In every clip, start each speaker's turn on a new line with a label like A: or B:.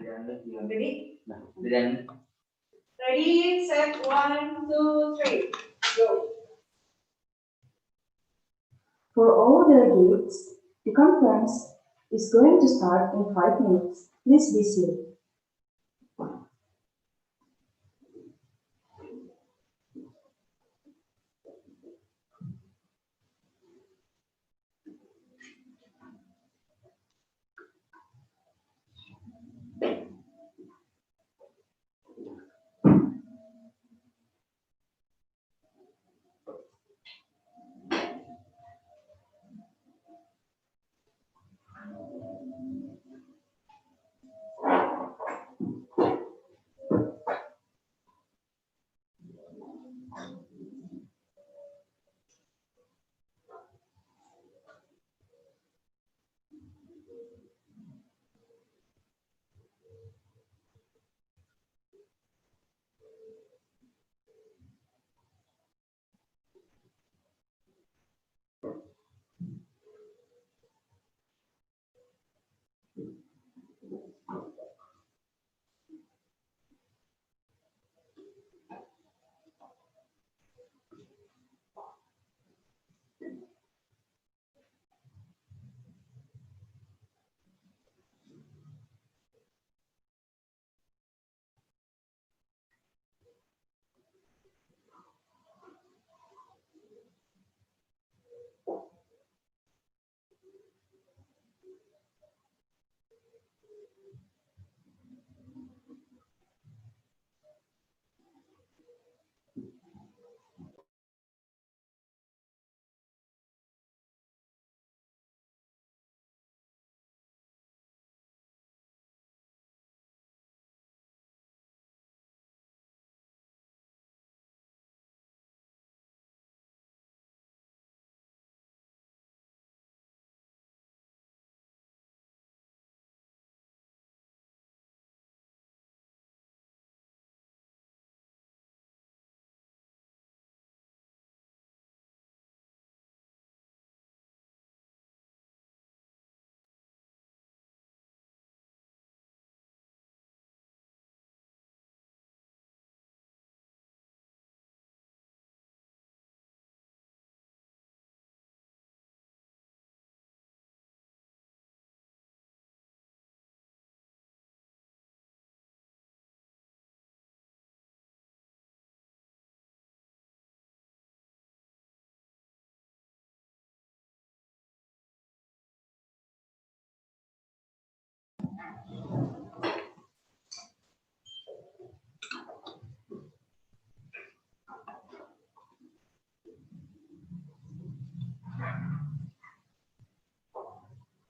A: Ready? Ready, set, 1, 2, 3, go. For all delegates, the conference is going to start in 5 minutes. Please be seated.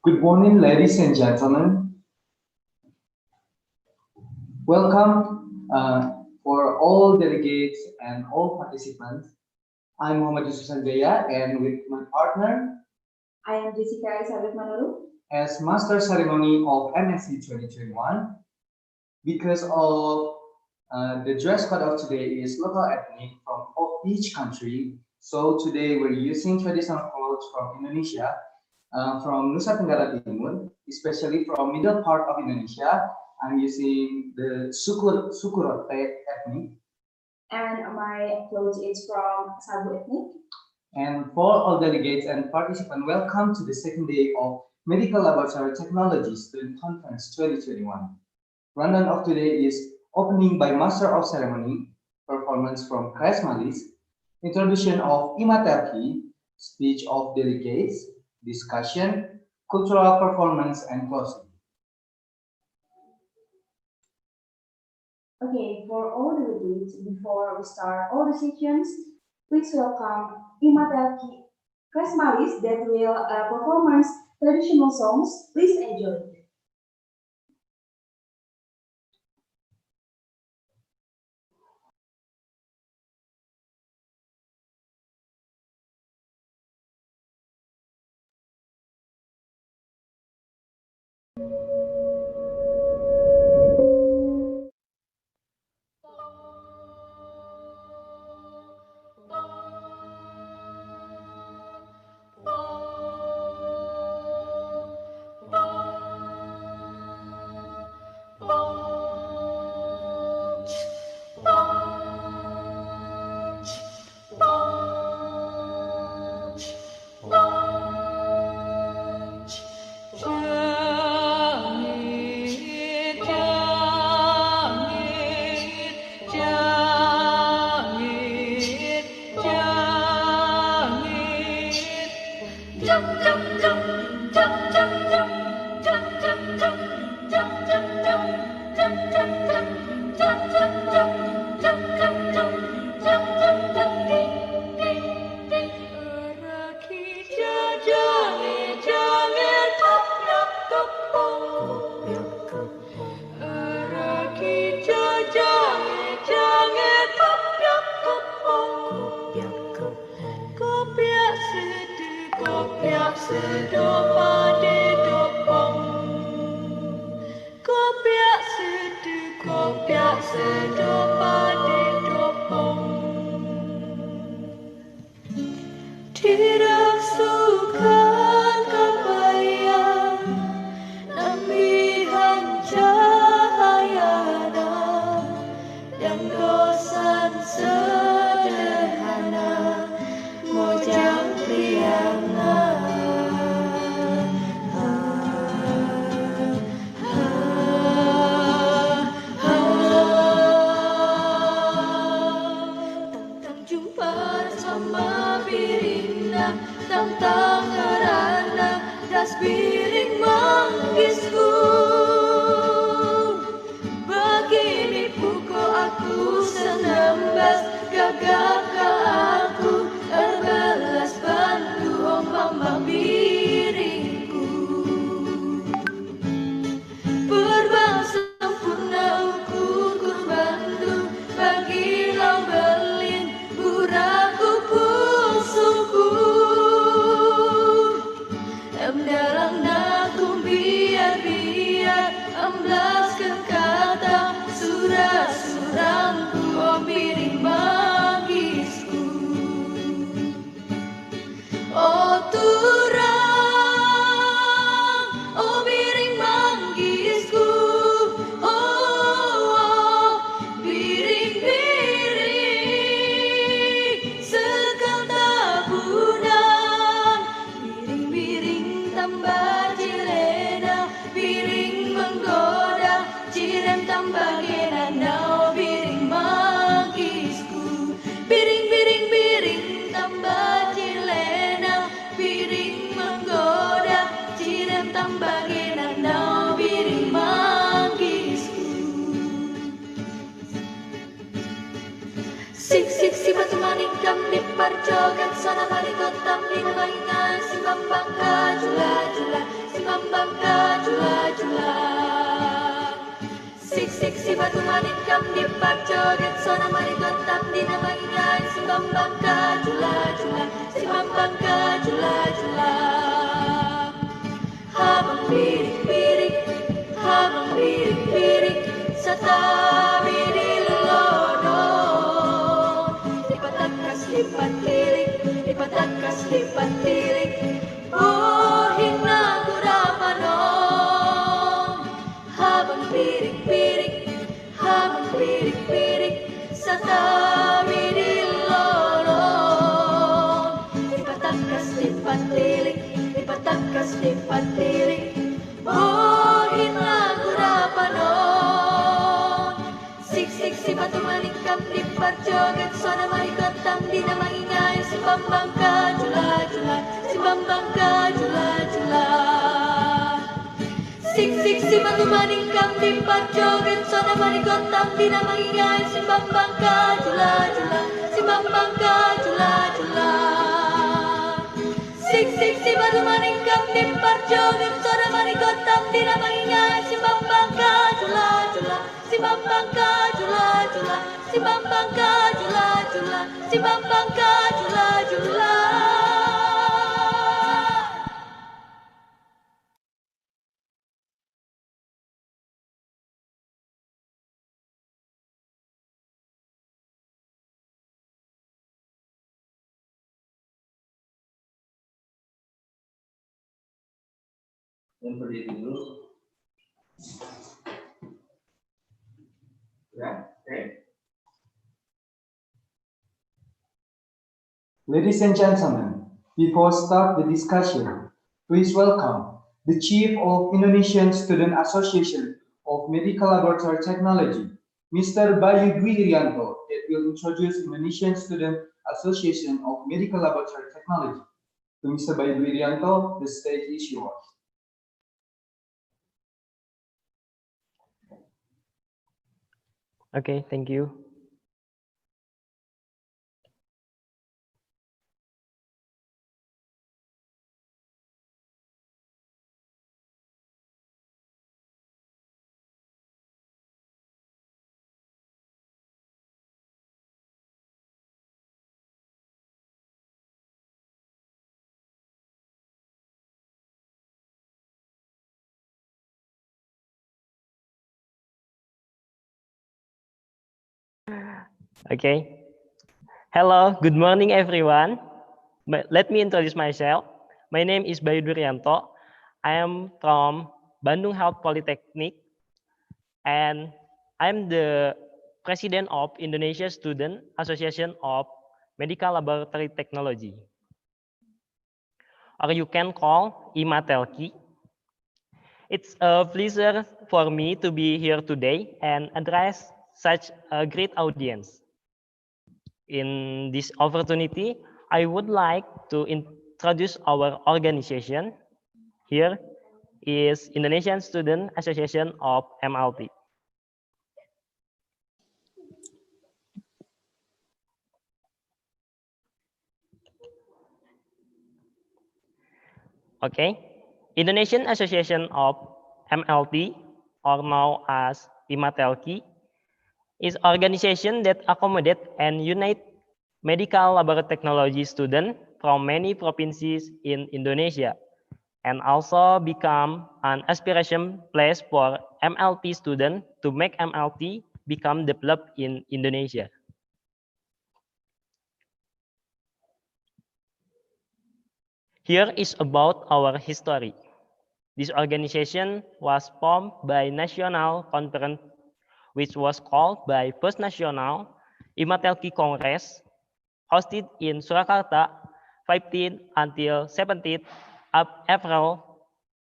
B: Good morning, ladies and gentlemen. Welcome for all delegates and all participants. I'm Muhammad Yusuf Sanjaya, and with my partner
A: I am Jessica Elizabeth Manuru.
B: as Master Ceremony of MSC 2021. Because of the dress code of today is local ethnic from each country. So today we're using traditional clothes from Indonesia, from Nusa Tenggara Timur, especially from middle part of Indonesia. I'm using the Sukurote ethnic.
A: And my clothes is from Sabu ethnic.
B: And for all delegates and participants, welcome to the second day of Medical Laboratory Technology Student Conference 2021. Rundown of today is opening by Master of Ceremony, performance from Chris Malis, introduction of Imaterki, speech of delegates, discussion, cultural performance, and closing.
A: Okay, for all the delegates, before we start all the sessions, please welcome Imaterki Chris Malis that will perform traditional songs. Please enjoy.
C: ngopyak sedopa didopong tidak sukan kabayang nambihan cahayana dan dosan sederhana mojang priangan tentang jumpa sama birina tentang ngerana das biring manggisku begini pukul aku senembas gagak ke aku terbelas bantu ombang biringku berbang sempurna ukur bantu bagi lau belin buraku pulsuku dalang naku biar amblaskan kata surah-surangku biring mangisku oh turang oh biring mangisku oh biring-biring sekal tabunan biring-biring tambah jilena biring menggoda cirem tambah genana biring mangisku biring-biring biring tambah jilena biring menggoda cirem tambah genana biring mangisku sik si batu manikam di parjogan sana marikotam di namaingan si bambang kajula-jula si bambang kajula-jula sik si batu manikam di parjogan sana marikotam di namaingan si bambang kajula-jula si bambang kajula-jula habang birik-birik habang birik-birik satabi di lelodong lipat tilik oh hina kurapanon habang birik-birik satabi di lelodong lipat tilik oh hina kurapanon sik si batu manikam di parjoget sona marikotam di namaingan si bambang kajula-jula si bambang kajula-jula sik si batu manikam di parjoget sona marikotam di namaingan si bambang kajula-jula si bambang kajula-jula sik si batu manikam di parjoget sona marikotam di namaingan si bambang kajula-jula si bambang kajula-jula si bambang kajula-jula si bambang kajula-jula
B: Dan berdiri dulu. Ya, okay. Ladies and gentlemen, before start the discussion, please welcome the Chief of Indonesian Student Association of Medical Laboratory Technology, Mr. Bayu Dwi Irianto, that will introduce Indonesian Student Association of Medical Laboratory Technology. To Mr. Bayu Dwi Irianto, the stage is yours.
D: Okay, thank you. Okay. Hello, good morning, everyone. Let me introduce myself. My name is Bayu Durianto. I am from Bandung Health Polytechnic, and I'm the president of Indonesia Student Association of Medical Laboratory Technology, or you can call IMATELKI. It's a pleasure for me to be here today and address such a great audience. In this opportunity, I would like to introduce our organization. Here is Indonesian Student Association of MLT. Okay, Indonesian Association of MLT, or known as IMATELKI, is organization that accommodate and unite medical laboratory technology students from many provinces in Indonesia, and also become an aspiration place for MLT students to make MLT become developed in Indonesia. Here is about our history. This organization was formed by National Conference, which was called by First National Imatelki Congress, hosted in Surakarta 15 until 17 of April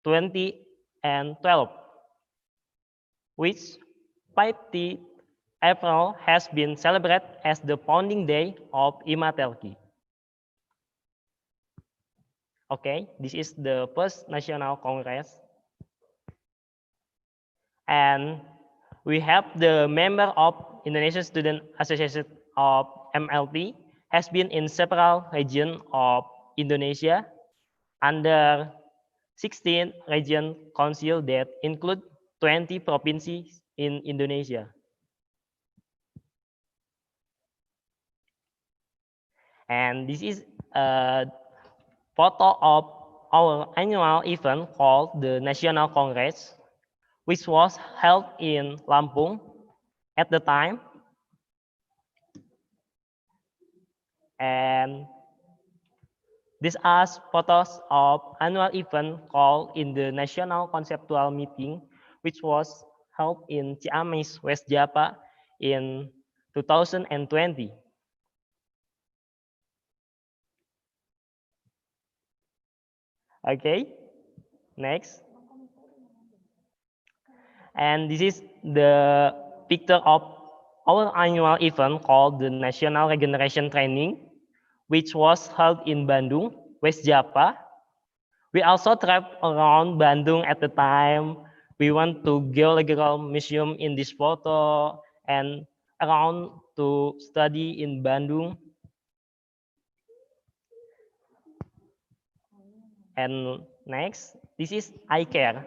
D: 2012, which 50 April has been celebrated as the founding day of Imatelki. Okay, this is the first National Congress. And we have the member of Indonesian Student Association of MLT has been in several regions of Indonesia under 16 region council that include 20 provinces in Indonesia. And this is a photo of our annual event called the National Congress, which was held in Lampung at the time. And these are photos of annual event called in the National Conceptual Meeting, which was held in Ciamis, West Java in 2020. Okay, next. And this is the picture of our annual event called the National Regeneration Training, which was held in Bandung, West Java. We also traveled around Bandung at the time. We went to Geological Museum in this photo and around to study in Bandung. And next, this is iCare.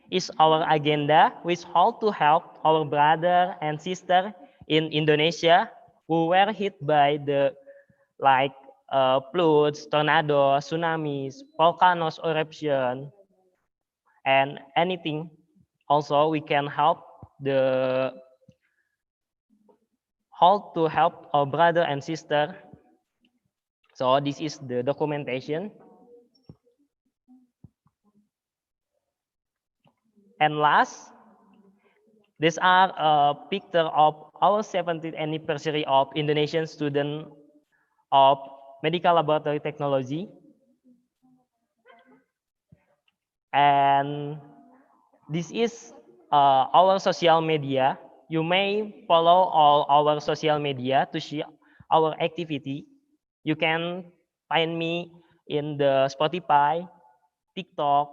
D: Is our agenda which how to help our brother and sister in Indonesia who were hit by the floods, tornadoes, tsunamis, volcanoes eruption, and anything. Also, we can help how to help our brother and sister. So this is the documentation. And last, these are a picture of our 70th anniversary of Indonesian Student of Medical Laboratory Technology. And this is our social media. You may follow all our social media to see our activity. You can find me in the Spotify, TikTok,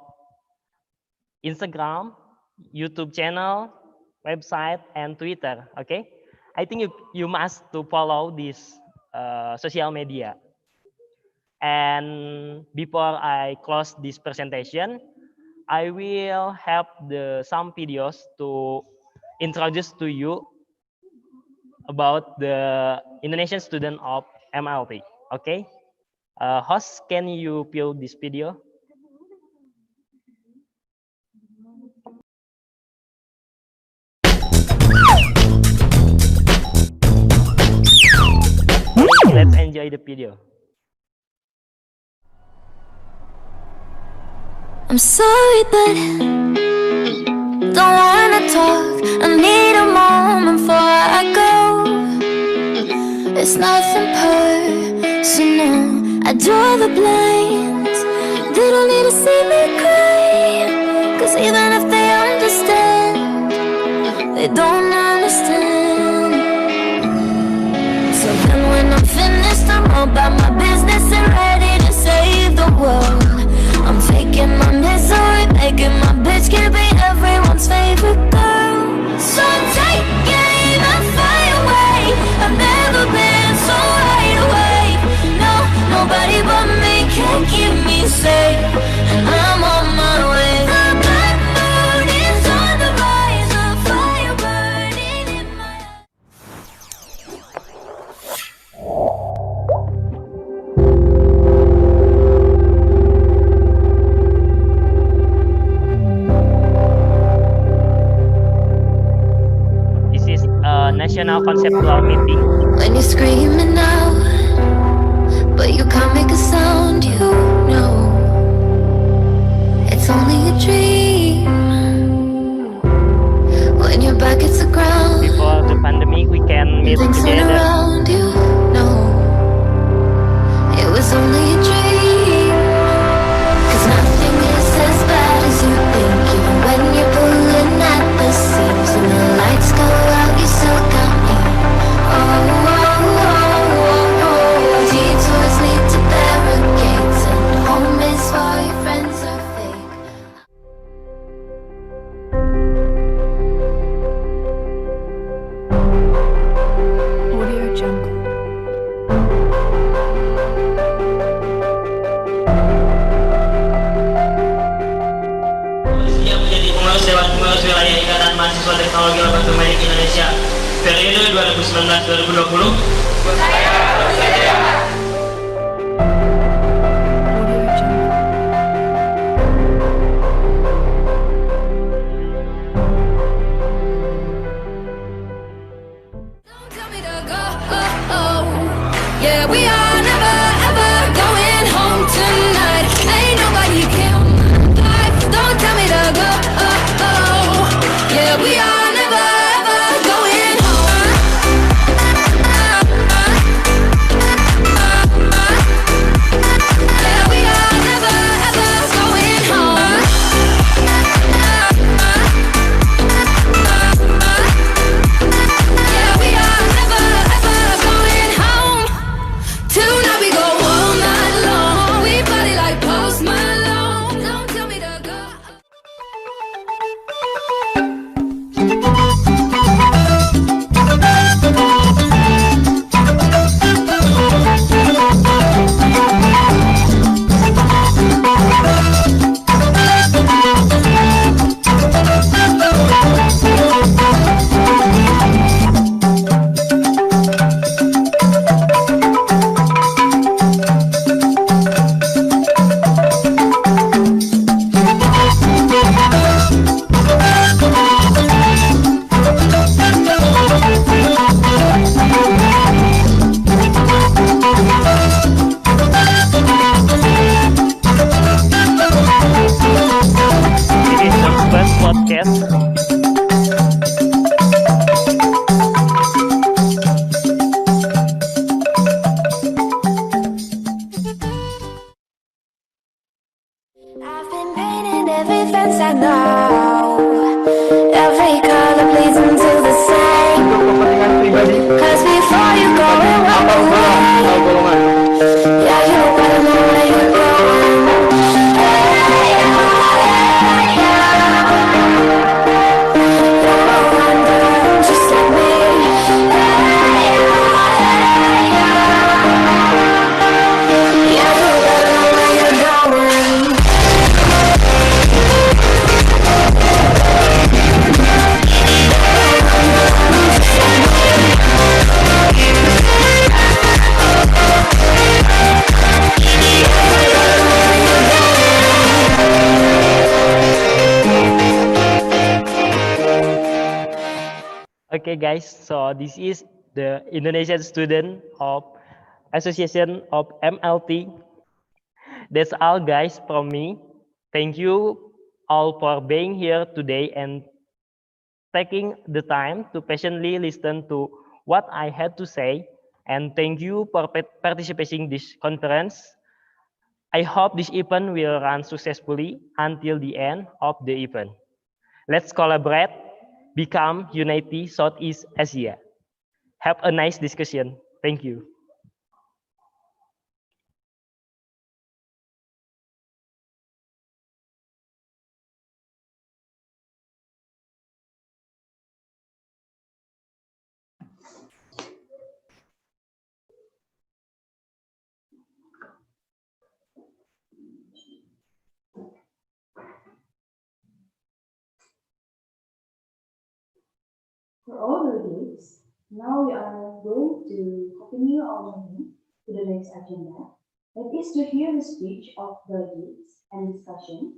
D: Instagram, YouTube channel, website, and Twitter. Okay, I think you must to follow this social media. And before I close this presentation, I will have some videos to introduce to you about the Indonesian student of MLT. Okay, host, can you view this video? enjoy the video.
C: I'm sorry, but don't wanna talk. I need a moment before I go. It's nothing personal. I draw the blinds. They don't need to see me cry. 'Cause even if they understand, they don't understand. So then when I'm finished, I'm all about my business and ready to save the world. I'm taking my misery, making my bitch can be everyone's favorite girl. So take it even far away. I've never been so wide awake. No, nobody but me can keep me safe, and I'm on my way. The black moon is on the rise, a fire burning in my eyes.
D: This is a national conceptual meeting.
C: When you're screaming out, but you can't make a sound, you know it's only a dream. When your back hits the ground,
D: Before the pandemic, we can meet
C: things turn
D: together.
C: around, you know it was only a dream. 'Cause nothing is as bad as you think. Even when you're pulling at the seams and the lights go out, you still got me. Oh, oh, oh, oh, oh. Detours lead to barricades, and home is for your friends are fake.
E: Audio Jungle.
F: Siap menjadi pengurus Dewan Pengurus Wilayah Ikatan Mahasiswa Teknologi Elektronik Indonesia periode 2019-2020.
E: Audio Jungle.
C: Don't tell me to go. Yeah, we are never ever going home tonight. Ain't nobody kill my life. Don't tell me to go. Yeah, we are never ever going home. Yeah, we are never ever going home. Yeah, we are never ever going home. Tonight we go all night long. We party like Post Malone. Don't tell me to go.
D: This is the first podcast.
C: I've been painting every fence I know. Every color bleeds into the same. Cause before you go and walk away, yeah, you better know where you're going. Hey, yeah, you're a wanderer just like me. Hey, yeah, you better know where you're going.
D: Okay, guys. So this is the Indonesian student of Association of MLT. That's all, guys, from me. Thank you all for being here today and taking the time to patiently listen to what I had to say. And thank you for participating in this conference. I hope this event will run successfully until the end of the event. Let's collaborate, become unity Southeast Asia. Have a nice discussion. Thank you.
A: For all the delegates, now we are going to continue our meeting to the next agenda. That is to hear the speech of delegates and discussion.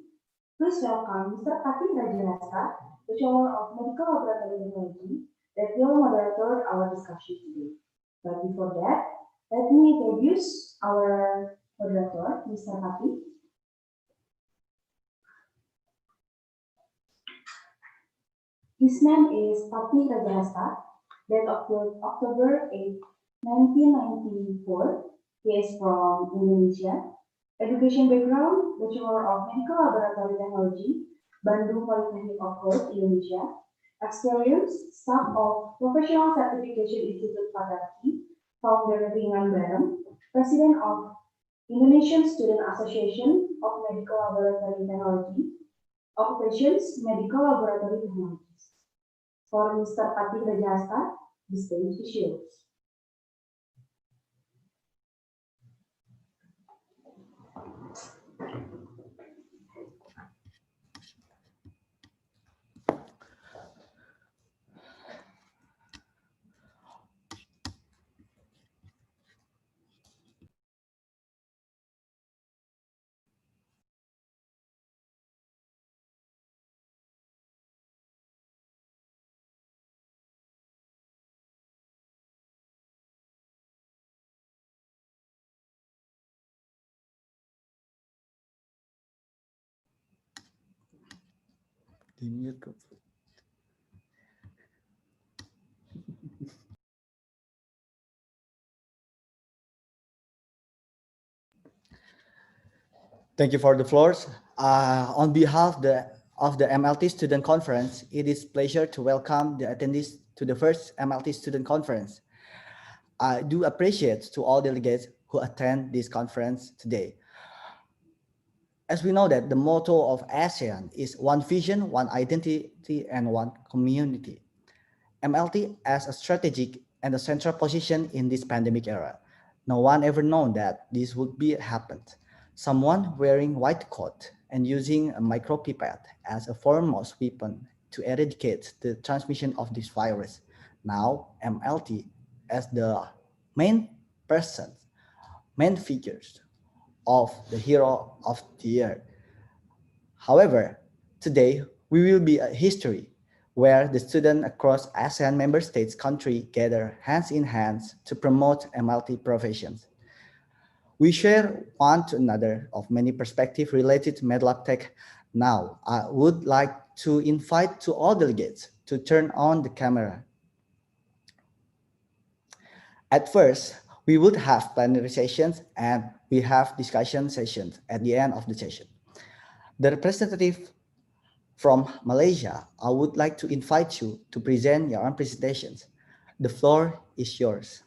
A: Please welcome Mr. Pati Rajahasta, the Chair of Medical Laboratory Technology, that will moderate our discussion today. But before that, let me introduce our moderator, Mr. Pati. His name is Pati Rajahasta, date of birth October 8, 1994. He is from Indonesia. Education background, Bachelor of Medical Laboratory Technology, Bandung Polytechnic of Course, Indonesia. Experience, staff of Professional Certification Institute Pagarti, founder Ringan Barem, President of Indonesian Student Association of Medical Laboratory Technology, Occupations Medical Laboratory Technologies. For Mr. Pati Rajahasta, the stage is yours.
G: Thank you for the floors. On behalf of the MLT Student Conference, it is a pleasure to welcome the attendees to the first MLT Student Conference. I do appreciate to all delegates who attend this conference today. As we know that the motto of ASEAN is one vision, one identity, and one community. MLT has a strategic and a central position in this pandemic era. No one ever known that this would be happened. Someone wearing white coat and using a micropipette as a foremost weapon to eradicate the transmission of this virus. Now MLT as the main person, main figures of the hero of the year. However, today we will be a history where the students across ASEAN member states country gather hands in hands to promote MLT professions. We share one to another of many perspectives related to MedLab Tech. Now, I would like to invite to all delegates to turn on the camera. At first, we would have plenary sessions and we have discussion sessions at the end of the session. The representative from Malaysia, I would like to invite you to present your own presentations. The floor is yours.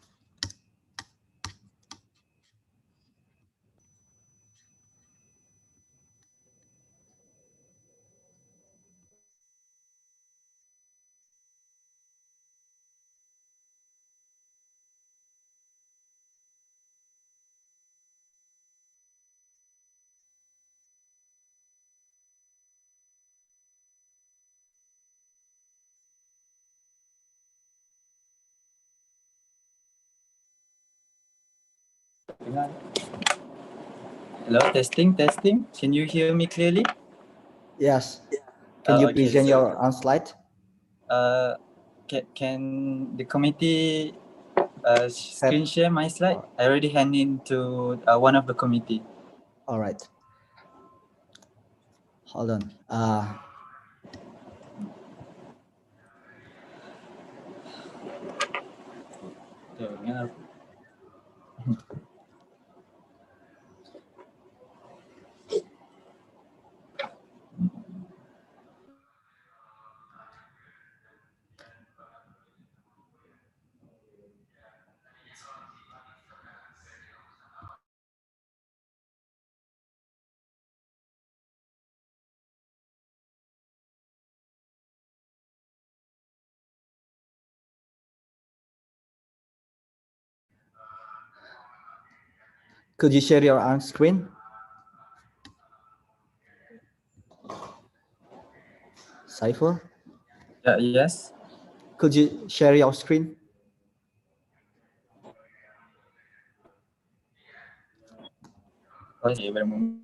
H: Hello, testing. Can you hear me clearly?
G: Yes. Can you present your own slide?
H: Can the committee screen share my slide. I already handed in to one of the committee.
G: All right. Hold on. Could you share your own screen? Saiful,
H: Yes.
G: could you share your screen?
H: Okay, wait a moment.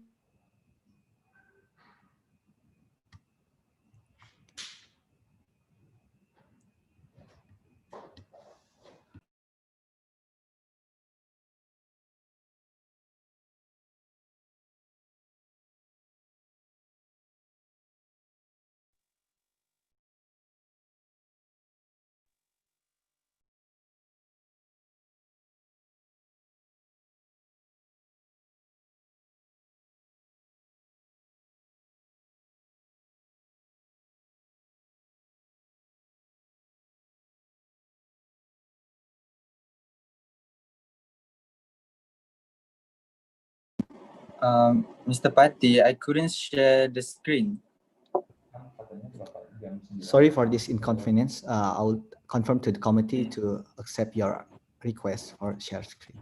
H: Mr. Pati, I couldn't share the screen.
G: Sorry for this inconvenience. I will confirm to the committee to accept your request for share screen.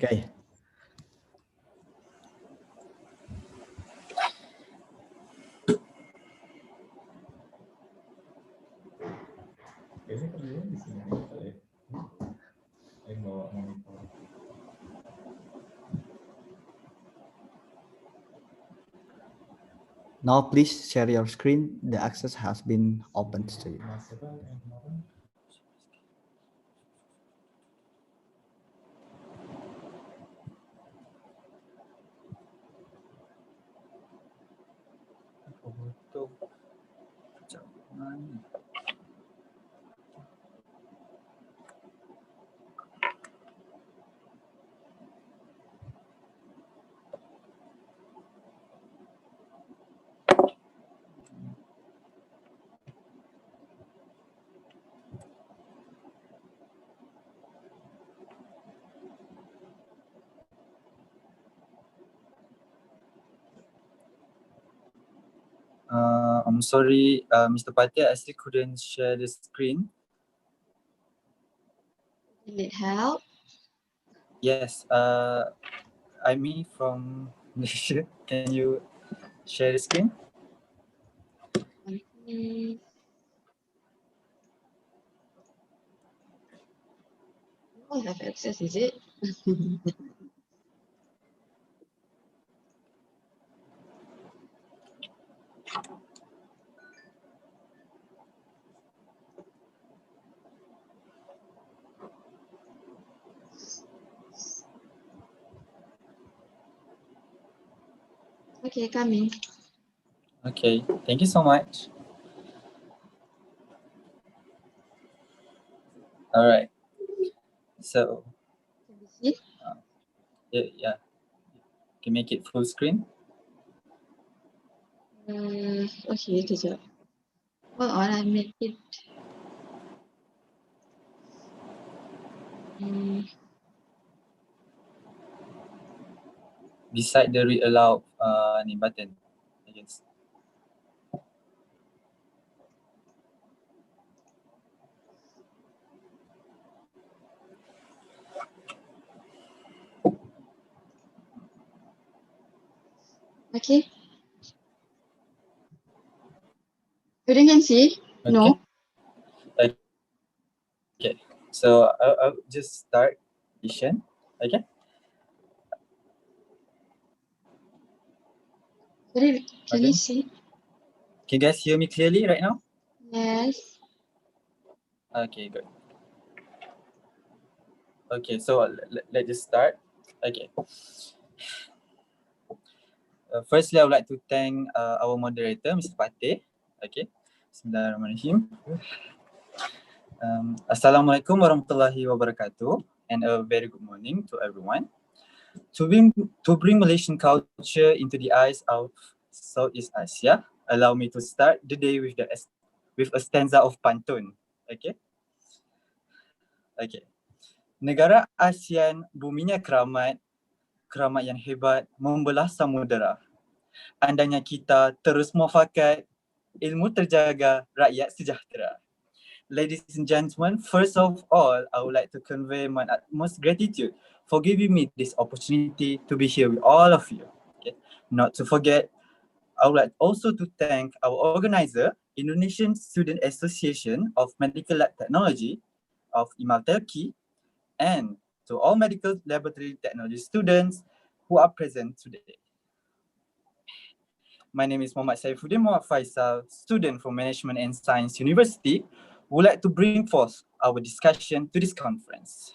G: Okay. Now please share your screen. The access has been opened to you.
H: I'm sorry, Mr. Pati, I still couldn't share the screen.
C: Need help?
H: Yes, I'm me from Malaysia. Can you share the screen?
C: Okay. I have access, is it? Okay, coming.
H: Okay, thank you so much. All right. So,
C: Can you see?
H: yeah. Can make it full screen.
C: Okay, kejap. Hold on, I make it.
H: Beside the read aloud ni button, I guess.
C: Okay. You can see?
H: Okay.
C: No.
H: Okay. So I'll just start vision. Okay.
C: Sorry, can
H: Okay.
C: you see?
H: Can you guys hear me clearly right now?
C: Yes.
H: Okay, good. Okay, so let's just start. Okay. Firstly, I would like to thank our moderator, Mr. Pateh. Okay. Bismillahirrahmanirrahim. Assalamualaikum warahmatullahi wabarakatuh, and a very good morning to everyone. To bring Malaysian culture into the eyes of Southeast Asia, allow me to start the day with a stanza of pantun. Okay. Okay. Negara ASEAN buminya keramat, keramat yang hebat membelah samudera. Andainya kita terus muafakat, ilmu terjaga, rakyat sejahtera. Ladies and gentlemen, first of all, I would like to convey my utmost gratitude for giving me this opportunity to be here with all of you. Okay. Not to forget, I would like also to thank our organizer, Indonesian Student Association of Medical Lab Technology of IMALTELKI, and to all medical laboratory technology students who are present today. My name is Muhammad Saifuddin Muhammad Faisal, student from Management and Science University, would like to bring forth our discussion to this conference.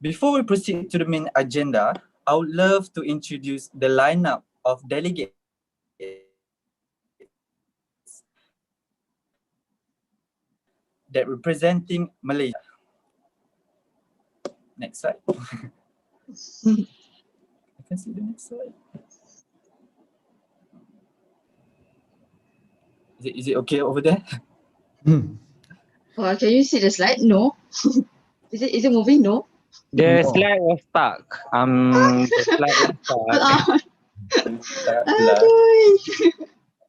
H: Before we proceed to the main agenda, I would love to introduce the lineup of delegates that representing Malaysia. Next slide. I can see the next slide. Is it okay over there?
C: Oh, can you see the slide? No. Is it moving? No.
I: The
G: No.
I: slide was stuck. The slide was
C: Hold
I: stuck.
C: on.
H: Tak lah.
C: Aduh.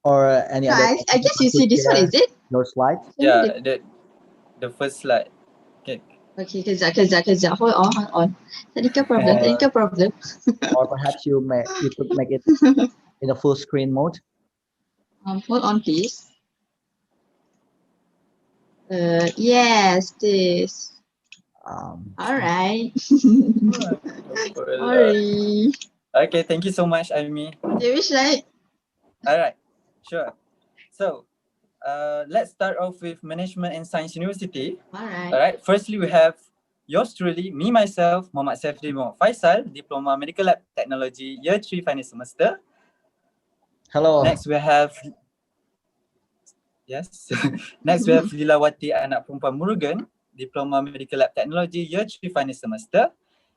G: Or any other?
C: I guess you see this one, is it?
G: Your slides.
H: Yeah, the first slide. Okay.
C: Okay, kejap. Hold on. Technical problem.
G: Or perhaps you could make it in a full screen mode.
C: Hold on, please. Yes, this. All right. Sorry.
H: Okay, thank you so much, Amy.
C: Okay, which slide?
H: All right, sure. So, let's start off with Management and Science University.
C: All right.
H: All right. Firstly, we have yours truly, me myself, Muhammad Saifuddin Muhammad Faisal, Diploma Medical Lab Technology, Year 3 final semester.
G: Hello.
H: Next, we have Next, we have Lilawati Anak Perempuan Murugan, Diploma Medical Lab Technology, Year 3 final semester.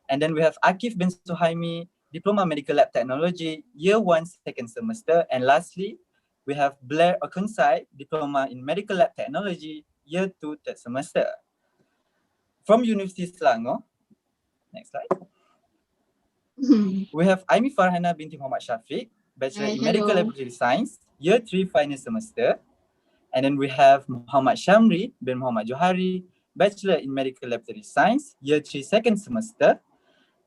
H: And then we have Akif bin Suhaimi, Diploma Medical Lab Technology, Year 1 second semester. And lastly, we have Blair Okunsai, Diploma in Medical Lab Technology, Year 2 third semester. From University Selangor, next slide. We have Aimi Farhana binti Muhammad Syafiq, Bachelor in Medical Laboratory Science, Year 3 final semester. And then we have Muhammad Shamri bin Muhammad Johari, Bachelor in Medical Laboratory Science, Year 3 second semester.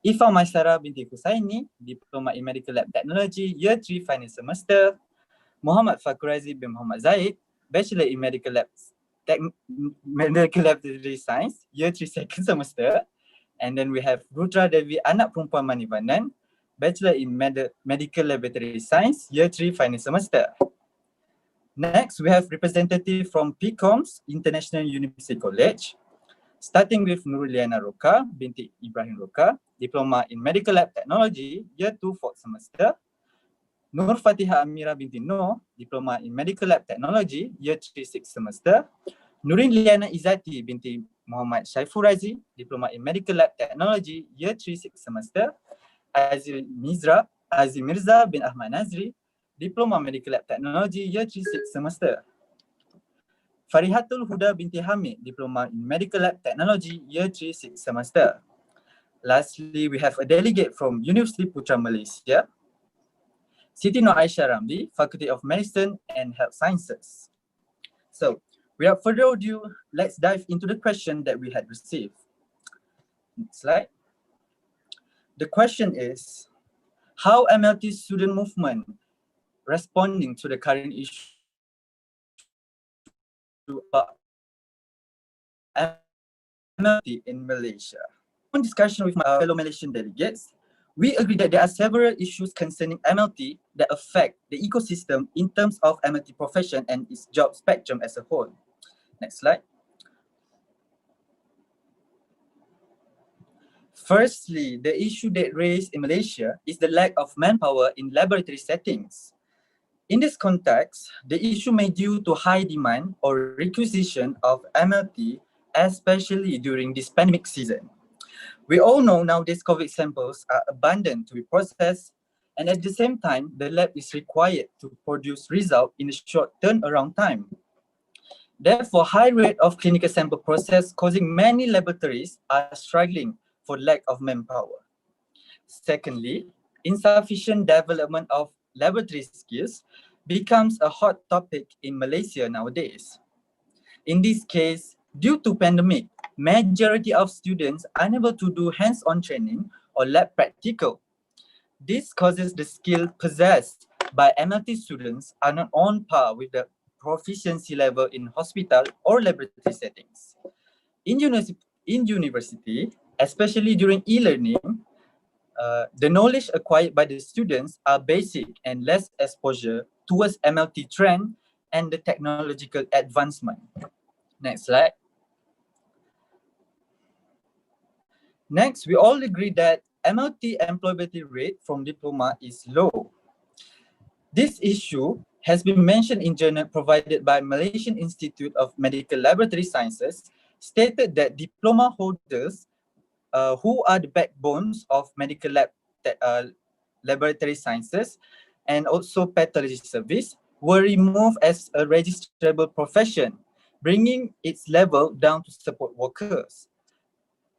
H: Ifa Maisara binti Husaini, Diploma in Medical Lab Technology, Year 3 final semester. Muhammad Fakurazi bin Muhammad Zaid, Bachelor in Medical Laboratory Science, Year 3 second semester. And then we have Rudra Devi Anak Perempuan Manivanan, Bachelor in Medical Laboratory Science, Year 3 final semester. Next, we have representative from PCOMS International University College, starting with Nuruliana Roka binti Ibrahim Roka, Diploma in Medical Lab Technology, Year 2 fourth semester. Nur Fatiha Amira binti Noh, Diploma in Medical Lab Technology, Year 3 sixth semester. Nurin Liana Izzati binti Muhammad Syaiful Razi, Diploma in Medical Lab Technology, Year 3 sixth semester. Azim Mirza bin Ahmad Nazri, Diploma Medical Lab Technology, Year 3 sixth semester. Farihatul Huda binti Hamid, Diploma in Medical Lab Technology, Year 3, 6th semester. Lastly, we have a delegate from University Putra Malaysia, Siti Nur Aisyah Ramli, Faculty of Medicine and Health Sciences. So, without further ado, let's dive into the question that we had received. Next slide. The question is, how MLT student movement responding to the current issue about MLT in Malaysia? On discussion with my fellow Malaysian delegates, we agree that there are several issues concerning MLT that affect the ecosystem in terms of MLT profession and its job spectrum as a whole. Next slide. Firstly, the issue that raised in Malaysia is the lack of manpower in laboratory settings. In this context, the issue may due to high demand or requisition of MLT, especially during this pandemic season. We all know nowadays COVID samples are abundant to be processed, and at the same time, the lab is required to produce result in a short turnaround time. Therefore, high rate of clinical sample process causing many laboratories are struggling for lack of manpower. Secondly, insufficient development of laboratory skills becomes a hot topic in Malaysia nowadays. In this case, due to pandemic, majority of students are unable to do hands-on training or lab practical. This causes the skill possessed by MLT students are not on par with the proficiency level in hospital or laboratory settings. In university, especially during e-learning, the knowledge acquired by the students are basic and less exposure towards MLT trend and the technological advancement. Next slide. Next, we all agree that MLT employability rate from diploma is low. This issue has been mentioned in journal provided by Malaysian Institute of Medical Laboratory Sciences, stated that diploma holders who are the backbones of medical laboratory sciences and also pathology service were removed as a registrable profession, bringing its level down to support workers.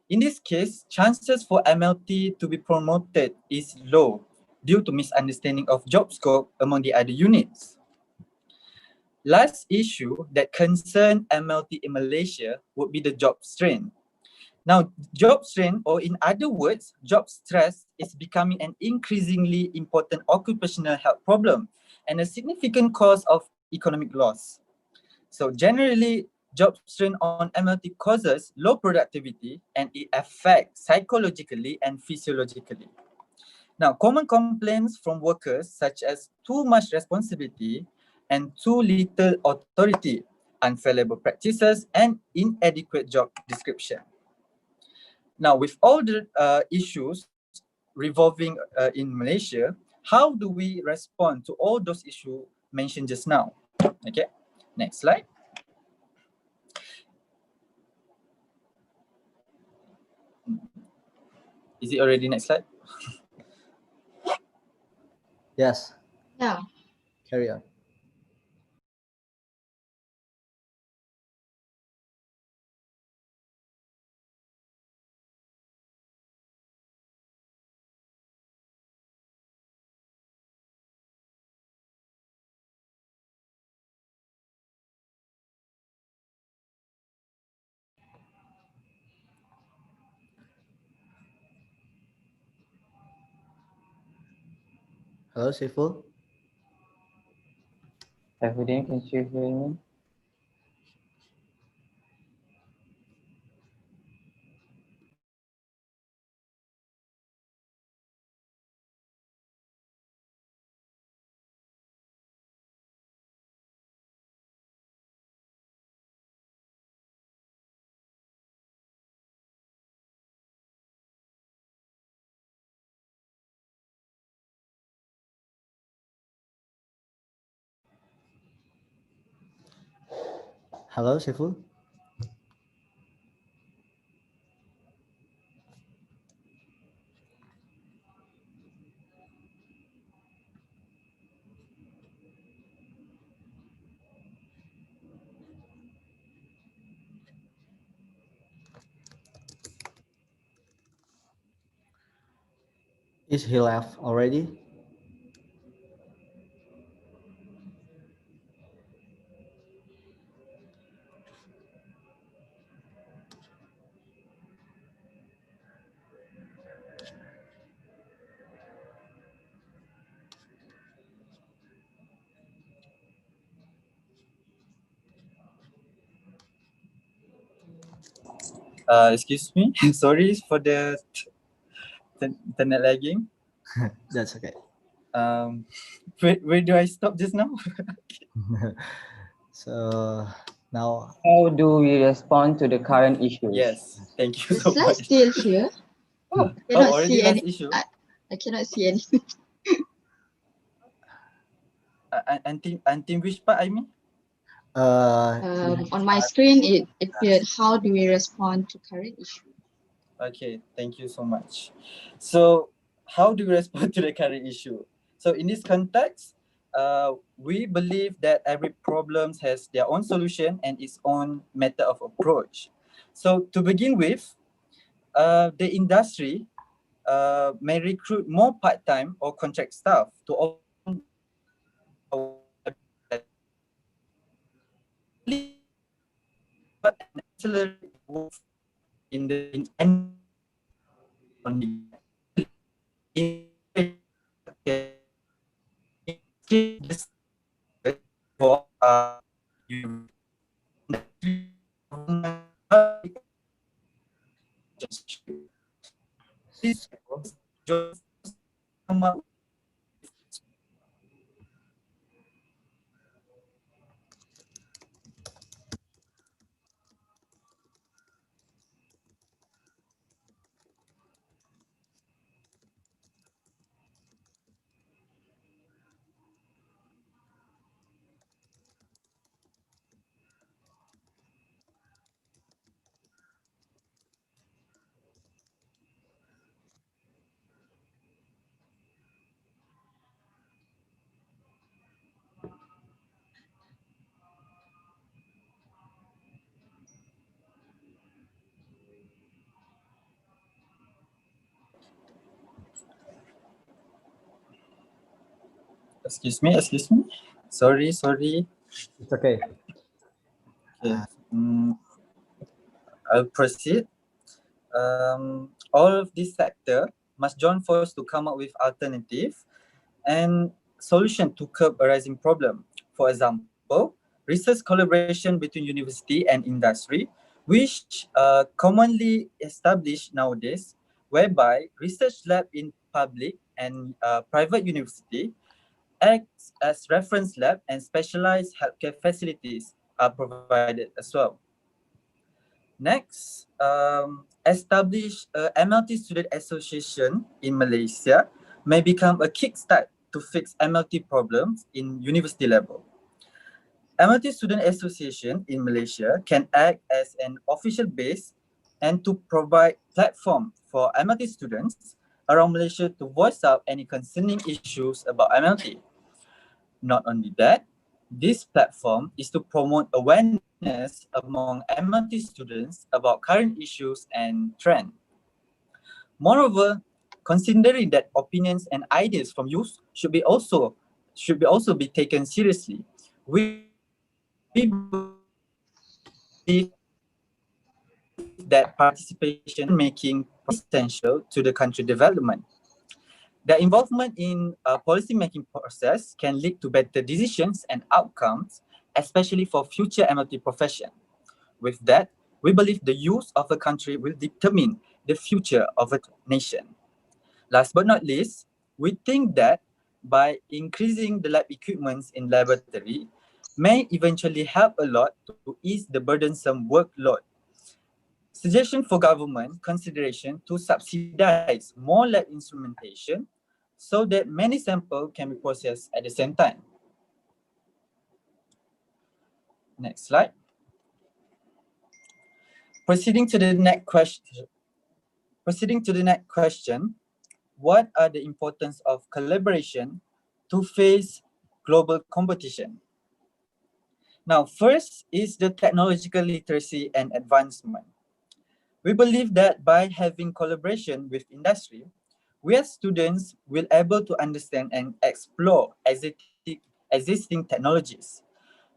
H: In this case, chances for MLT to be promoted is low due to misunderstanding of job scope among the other units. Last issue that concern MLT in Malaysia would be the job strain. Now, job strain, or in other words, job stress, is becoming an increasingly important occupational health problem and a significant cause of economic loss. So generally, job strain on MLT causes low productivity and it affects psychologically and physiologically. Now, common complaints from workers such as too much responsibility and too little authority, unfallible practices, and inadequate job description. Now, with all the issues revolving in Malaysia, how do we respond to all those issues mentioned just now? Okay, next slide. Is it already next slide?
G: Yes,
C: Yeah.
G: carry on. Hello, Saiful.
I: Saifuddin, can you hear me?
G: Hello, Saiful. Is he left already?
H: Excuse me. Sorry for the internet lagging.
G: That's okay.
H: Where do I stop just now?
G: So now,
I: How do we respond to the current issues?
H: Yes, thank you
J: The
H: so
J: slide
H: much.
J: still here.
H: Oh,
J: Cannot
H: already
J: see
H: last
J: any.
H: issue.
J: I cannot see anything.
H: Until which part I mean?
J: On my screen, it appeared, how do we respond to current issue?
H: Okay, thank you so much. So, how do we respond to the current issue? So, in this context, we believe that every problem has their own solution and its own method of approach. So, to begin with, the industry may recruit more part-time or contract staff to open and accelerate work in the for this excuse me. Sorry.
G: it's okay.
H: Okay. I'll proceed. All of this sector must join force to come up with alternative and solution to curb a rising problem. For example, research collaboration between university and industry, which commonly established nowadays, whereby research lab in public and private university acts as reference lab and specialized healthcare facilities are provided as well. Next, establish a MLT Student Association in Malaysia may become a kickstart to fix MLT problems in university level. MLT Student Association in Malaysia can act as an official base and to provide platform for MLT students around Malaysia to voice out any concerning issues about MLT. Not only that, this platform is to promote awareness among MLT students about current issues and trends. Moreover, considering that opinions and ideas from youth should also be taken seriously, we believe that participation making essential to the country development. Their involvement in policy-making process can lead to better decisions and outcomes, especially for future MLT profession. With that, we believe the youth of a country will determine the future of a nation. Last but not least, we think that by increasing the lab equipments in laboratory may eventually help a lot to ease the burdensome workload. Suggestion for government consideration to subsidize more lab instrumentation so that many samples can be processed at the same time. Next slide. Proceeding to the next question, what are the importance of collaboration to face global competition? Now, first is the technological literacy and advancement. We believe that by having collaboration with industry, We as students will able to understand and explore existing technologies.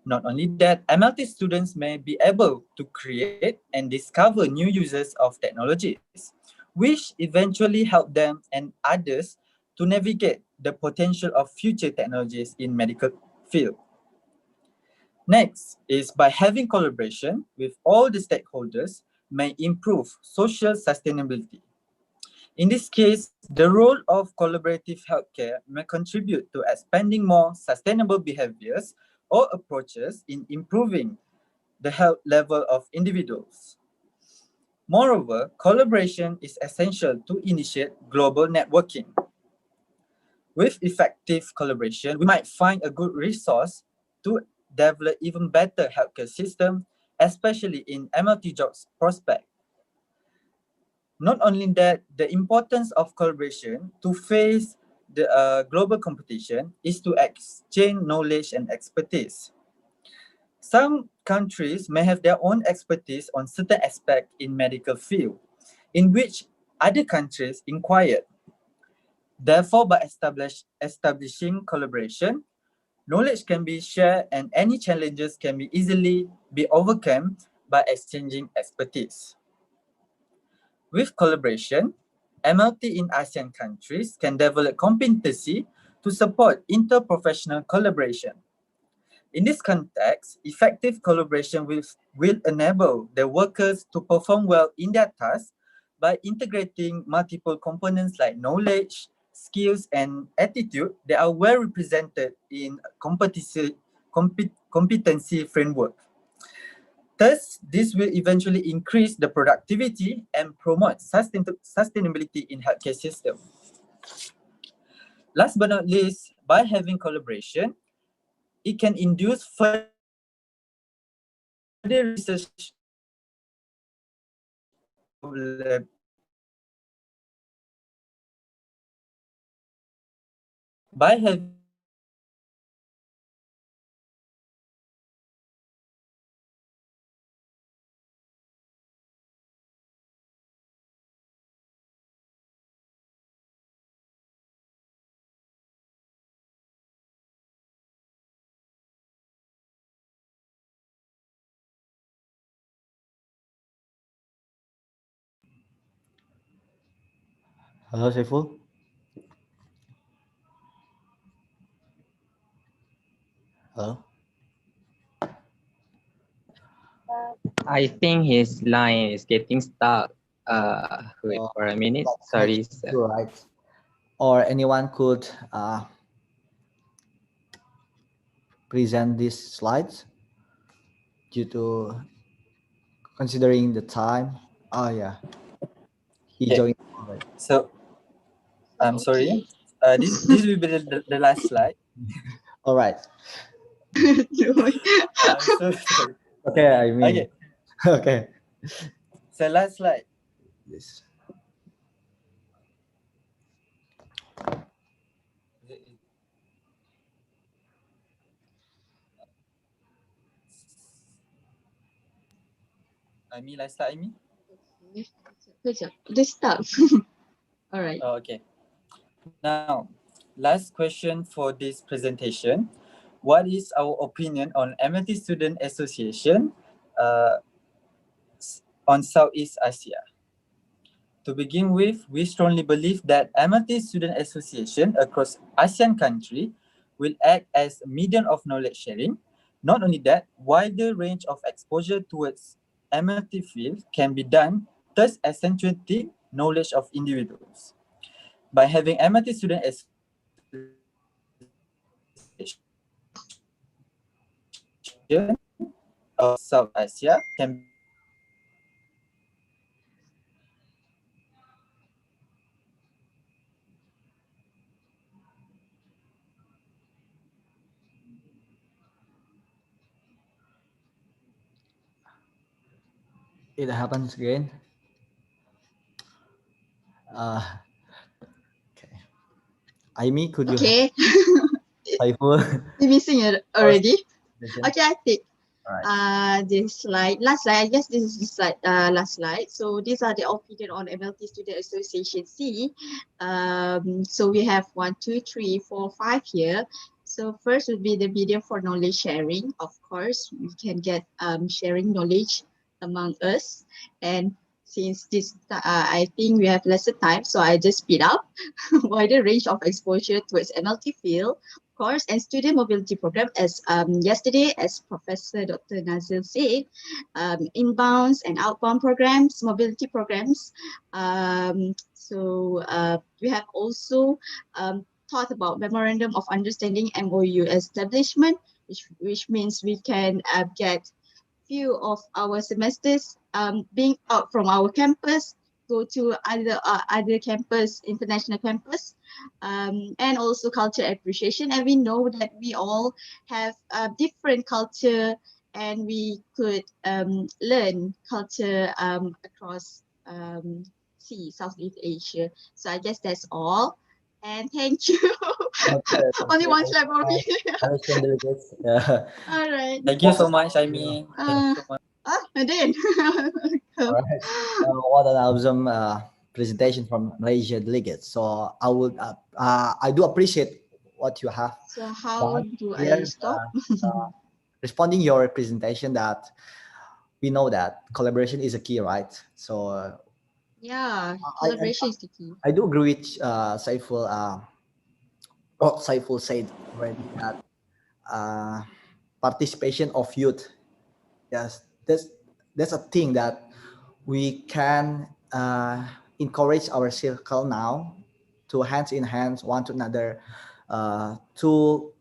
H: Not only that, MLT students may be able to create and discover new uses of technologies, which eventually help them and others to navigate the potential of future technologies in medical field. Next is by having collaboration with all the stakeholders may improve social sustainability. In this case, the role of collaborative healthcare may contribute to expanding more sustainable behaviors or approaches in improving the health level of individuals. Moreover, collaboration is essential to initiate global networking. With effective collaboration, we might find a good resource to develop even better healthcare system, especially in MLT jobs prospect. Not only that, the importance of collaboration to face the global competition is to exchange knowledge and expertise. Some countries may have their own expertise on certain aspects in medical field, in which other countries inquire. Therefore, by establishing collaboration, knowledge can be shared and any challenges can be easily be overcome by exchanging expertise. With collaboration, MLT in ASEAN countries can develop competency to support interprofessional collaboration. In this context, effective collaboration will enable the workers to perform well in their tasks by integrating multiple components like knowledge, skills, and attitude that are well represented in competency framework. Thus, this will eventually increase the productivity and promote sustainability in healthcare system. Last but not least, by having collaboration, it can induce further research by having
G: Halo Saiful. Hello.
I: I think his line is getting stuck. Wait
G: Oh,
I: for a minute.
G: like
I: Sorry,
G: next
I: sir.
G: to, right? Or anyone could present these slides due to considering the time. Oh yeah, he
H: yeah.
G: joined. Already.
H: So I'm sorry. This will be the last slide.
G: All right.
H: I'm so sorry.
G: Okay, I mean.
H: Okay,
G: Okay.
H: so last slide.
G: Yes.
H: Aimi, last slide, Aimi.
J: Kejap, dia stuck. Alright.
H: Oh, okay. Now, last question for this presentation. What is our opinion on MLT Student Association on Southeast Asia? To begin with, we strongly believe that MLT Student Association across ASEAN country will act as a medium of knowledge sharing. Not only that, wider range of exposure towards MLT field can be done, thus accentuating knowledge of individuals. By having MLT Student Association of South Asia can
G: It happens again. Okay. Aimi, could you
J: Okay.
G: Saiful?
J: You missing it already?
G: Presentation?
J: Okay, I take. this slide, last slide, I guess this is the slide, last slide. So these are the opinion on MLT Student Association C. So we have 1, 2, 3, 4, 5 here. So first would be the video for knowledge sharing. Of course, we can get sharing knowledge among us. And since this, I think we have lesser time, so I just speed up. Wider range of exposure towards MLT field, of course, and student mobility program. As yesterday, as Professor Dr. Nazil said, inbounds and outbound programs, mobility programs. We have also thought about memorandum of understanding MOU establishment, which means we can get few of our semesters being out from our campus, go to other campus, international campus, and also culture appreciation. And we know that we all have different culture, and we could learn culture across Southeast Asia. So I guess that's all. And thank you.
G: Okay,
J: Only one slide for me.
G: Malaysian delegates.
J: All right.
H: Thank you so much, Aimi. Thank you so much.
J: Nadine.
G: All right. What an awesome presentation from Malaysia delegates. So I do appreciate what you have
J: So how do
G: here,
J: I stop?
G: responding your presentation that we know that collaboration is a key, right? So
J: Yeah, collaboration is the key.
G: I do agree with Saiful. What Saiful said already that participation of youth, yes, that's a thing that we can encourage our circle now to hands in hands one to another to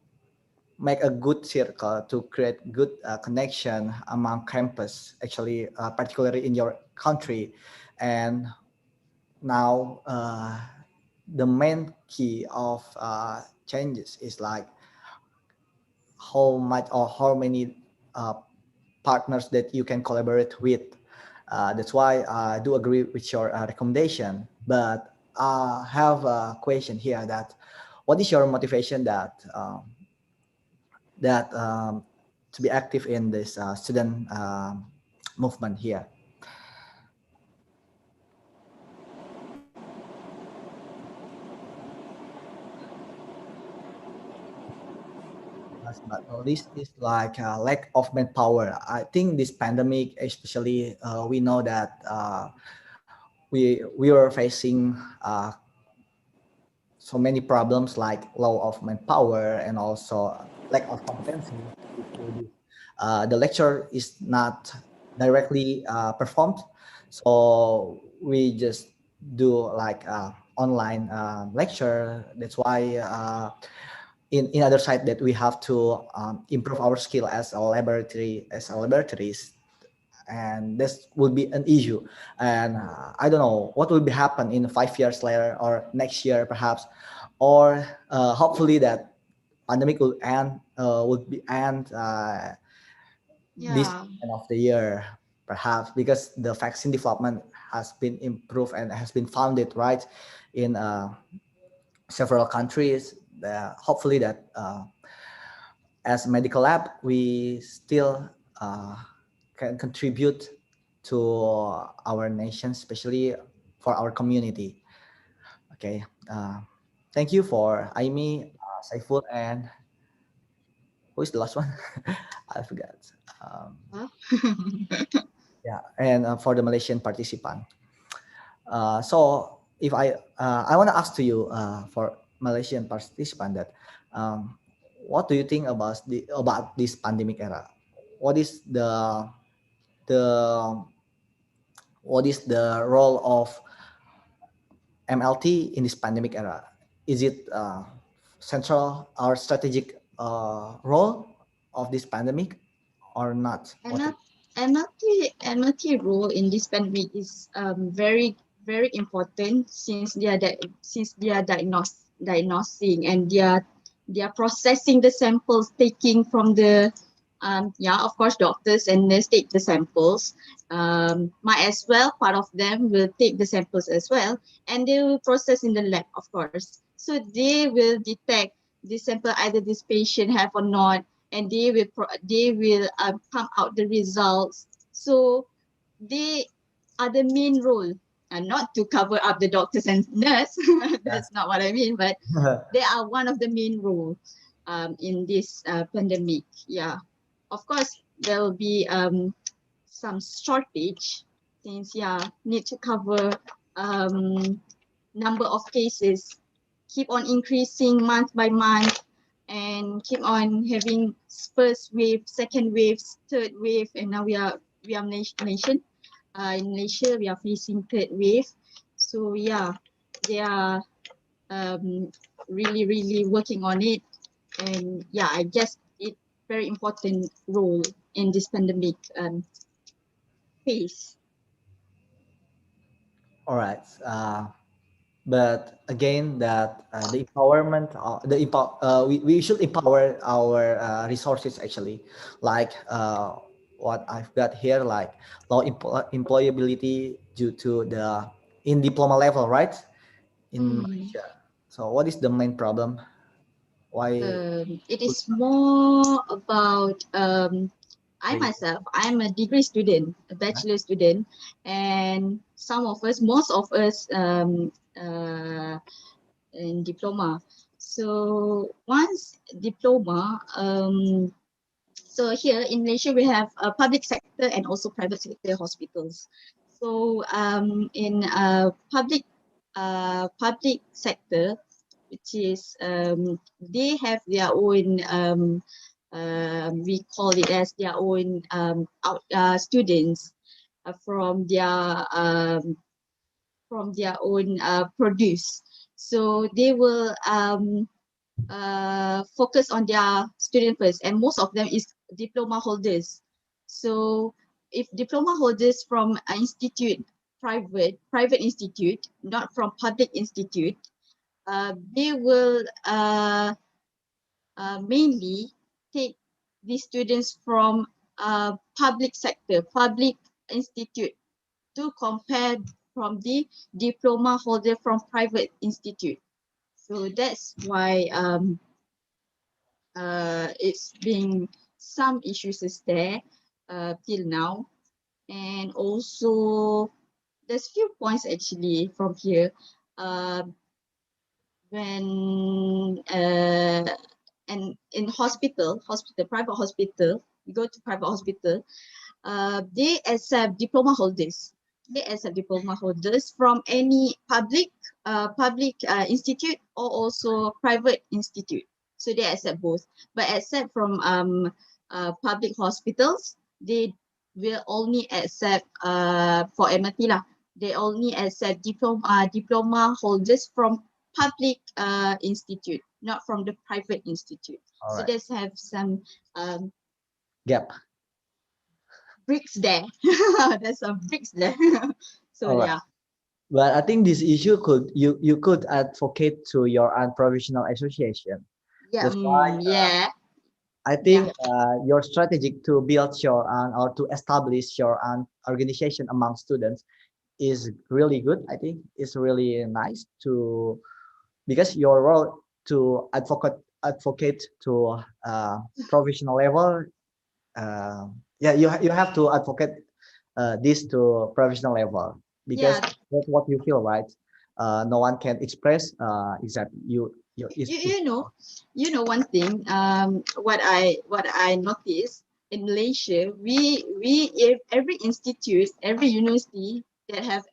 G: make a good circle, to create good connection among campus, actually particularly in your country. And now the main key of changes is like how much or how many partners that you can collaborate with. That's why I do agree with your recommendation. But I have a question here: that what is your motivation to be active in this student movement here? Last but not least is like lack of manpower. I think this pandemic, especially, we know that we are facing so many problems like low of manpower and also lack of competency. The lecture is not directly performed, so we just do like online lecture. That's why in other side that we have to improve our skill as a laboratories, and this will be an issue. And I don't know what will be happen in 5 years later or next year perhaps, or hopefully that pandemic will end this end of the year perhaps, because the vaccine development has been improved and has been founded right in several countries. Hopefully that as medical lab we still can contribute to our nation, especially for our community. Okay, thank you for Aimi, Saiful, and who is the last one? I forgot. Yeah, and for the Malaysian participant. So if I want to ask to you for Malaysian participant that what do you think about this pandemic era? What is the role of MLT in this pandemic era? Is it central or strategic role of this pandemic or not?
J: MLT role in this pandemic is very important, since they are diagnosing, and they are processing the samples, taking from the of course doctors and nurse take the samples. Might as well part of them will take the samples as well, and they will process in the lab, of course. So they will detect the sample either this patient have or not, and they will come out the results. So they are the main role, and not to cover up the doctors and nurse. That's not what I mean, but they are one of the main role in this pandemic. Yeah, of course there will be some shortage since need to cover number of cases keep on increasing month by month and keep on having first wave, second waves, third wave, and now we are nation in Malaysia we are facing third wave. So yeah, they are really working on it, and yeah, I guess it very important role in this pandemic phase.
G: All right. But again, that the empowerment, we should empower our resources actually, like what I've got here, like low employability due to the in diploma level, right? In Malaysia. So what is the main problem? Why?
J: It is more about I myself, I'm a degree student, a bachelor student, and some of us, most of us in diploma. So once diploma, so here in Malaysia we have a public sector and also private sector hospitals. So in public sector, which is they have their own we call it as their own students from their own produce. So they will focus on their student first, and most of them is diploma holders. So if diploma holders from an institute, private institute, not from public institute, they will mainly take these students from public sector, public institute, to compare from the diploma holder from private institute. So that's why it's been some issues is there till now, and also there's few points actually from here. When and in private hospital, you go to private hospital, they accept diploma holders. They accept diploma holders from any public institute or also private institute. So they accept both. But except from public hospitals, they will only accept for MRT lah. They only accept diploma holders from public institute, not from the private institute.
G: All
J: So
G: right.
J: there's have some
G: Gap.
J: bricks there. There's some bricks there. So
G: All right.
J: yeah.
G: But I think this issue you could advocate to your unprofessional association.
J: Yeah.
G: That's why
J: Yeah.
G: I think your strategy to build your or to establish your organization among students is really good. I think it's really nice to because your role to advocate to professional level. Yeah, you have to advocate this to professional level because that's what you feel, right? No one can express exactly you.
J: You know one thing. What I noticed in Malaysia, if every institute, every university that have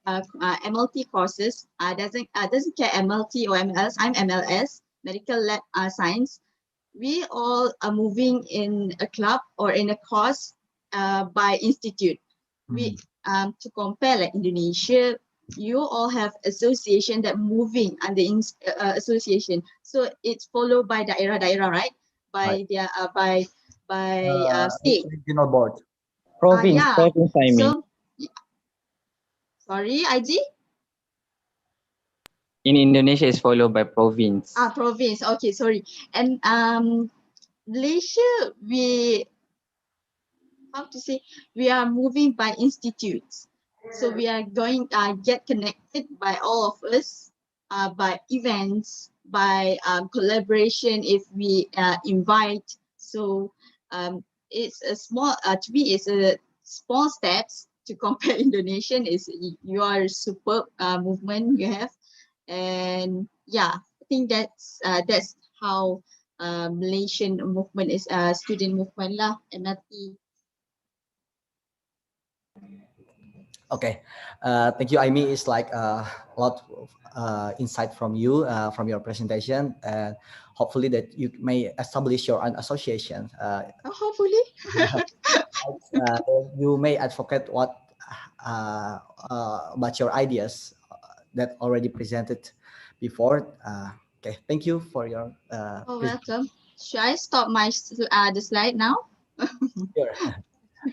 J: MLT courses, doesn't care MLT or MLS. I'm MLS, medical lab science. We all are moving in a club or in a course by institute. We to compare like Indonesia, you all have association that moving under association. So it's followed by daerah, right? By their by state.
G: Regional board.
I: Province,
J: Yeah.
I: province, I mean.
J: So sorry, IG?
I: In Indonesia, it's followed by province.
J: Province. Okay, sorry. And Malaysia, we are moving by institutes. So we are going get connected by all of us by events, by collaboration if we invite. So it's a small, to me, it's a small steps to compare Indonesian. Is your superb movement you have, and yeah, I think that's how Malaysian movement is student movement lah, MLT.
G: Okay, thank you, Aimi. It's like a lot of insight from you from your presentation, and hopefully that you may establish your own association.
J: Hopefully.
G: You may advocate what about your ideas that already presented before. Okay, thank you for your.
J: Oh, welcome. Should I stop the slide now?
G: Sure.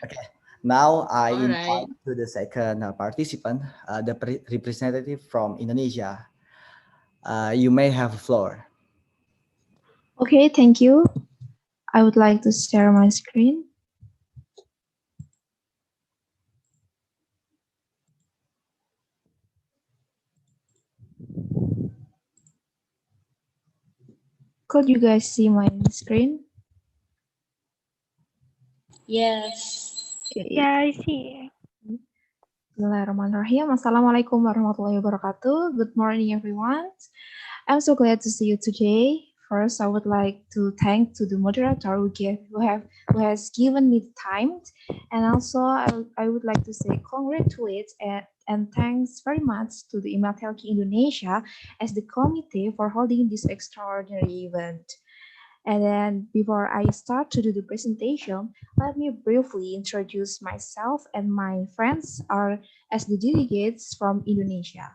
G: Okay. Now I
J: All right.
G: invite to the second participant, the representative from Indonesia. You may have the floor.
E: Okay, thank you. I would like to share my screen. Could you guys see my screen?
C: Yes.
E: Okay.
K: Yeah, I see.
E: Bismillahirrahmanirrahim. Assalamualaikum warahmatullahi wabarakatuh. Good morning, everyone. I'm so glad to see you today. First, I would like to thank to the moderator who has given me the time, and also I would like to say congratulate and thanks very much to the Imatelki Indonesia as the committee for holding this extraordinary event. And then before I start to do the presentation, let me briefly introduce myself and my friends as the delegates from Indonesia.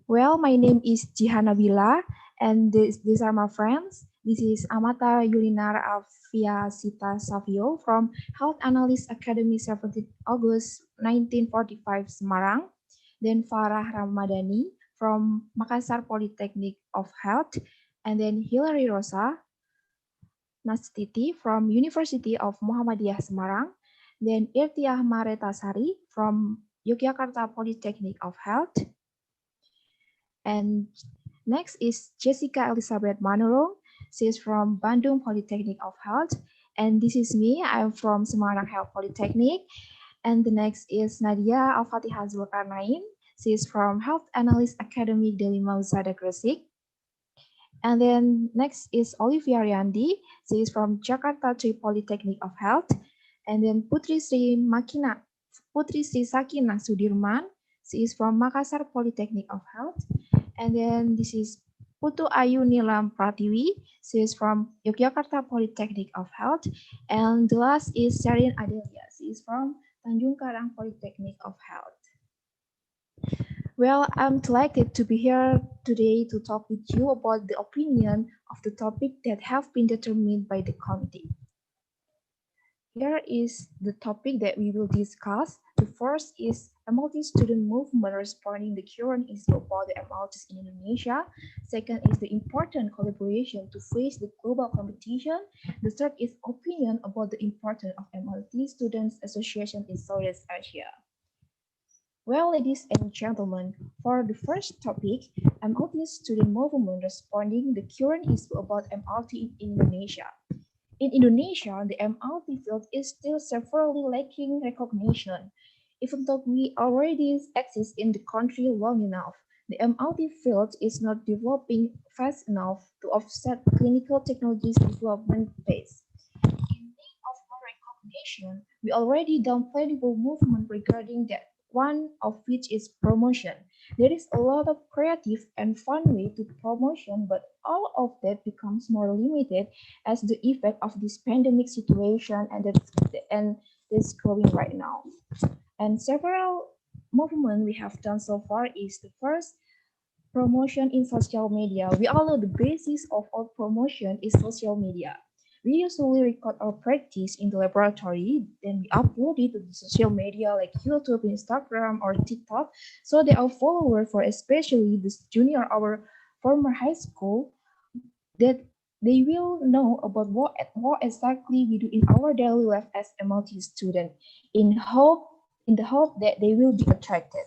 E: Well, my name is Jihan Nabila, and these are my friends. This is Amata Yulinar Avia Sita Savio from Health Analyst Academy 17 August 1945 Semarang. Then Farah Ramadhani from Makassar Polytechnic of Health. And then Hilary Rosa Nastiti from University of Muhammadiyah Semarang. Then Irtiah Maretasari from Yogyakarta Polytechnic of Health. And next is Jessica Elizabeth Manurung. She is from Bandung Polytechnic of Health. And this is me, I'm from Semarang Health Polytechnic. And the next is Nadia Al-Fatihah Zulkarnain. She is from Health Analyst Academy Delima Uzada Gresik. And then next is Olivia Riandi. She is from Jakarta Tri Polytechnic of Health. And then Putri Sri Sakina Sudirman. She is from Makassar Polytechnic of Health. And then this is Putu Ayu Nilam Pratiwi. She is from Yogyakarta Polytechnic of Health. And the last is Sharin Adelia. She is from Tanjung Karang Polytechnic of Health. Well, I'm delighted to be here today to talk with you about the opinion of the topic that have been determined by the committee. Here is the topic that we will discuss. The first is MLT student movement responding the current issue about the MLTs in Indonesia. Second is the important collaboration to face the global competition. The third is opinion about the importance of MLT Students Association in Southeast Asia. Well, ladies and gentlemen, for the first topic, MLT student movement responding the current issue about MLT in Indonesia. In Indonesia, the MLT field is still severely lacking recognition. Even though we already exist in the country long enough, the MLT field is not developing fast enough to offset clinical technologies development pace. In need of more recognition, we already done plentiful movement regarding that, one of which is promotion. There is a lot of creative and fun way to promotion, but all of that becomes more limited as the effect of this pandemic situation and that's growing right now. And several movements we have done so far is the first, promotion in social media. We all know the basis of all promotion is social media. We usually record our practice in the laboratory, then we upload it to the social media like YouTube, Instagram, or TikTok, so that our followers, for especially this junior or former high school, that they will know about what exactly we do in our daily life as MLT student, in the hope that they will be attracted,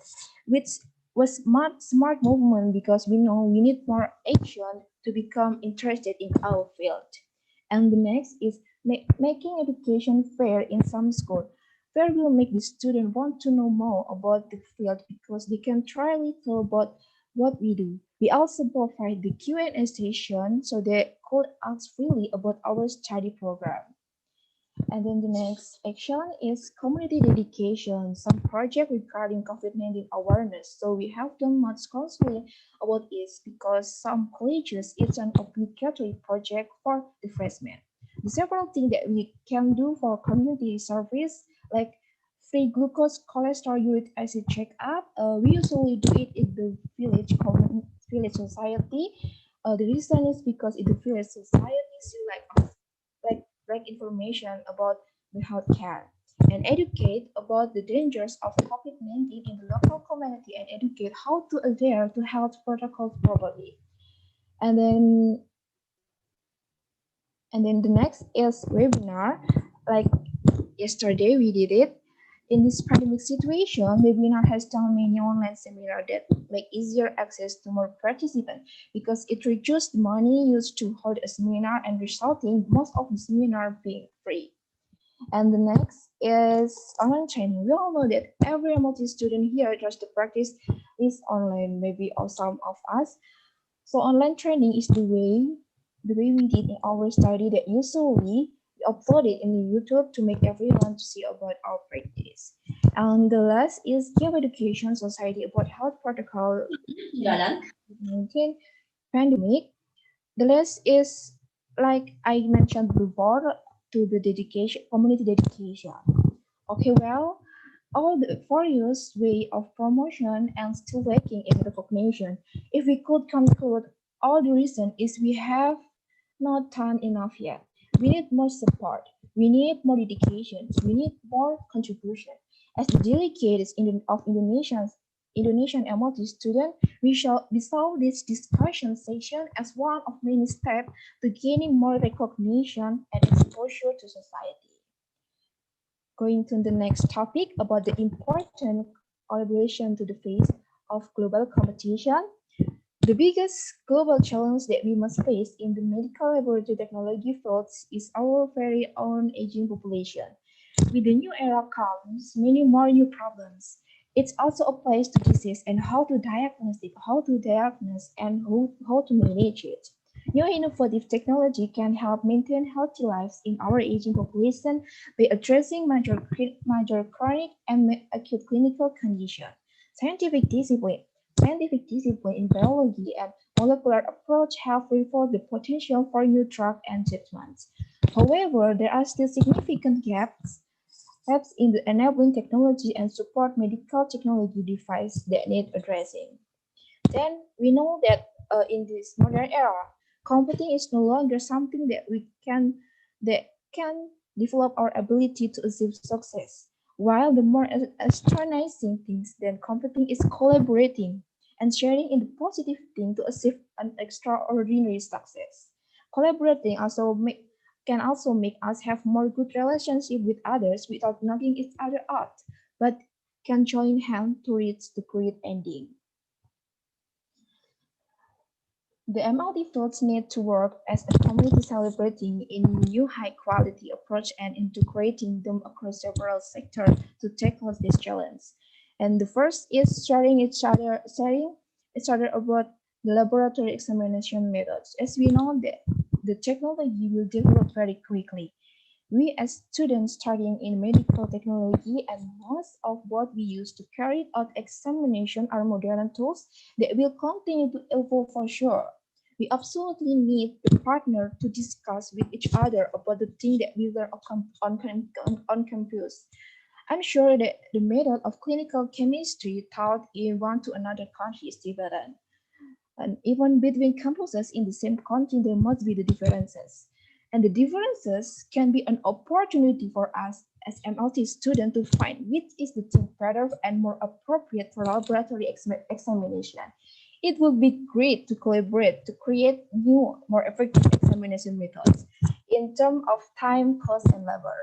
E: which was smart movement because we know we need more action to become interested in our field. And the next is making education fair in some school. Fair will make the student want to know more about the field because they can thoroughly tell about what we do. We also provide the Q&A station so they could ask freely about our study program. And then the next action is community dedication, some project regarding COVID-19 awareness. So we have done much counseling about this because some colleges, it's an obligatory project for the freshmen. The several things that we can do for community service, like free glucose, cholesterol, uric acid checkup. We usually do it in the village society. The reason is because in the village society, like information about the healthcare and educate about the dangers of COVID-19 in the local community and educate how to adhere to health protocols properly. And then the next is webinar. Like yesterday we did it. In this pandemic situation, webinar has done many online seminars that make easier access to more participants because it reduced the money used to hold a seminar and resulting most of the seminar being free. And the next is online training. We all know that every MLT student here tries to practice is online, maybe or some of us. So online training is the way we did in our study that usually we upload it in YouTube to make everyone to see about our practice. And the last is Give Education Society about health protocol COVID-19 pandemic. The last is, like I mentioned before, to the dedication, community dedication. Okay, well, all the various way of promotion and still lacking in recognition. If we could conclude, all the reason is we have not done enough yet. We need more support. We need more dedication. We need more contribution. As the delegates of Indonesian MLT student, we saw this discussion session as one of many steps to gaining more recognition and exposure to society. Going to the next topic about the important collaboration to the face of global competition. The biggest global challenge that we must face in the medical laboratory technology fields is our very own aging population. With the new era comes many more new problems. It also applies to disease and how to diagnose and how to manage it. New innovative technology can help maintain healthy lives in our aging population by addressing major chronic and acute clinical conditions. Scientific discipline in biology and molecular approach have revealed the potential for new drug and treatments. However, there are still significant gaps in the enabling technology and support medical technology devices that need addressing. Then we know that in this modern era, computing is no longer something that can develop our ability to achieve success. While the more astonishing things than computing is collaborating and sharing in the positive thing to achieve an extraordinary success. Collaborating can also make us have more good relationship with others without knocking each other out, but can join hands to reach the great ending. The MLT fields need to work as a community celebrating in new high-quality approach and integrating them across several sectors to tackle this challenge. And the first is sharing each other about the laboratory examination methods. As we know that the technology will develop very quickly. We as students studying in medical technology and most of what we use to carry out examination are modern tools that will continue to evolve for sure. We absolutely need the partner to discuss with each other about the thing that we learn on campus. I'm sure that the method of clinical chemistry taught in one to another country is different. And even between campuses in the same country, there must be the differences. And the differences can be an opportunity for us as MLT students to find which is the thing better and more appropriate for laboratory examination. It would be great to collaborate to create new, more effective examination methods in terms of time, cost, and labor.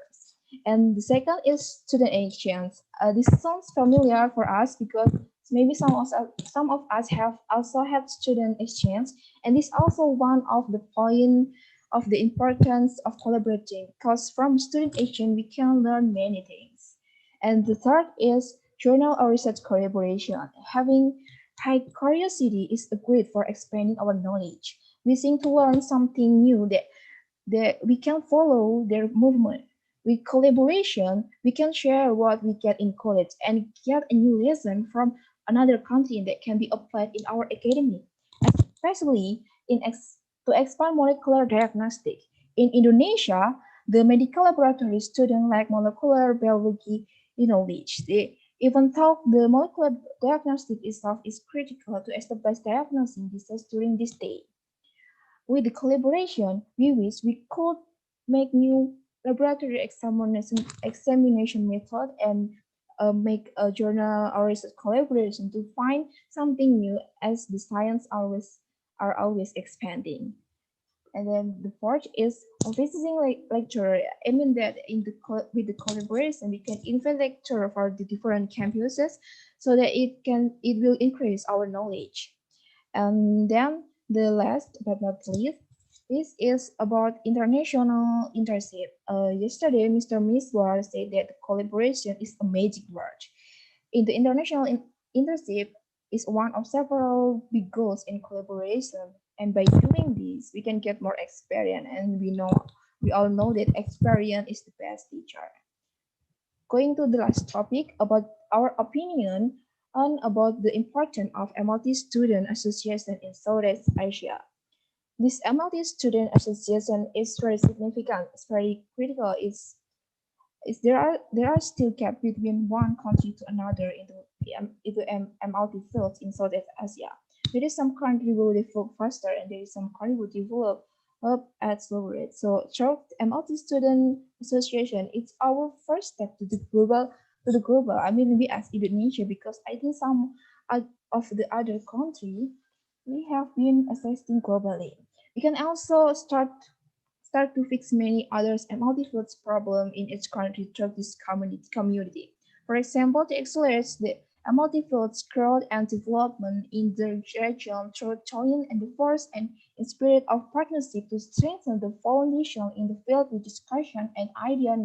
E: And the second is student exchange. This sounds familiar for us because maybe some of us have also had student exchange, and this also one of the point of the importance of collaborating, because from student action we can learn many things. And the third is journal or research collaboration. Having high curiosity is great for expanding our knowledge. Wishing to learn something new that we can follow their movement. With collaboration, we can share what we get in college and get a new lesson from another country that can be applied in our academy, especially to expand molecular diagnostic. In Indonesia, the medical laboratory students like molecular biology knowledge. They even though the molecular diagnostic itself is critical to establish diagnosing disease during this day. With the collaboration, we wish we could make new laboratory examination method and make a journal or research collaboration to find something new as the science are always expanding. And then the fourth is visiting lecturer. I mean that with the collaboration, we can invite lecturer for the different campuses so that it will increase our knowledge. And then the last but not least, this is about international internship. Yesterday, Mr. Miswar said that collaboration is a magic word. In the international internship is one of several big goals in collaboration. And by doing this, we can get more experience. And we all know that experience is the best teacher. Going to the last topic about our opinion on about the importance of MLT Student Association in Southeast Asia. This MLT Student Association is very significant, it's very critical. Is there are still gaps between one country to another into MLT fields in Southeast Asia. There is some country will develop faster, and there is some country will develop up at slower rate. So, MLT Student Association, it's our first step to the global. I mean, we as Indonesia, because I think some of the other country we have been assessing globally. We can also start to fix many others and multi-fields problem in each country through this community. For example, to accelerate the multi-fields growth and development in the region through joint endeavors and in spirit of partnership to strengthen the foundation in the field with discussion and idea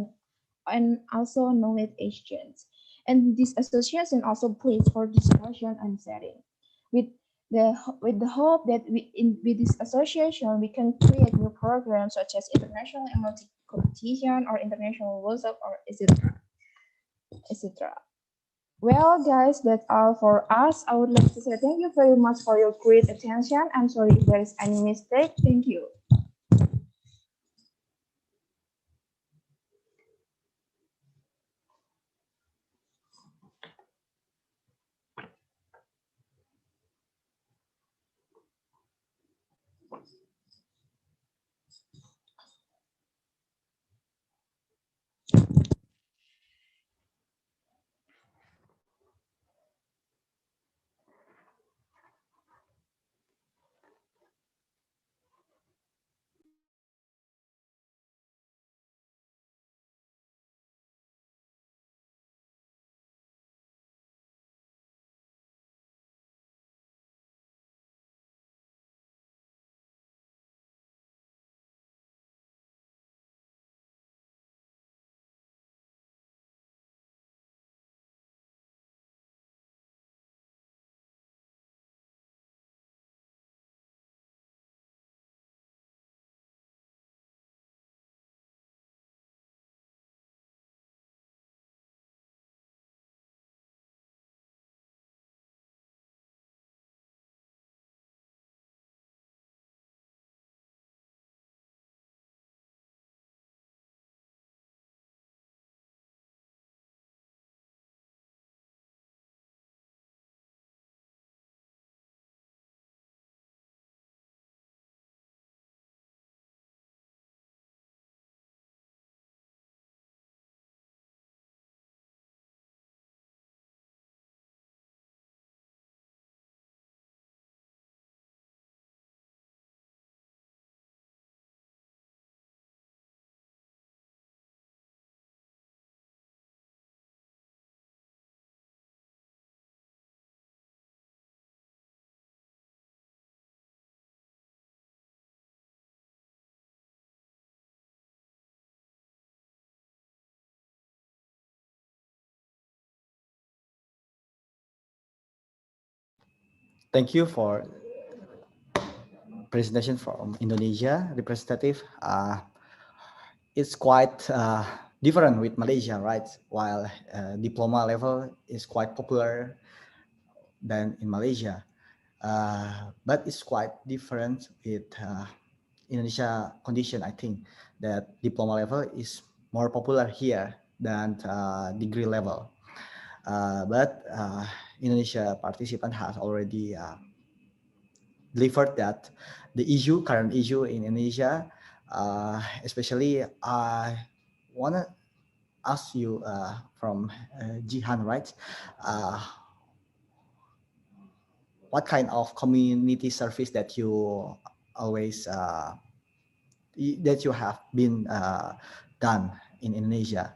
E: and also knowledge exchange. And this association also plays for discussion and setting. With the hope that with this association we can create new programs such as international MLT competition or international workshop or etc. etc. Well, guys, that's all for us. I would like to say thank you very much for your great attention. I'm sorry if there is any mistake. Thank you.
G: Thank you for presentation from Indonesia representative. It's quite different with Malaysia, right? While diploma level is quite popular than in Malaysia, but it's quite different with Indonesia condition. I think that diploma level is more popular here than degree level. But Indonesia participant has already delivered that the current issue in Indonesia, especially I want to ask you from Jihan, right? What kind of community service that you always that you have been done in Indonesia?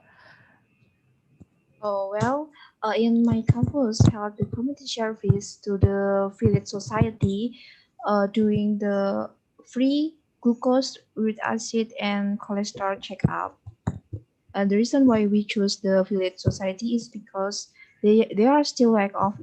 E: Oh, well, in my campus, held the community service to the village society, doing the free glucose, uric acid, and cholesterol checkup. The reason why we choose the village society is because they are still lack of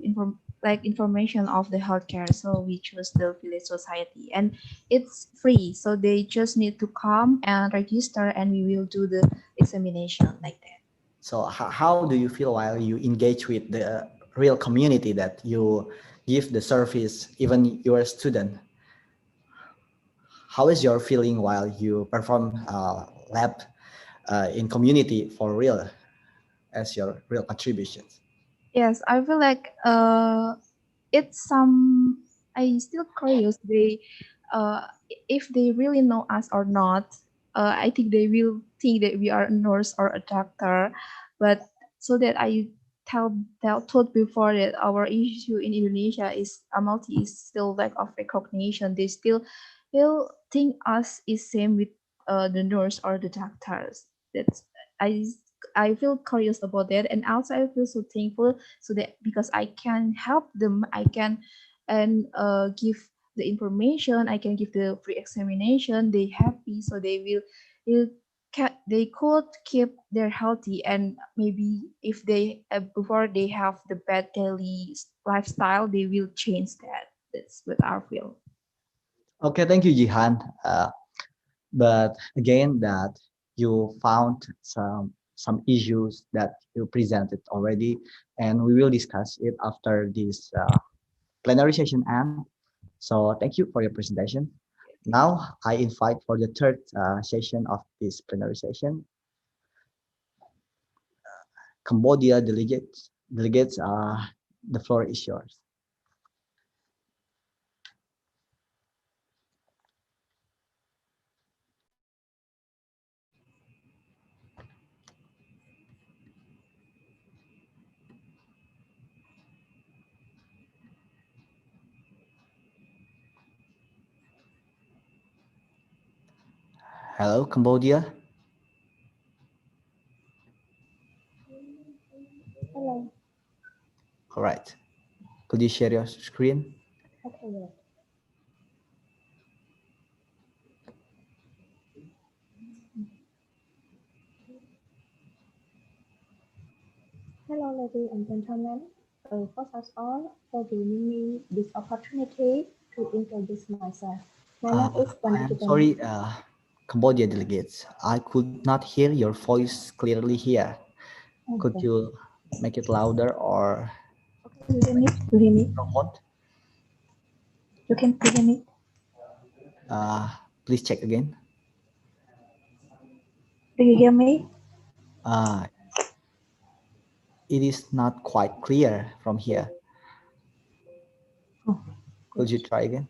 E: information of the healthcare, so we choose the village society, and it's free, so they just need to come and register, and we will do the examination like that.
G: So how do you feel while you engage with the real community that you give the service, even you're a student? How is your feeling while you perform lab in community for real as your real contributions?
E: Yes, I feel like it's some. I still curious. If they really know us or not. I think they will think that we are a nurse or a doctor, but so that I told before that our issue in Indonesia is multi is still lack of recognition. They still will think us is same with the nurse or the doctors. That's I I feel curious about that, and also I feel so thankful so that because I can help them, I can and give the information, I can give the free examination. They happy, so they could keep their healthy, and maybe if they before they have the bad daily lifestyle, they will change that. That's what I feel.
G: Okay, thank you, Jihan. But again, that you found some issues that you presented already, and we will discuss it after this plenary session end. So thank you for your presentation. Now I invite for the third session of this plenary session, Cambodia delegates. Delegates, the floor is yours. Hello, Cambodia.
K: Hello.
G: All right. Could you share your screen?
K: Okay. Yes. Hello, ladies and gentlemen. First of all, for giving me this opportunity to introduce myself. My name is
G: I am sorry, Cambodia delegates. I could not hear your voice clearly here. Could
K: Okay.
G: you make it louder or?
K: Okay, you hear me? You hear me?
G: Microphone?
K: You can hear me?
G: Please check again.
K: Do you hear me?
G: It is not quite clear from here.
K: Oh,
G: could you try again?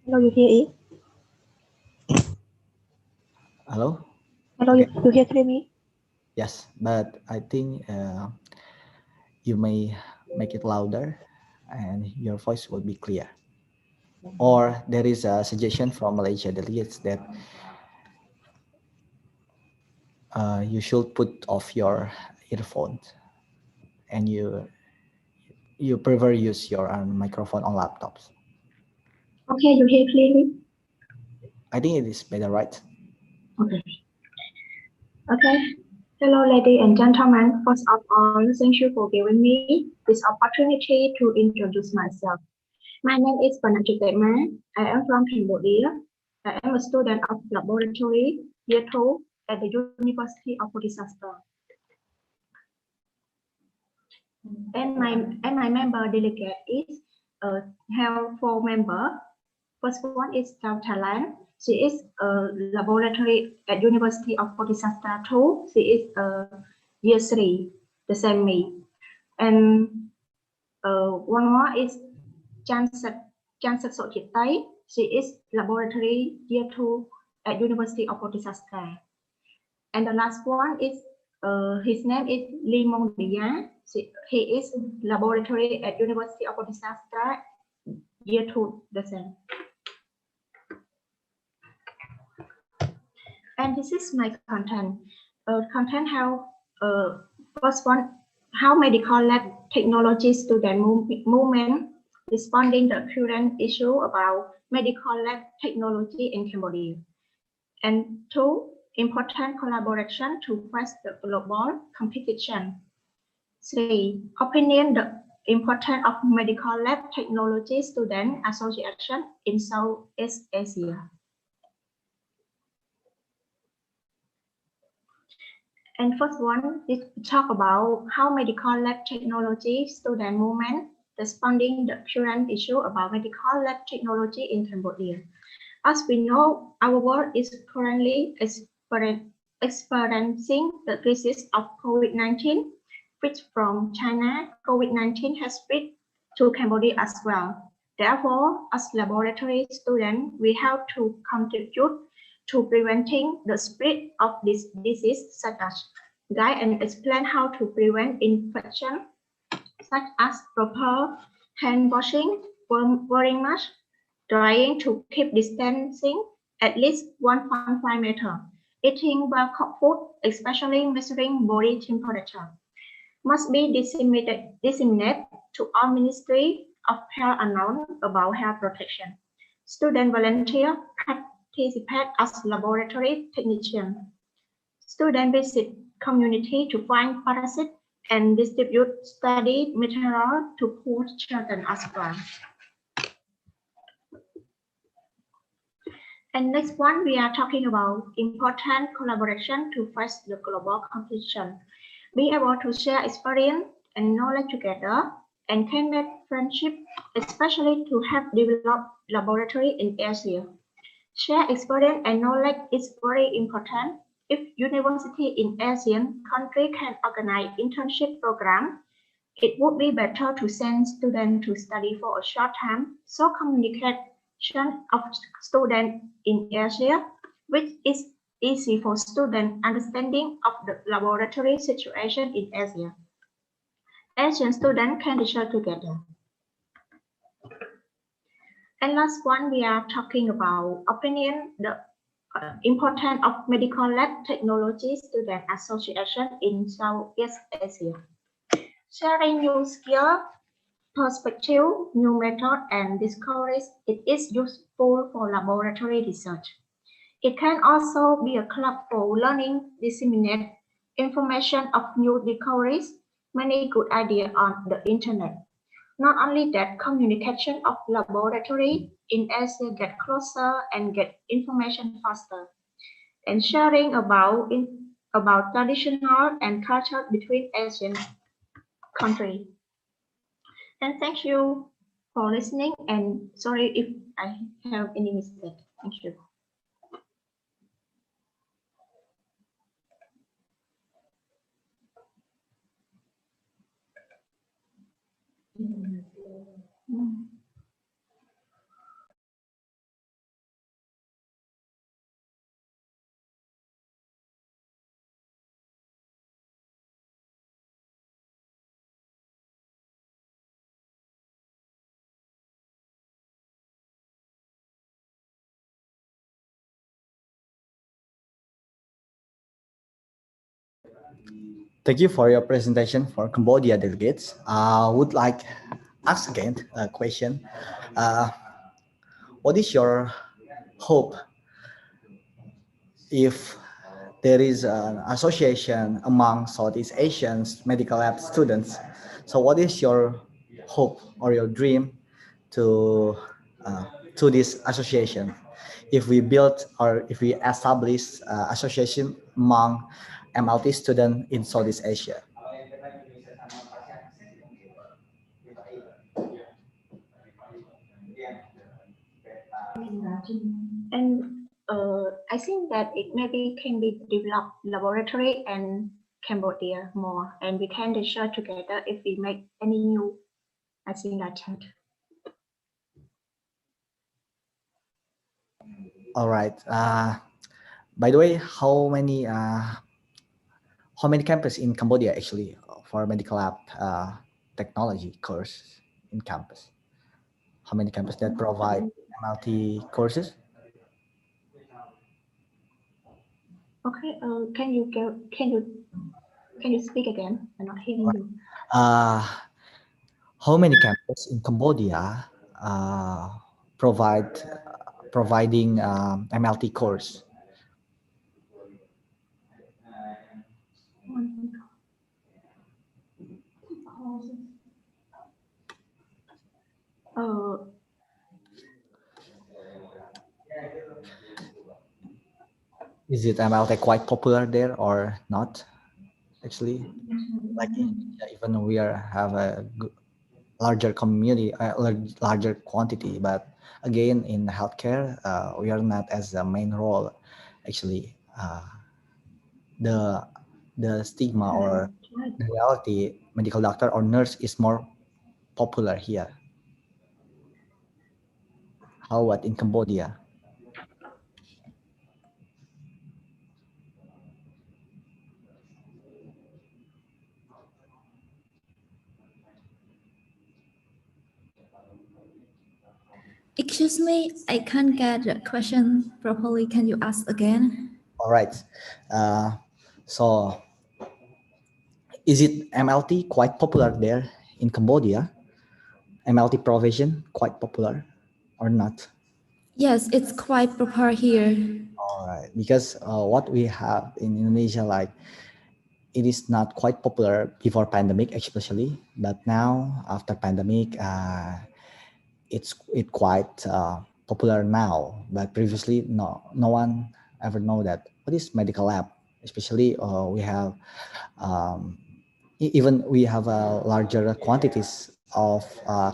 K: Hello, you hear it?
G: Hello?
K: Hello,
G: Okay.
K: you hear me?
G: Yes, but I think you may make it louder and your voice will be clear. Or there is a suggestion from Malaysia delegates that you should put off your earphones and you prefer use your microphone on laptops.
K: Okay, you hear clearly?
G: I think it is better, right?
K: Okay. Okay. Hello, ladies and gentlemen. First of all, thank you for giving me this opportunity to introduce myself. My name is Panachitema. I am from Cambodia. I am a student of laboratory year 2 at the University of Disaster. And my member delegate is have 4 members. First one is from Thailand. She is a laboratory at University of Disaster 2. She is year 3, the same me. And one more is Chansat Sochitai. She is laboratory year 2 at University of Disaster. And the last one is his name is Lee Mong Dia. He is laboratory at University of Disaster year 2, the same. And this is my content. Content how first one, how medical lab technology student movement responding the current issue about medical lab technology in Cambodia. And 2, important collaboration to face the global competition. 3, opinion the importance of medical lab technology student association in Southeast Asia. And first one is to talk about how medical lab technology student movement responding the current issue about medical lab technology in Cambodia. As we know, our world is currently experiencing the crisis of COVID-19, which from China, COVID-19 has spread to Cambodia as well. Therefore, as laboratory students, we have to contribute to preventing the spread of this disease, such as guide and explain how to prevent infection, such as proper hand washing, wearing mask, trying to keep distancing at least 1.5 meter, eating well-cooked food, especially measuring body temperature, must be disseminated to all Ministry of Health unknown about health protection. Student volunteer participate as laboratory technician. Student visit community to find parasites and distribute study material to poor children as well. And next one, we are talking about important collaboration to face the global competition. Be able to share experience and knowledge together and can make friendship, especially to have developed laboratory in Asia. Share experience and knowledge is very important. If university in Asian country can organize internship program, it would be better to send students to study for a short time, so communication of students in Asia, which is easy for student understanding of the laboratory situation in Asia. Asian students can share together. And last one, we are talking about opinion, the importance of medical lab technology student association in Southeast Asia. Sharing new skill, perspective, new method, and discoveries, it is useful for laboratory research. It can also be a club for learning, disseminate information of new discoveries, many good ideas on the internet. Not only that, communication of laboratory in Asia get closer and get information faster. And sharing about traditional and culture between Asian countries. And thank you for listening, and sorry if I have any mistake. Thank you.
G: Thank you for your presentation for Cambodia delegates. I would like to ask again a question. What is your hope if there is an association among Southeast Asian medical lab students. So what is your hope or your dream to this association? If we build or if we establish association among MLT students in Southeast Asia.
K: And I think that it maybe can be developed laboratory and Cambodia more, and we can share together if we make any new. I think that.
G: All right. By the way, how many campus in Cambodia actually for medical lab technology course in campus? How many campus that provide MLT courses?
K: Okay. Can you speak again? I'm not hearing you.
G: How many campus in Cambodia providing MLT course? Is it MLT quite popular there or not? Actually, like in Indonesia, even we have a larger community, larger quantity, but again in healthcare, we are not as a main role. Actually, the stigma or the reality, medical doctor or nurse is more popular here. How about in Cambodia?
C: Excuse me, I can't get the question properly. Can you ask again?
G: All right. So, is it MLT quite popular there in Cambodia? MLT provision quite popular or not?
C: Yes, it's quite popular here.
G: All right, because what we have in Indonesia, like it is not quite popular before pandemic, especially, but now after pandemic, it's quite popular now. But previously, no one ever know that what is medical lab. Especially, we have even we have larger quantities of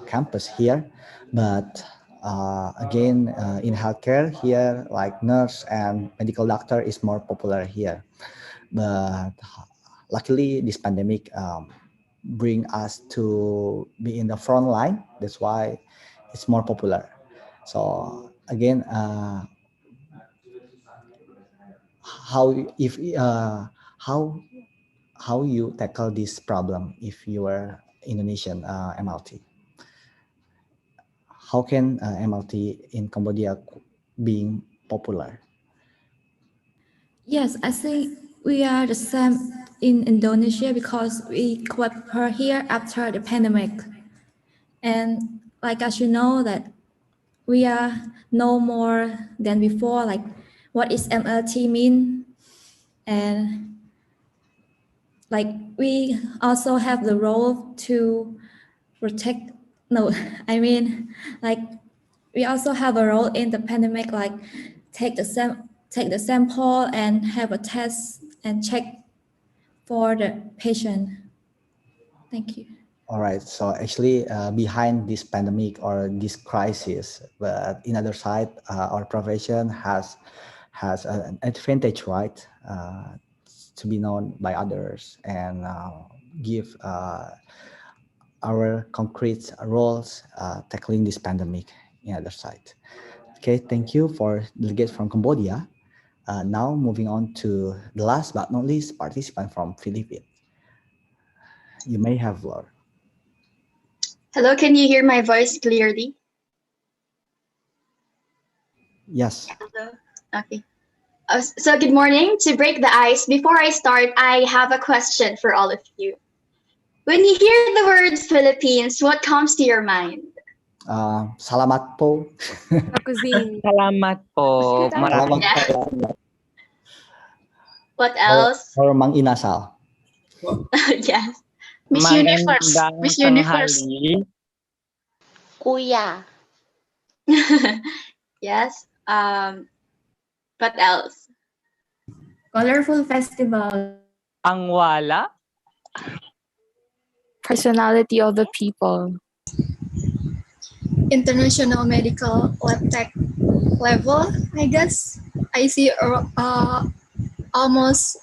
G: campus here, but again in healthcare here, like nurse and medical doctor is more popular here. But luckily, this pandemic bring us to be in the front line. That's why it's more popular. So again, how if how you tackle this problem if you are Indonesian MLT? How can MLT in Cambodia being popular?
C: Yes, I think we are the same in Indonesia because we quite popular here after the pandemic. And like as you know that we are no more than before, like what is MLT mean? And like we also have the role to protect, no, I mean, like we also have a role in the pandemic, like take the sample and have a test and check for the patient. Thank you.
G: All right. So actually, behind this pandemic or this crisis, but in other side, our profession has an advantage, right, to be known by others and give our concrete roles tackling this pandemic in other side. Okay, thank you for delegate from Cambodia. Now moving on to the last but not least participant from Philippines. You may have floor.
L: Hello, can you hear my voice clearly?
G: Yes.
L: Hello. Okay. So good morning. To break the ice, before I start, I have a question for all of you. When you hear the word Philippines, what comes to your mind?
G: Salamat po.
I: Salamat po.
G: Salamat
L: Yeah.
G: po.
L: What else?
G: Or Mang Inasal.
L: Yes. Miss Universe.
I: Magandang
L: Miss Universe.
I: tanghali.
C: Kuya.
L: Yes. What else?
M: Colorful festival.
I: Ang wala.
M: Personality of the people.
N: International medical lab tech level, I guess. I see almost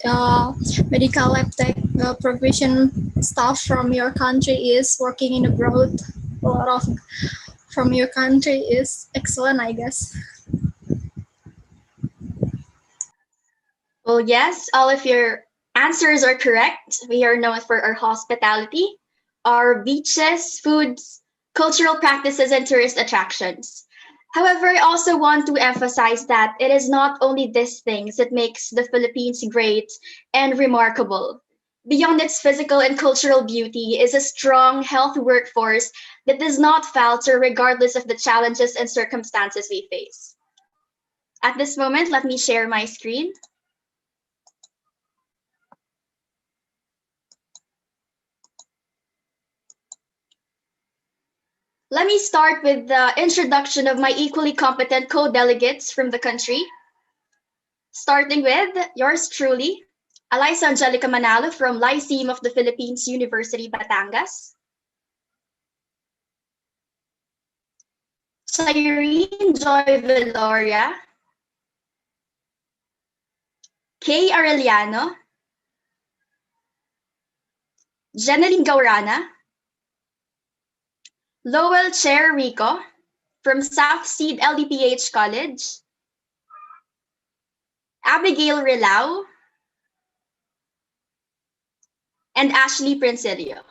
N: medical lab tech profession staff from your country is working in abroad. A lot of from your country is excellent, I guess.
L: Well, yes, all of your answers are correct. We are known for our hospitality, our beaches, foods, cultural practices, and tourist attractions. However, I also want to emphasize that it is not only these things that makes the Philippines great and remarkable. Beyond its physical and cultural beauty is a strong, healthy workforce that does not falter regardless of the challenges and circumstances we face. At this moment, let me share my screen. Let me start with the introduction of my equally competent co-delegates from the country. Starting with yours truly, Alyssa Angelica Manalo from Lyceum of the Philippines, University, Batangas. Cyrene Joy Veloria. Kay Arellano. Jeneline Gaurana. Lowell Chair Rico from South Seed LDPH College. Abigail Rilao. And Ashley Princilio.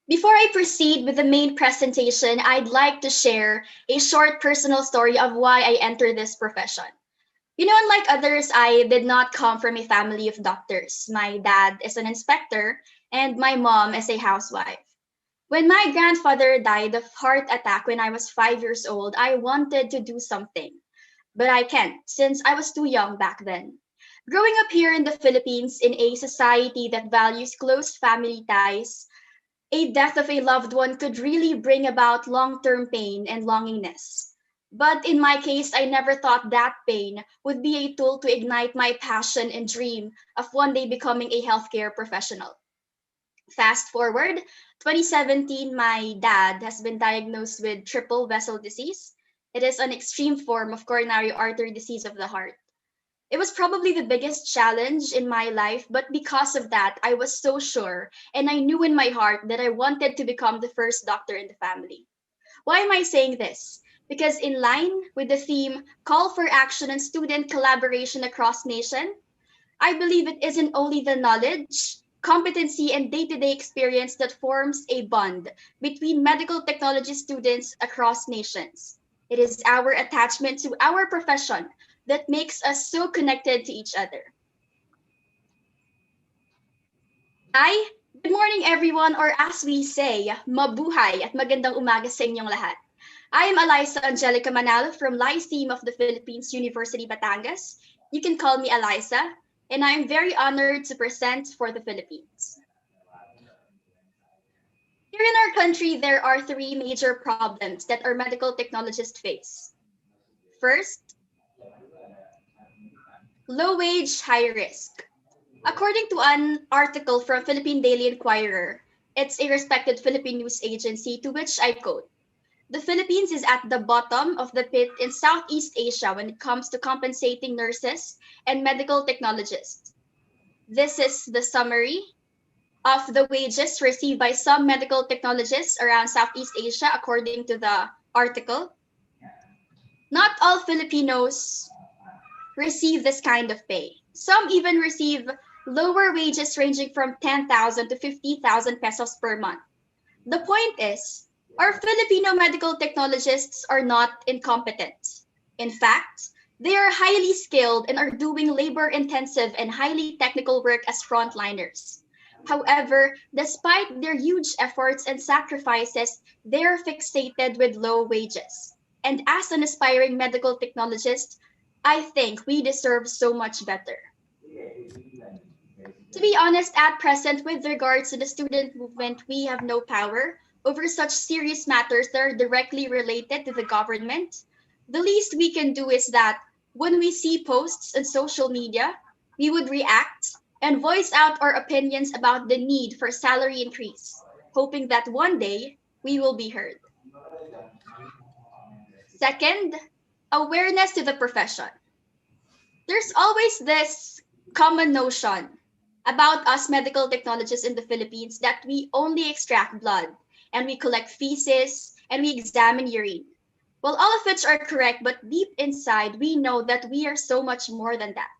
L: Before I proceed with the main presentation, I'd like to share a short personal story of why I entered this profession. You know, unlike others, I did not come from a family of doctors. My dad is an inspector and my mom is a housewife. When my grandfather died of heart attack when I was 5 years old, I wanted to do something, but I can't since I was too young back then. Growing up here in the Philippines in a society that values close family ties, a death of a loved one could really bring about long-term pain and longingness. But in my case, I never thought that pain would be a tool to ignite my passion and dream of one day becoming a healthcare professional. Fast forward, 2017, my dad has been diagnosed with triple vessel disease. It is an extreme form of coronary artery disease of the heart. It was probably the biggest challenge in my life, but because of that, I was so sure and I knew in my heart that I wanted to become the first doctor in the family. Why am I saying this? Because in line with the theme, Call for Action and Student Collaboration Across Nation, I believe it isn't only the knowledge, competency, and day-to-day experience that forms a bond between medical technology students across nations. It is our attachment to our profession that makes us so connected to each other. Good morning everyone, or as we say, mabuhay at magandang umaga sa inyong lahat. I am Alyssa Angelica Manalo from Lyceum of the Philippines, University, Batangas. You can call me Alyssa, and I am very honored to present for the Philippines. Here in our country, there are three major problems that our medical technologists face. First, low wage, high risk. According to an article from Philippine Daily Inquirer, it's a respected Philippine news agency to which I quote, "The Philippines is at the bottom of the pit in Southeast Asia when it comes to compensating nurses and medical technologists. This is the summary of the wages received by some medical technologists around Southeast Asia, according to the article. Not all Filipinos receive this kind of pay. Some even receive lower wages ranging from 10,000 to 50,000 pesos per month. The point is, our Filipino medical technologists are not incompetent. In fact, they are highly skilled and are doing labor-intensive and highly technical work as frontliners. However, despite their huge efforts and sacrifices, they are fixated with low wages. And as an aspiring medical technologist, I think we deserve so much better. To be honest, at present, with regards to the student movement, we have no power over such serious matters that are directly related to the government. The least we can do is that when we see posts on social media, we would react and voice out our opinions about the need for salary increase, hoping that one day we will be heard. Second, awareness to the profession. There's always this common notion about us medical technologists in the Philippines that we only extract blood and we collect feces and we examine urine. Well, all of which are correct, but deep inside, we know that we are so much more than that.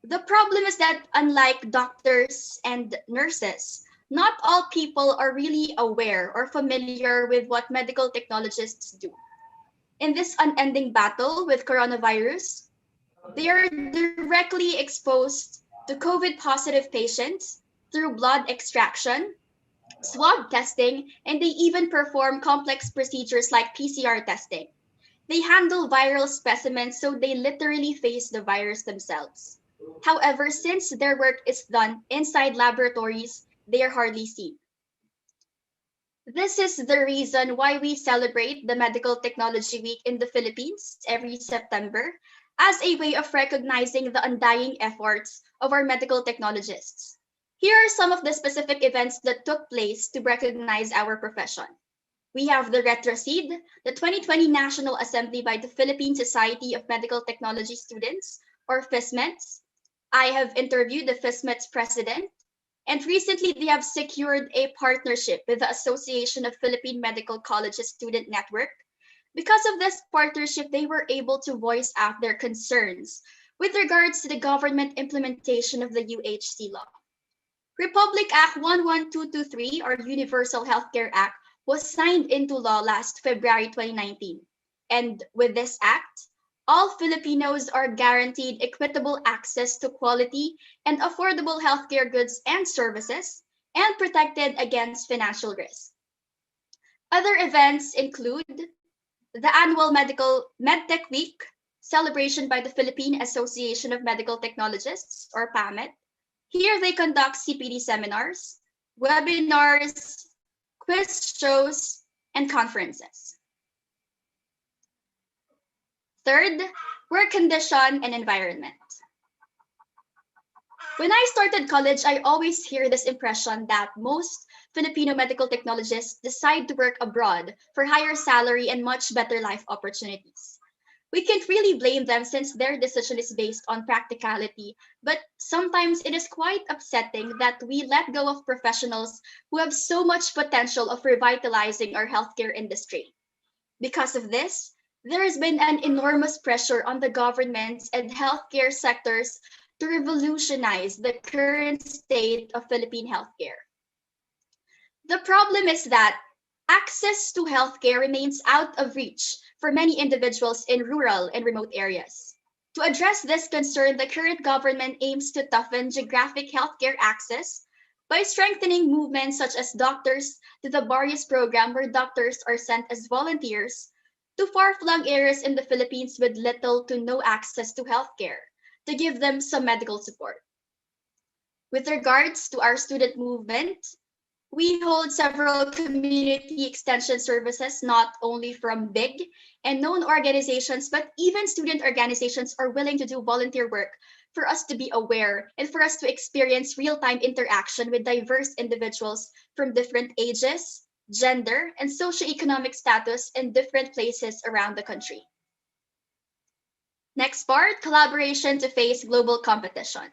L: The problem is that unlike doctors and nurses, not all people are really aware or familiar with what medical technologists do. In this unending battle with coronavirus, they are directly exposed to COVID positive patients through blood extraction, swab testing, and they even perform complex procedures like PCR testing. They handle viral specimens, so they literally face the virus themselves. However, since their work is done inside laboratories, they are hardly seen. This is the reason why we celebrate the Medical Technology Week in the Philippines every September as a way of recognizing the undying efforts of our medical technologists. Here are some of the specific events that took place to recognize our profession. We have the Retroseed, the 2020 National Assembly by the Philippine Society of Medical Technology Students, or FISMETS. I have interviewed the FISMETS president, and recently they have secured a partnership with the Association of Philippine Medical Colleges Student Network. Because of this partnership, they were able to voice out their concerns with regards to the government implementation of the UHC law. Republic Act 11223, or Universal Healthcare Act, was signed into law last February 2019. And with this act, all Filipinos are guaranteed equitable access to quality and affordable healthcare goods and services and protected against financial risk. Other events include the annual MedTech Week celebration by the Philippine Association of Medical Technologists, or PAMET. Here they conduct CPD seminars, webinars, quiz shows, and conferences. Third, work condition and environment. When I started college, I always hear this impression that most Filipino medical technologists decide to work abroad for higher salary and much better life opportunities. We can't really blame them since their decision is based on practicality, but sometimes it is quite upsetting that we let go of professionals who have so much potential of revitalizing our healthcare industry. Because of this, there has been an enormous pressure on the governments and healthcare sectors to revolutionize the current state of Philippine healthcare. The problem is that access to healthcare remains out of reach for many individuals in rural and remote areas. To address this concern, the current government aims to toughen geographic healthcare access by strengthening movements such as Doctors to the Barrios program, where doctors are sent as volunteers to far-flung areas in the Philippines with little to no access to healthcare to give them some medical support. With regards to our student movement, we hold several community extension services, not only from big and known organizations, but even student organizations are willing to do volunteer work for us to be aware and for us to experience real-time interaction with diverse individuals from different ages, gender, and socioeconomic status in different places around the country. Next part, collaboration to face global competition.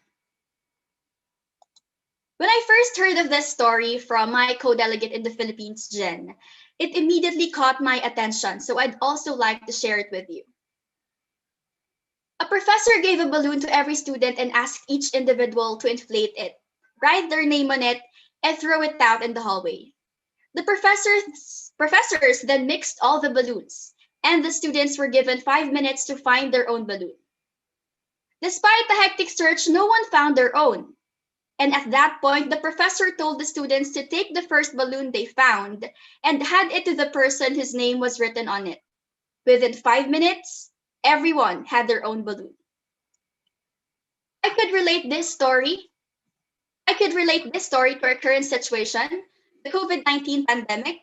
L: When I first heard of this story from my co-delegate in the Philippines, Jen, it immediately caught my attention, so I'd also like to share it with you. A professor gave a balloon to every student and asked each individual to inflate it, write their name on it, and throw it out in the hallway. The professors then mixed all the balloons, and the students were given 5 minutes to find their own balloon. Despite the hectic search, no one found their own. And at that point, the professor told the students to take the first balloon they found and hand it to the person whose name was written on it. Within 5 minutes, Everyone had their own balloon. I could relate this story to our current situation, the COVID-19 pandemic.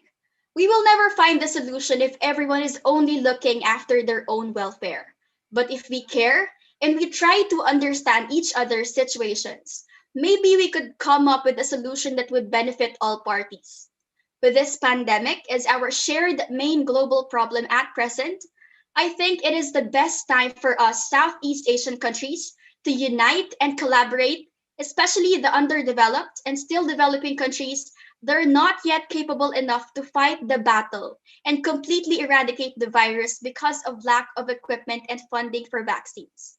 L: We will never find the solution if everyone is only looking after their own welfare. But if we care and we try to understand each other's situations, maybe we could come up with a solution that would benefit all parties. With this pandemic as our shared main global problem at present, I think it is the best time for us Southeast Asian countries to unite and collaborate, especially the underdeveloped and still developing countries that are not yet capable enough to fight the battle and completely eradicate the virus because of lack of equipment and funding for vaccines.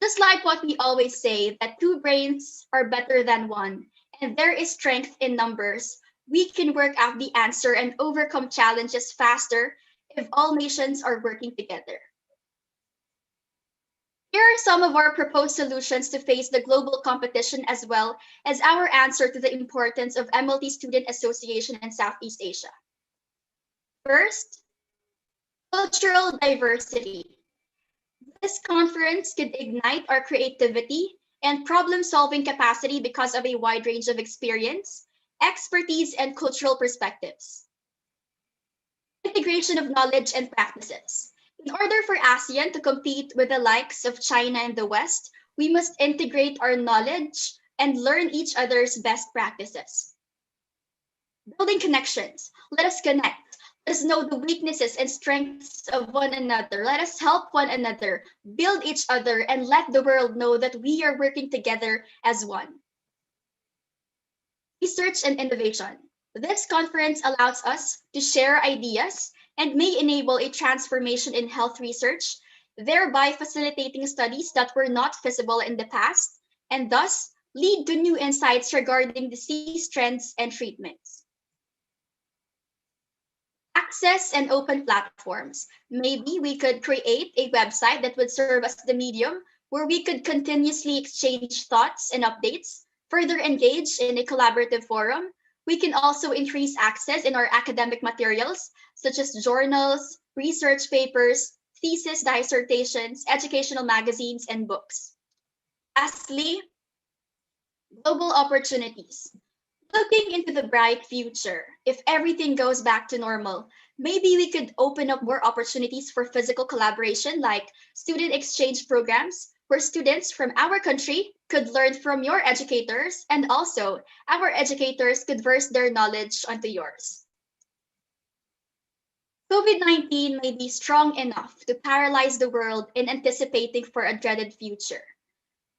L: Just like what we always say, that two brains are better than one, and there is strength in numbers, we can work out the answer and overcome challenges faster if all nations are working together. Here are some of our proposed solutions to face the global competition as well as our answer to the importance of MLT Student Association in Southeast Asia. First, cultural diversity. This conference could ignite our creativity and problem-solving capacity because of a wide range of experience, expertise, and cultural perspectives. Integration of knowledge and practices. In order for ASEAN to compete with the likes of China and the West, we must integrate our knowledge and learn each other's best practices. Building connections. Let us connect. Let us know the weaknesses and strengths of one another. Let us help one another, build each other, and let the world know that we are working together as one. Research and innovation. This conference allows us to share ideas and may enable a transformation in health research, thereby facilitating studies that were not feasible in the past, and thus lead to new insights regarding disease trends and treatments. Access and open platforms. Maybe we could create a website that would serve as the medium where we could continuously exchange thoughts and updates, further engage in a collaborative forum. We can also increase access in our academic materials, such as journals, research papers, thesis dissertations, educational magazines, and books. Lastly, global opportunities. Looking into the bright future, if everything goes back to normal, maybe we could open up more opportunities for physical collaboration like student exchange programs, where students from our country could learn from your educators, and also our educators could verse their knowledge onto yours. COVID-19 may be strong enough to paralyze the world in anticipating for a dreaded future.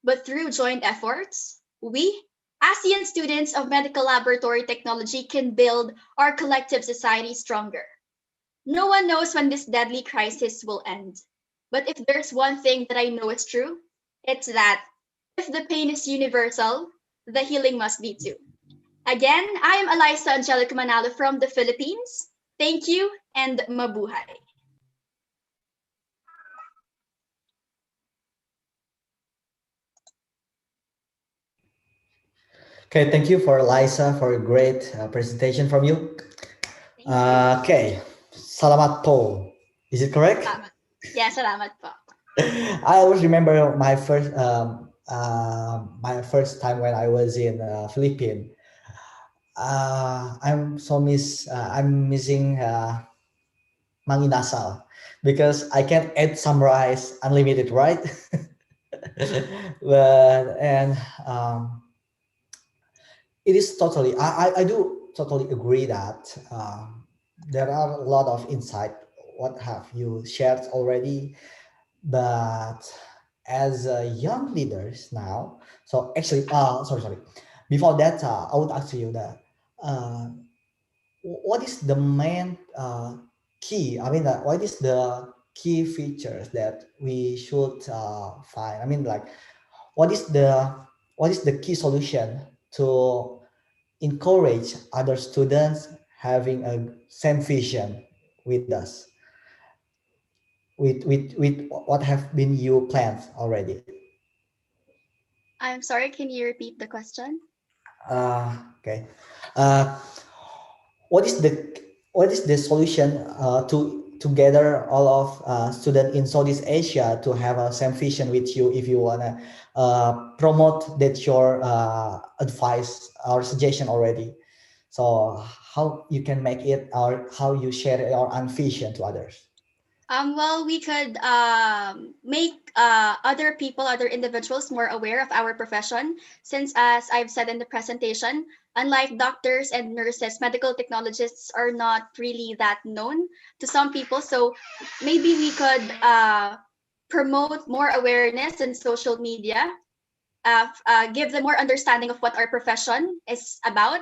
L: But through joint efforts, we, ASEAN students of medical laboratory technology, can build our collective society stronger. No one knows when this deadly crisis will end. But if there's one thing that I know is true, it's that if the pain is universal, the healing must be too. Again, I am Eliza Angelica Manalo from the Philippines. Thank you and mabuhay.
G: Okay, thank you for Liza for a great presentation from you. Okay, salamat po. Is it correct?
L: Salamat. Yeah, salamat po.
G: I always remember my first time when I was in Philippines. I'm missing manginasal because I can't eat some rice unlimited, right? It is totally, I do totally agree that there are a lot of insight what have you shared already, but as young leaders now, so actually, sorry, before that, I would ask you that what is the main key, I mean, what is the key features that we should find? I mean, like, what is the key solution to encourage other students having a same vision with us, with what have been your plans already?
L: I'm sorry, can you repeat the question?
G: Okay. What is the solution to together all of students in Southeast Asia to have a same vision with you if you wanna promote that your advice or suggestion already. So how you can make it or how you share your own vision to others?
L: Well, we could make other people, other individuals more aware of our profession, since as I've said in the presentation, unlike doctors and nurses, medical technologists are not really that known to some people. So maybe we could promote more awareness in social media, give them more understanding of what our profession is about.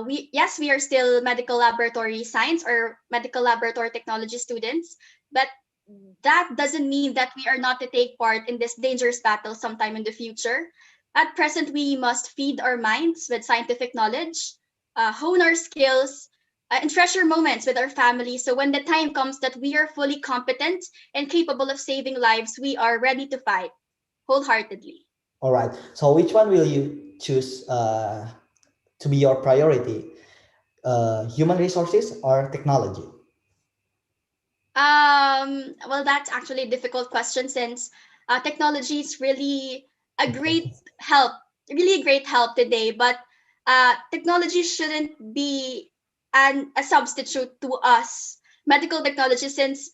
L: We are still medical laboratory science or medical laboratory technology students, but that doesn't mean that we are not to take part in this dangerous battle sometime in the future. At present, we must feed our minds with scientific knowledge, hone our skills, and treasure moments with our family. So when the time comes that we are fully competent and capable of saving lives, we are ready to fight wholeheartedly.
G: All right. So which one will you choose to be your priority? Human resources or technology?
L: Well, that's actually a difficult question since technology is really a great help, really a great help today. But technology shouldn't be a substitute to us, medical technology, since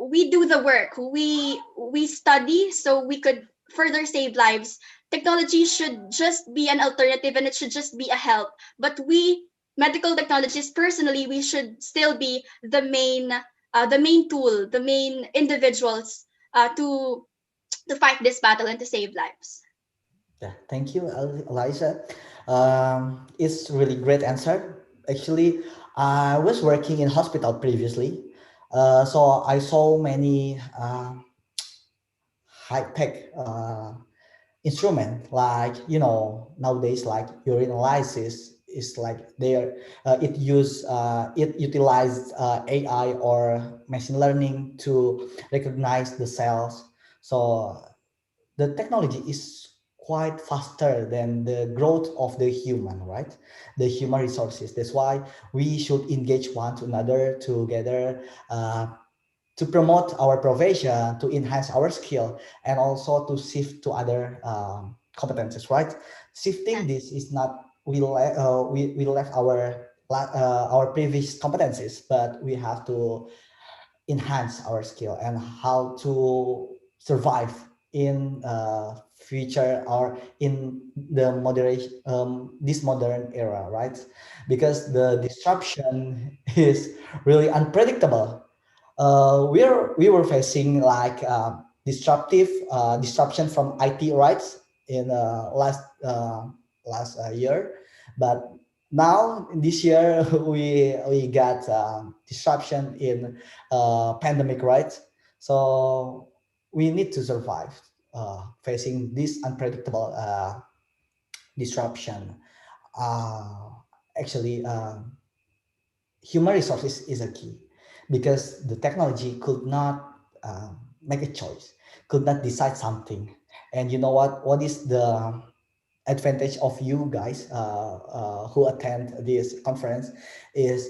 L: we do the work. We study so we could further save lives. Technology should just be an alternative and it should just be a help. But we medical technologists personally, we should still be the main tool, the main individuals to fight this battle and to save lives.
G: Yeah, thank you, Eliza. It's really great answer. Actually, I was working in hospital previously, so I saw many high-tech instrument like nowadays like urine analysis is like there it utilized AI or machine learning to recognize the cells. So the technology is quite faster than the growth of the human, right? The human resources. That's why we should engage one to another together to promote our profession, to enhance our skill, and also to shift to other competences, right? Shifting this is not we left our previous competencies, but we have to enhance our skill and how to survive in future or in the moderation this modern era, right? Because the disruption is really unpredictable. We were facing like disruption from IT rights in last year, but now this year we got disruption in pandemic, right? So we need to survive facing this unpredictable disruption. Uh, Actually, human resources is a key because the technology could not make a choice, could not decide something. And you know what is the advantage of you guys who attend this conference is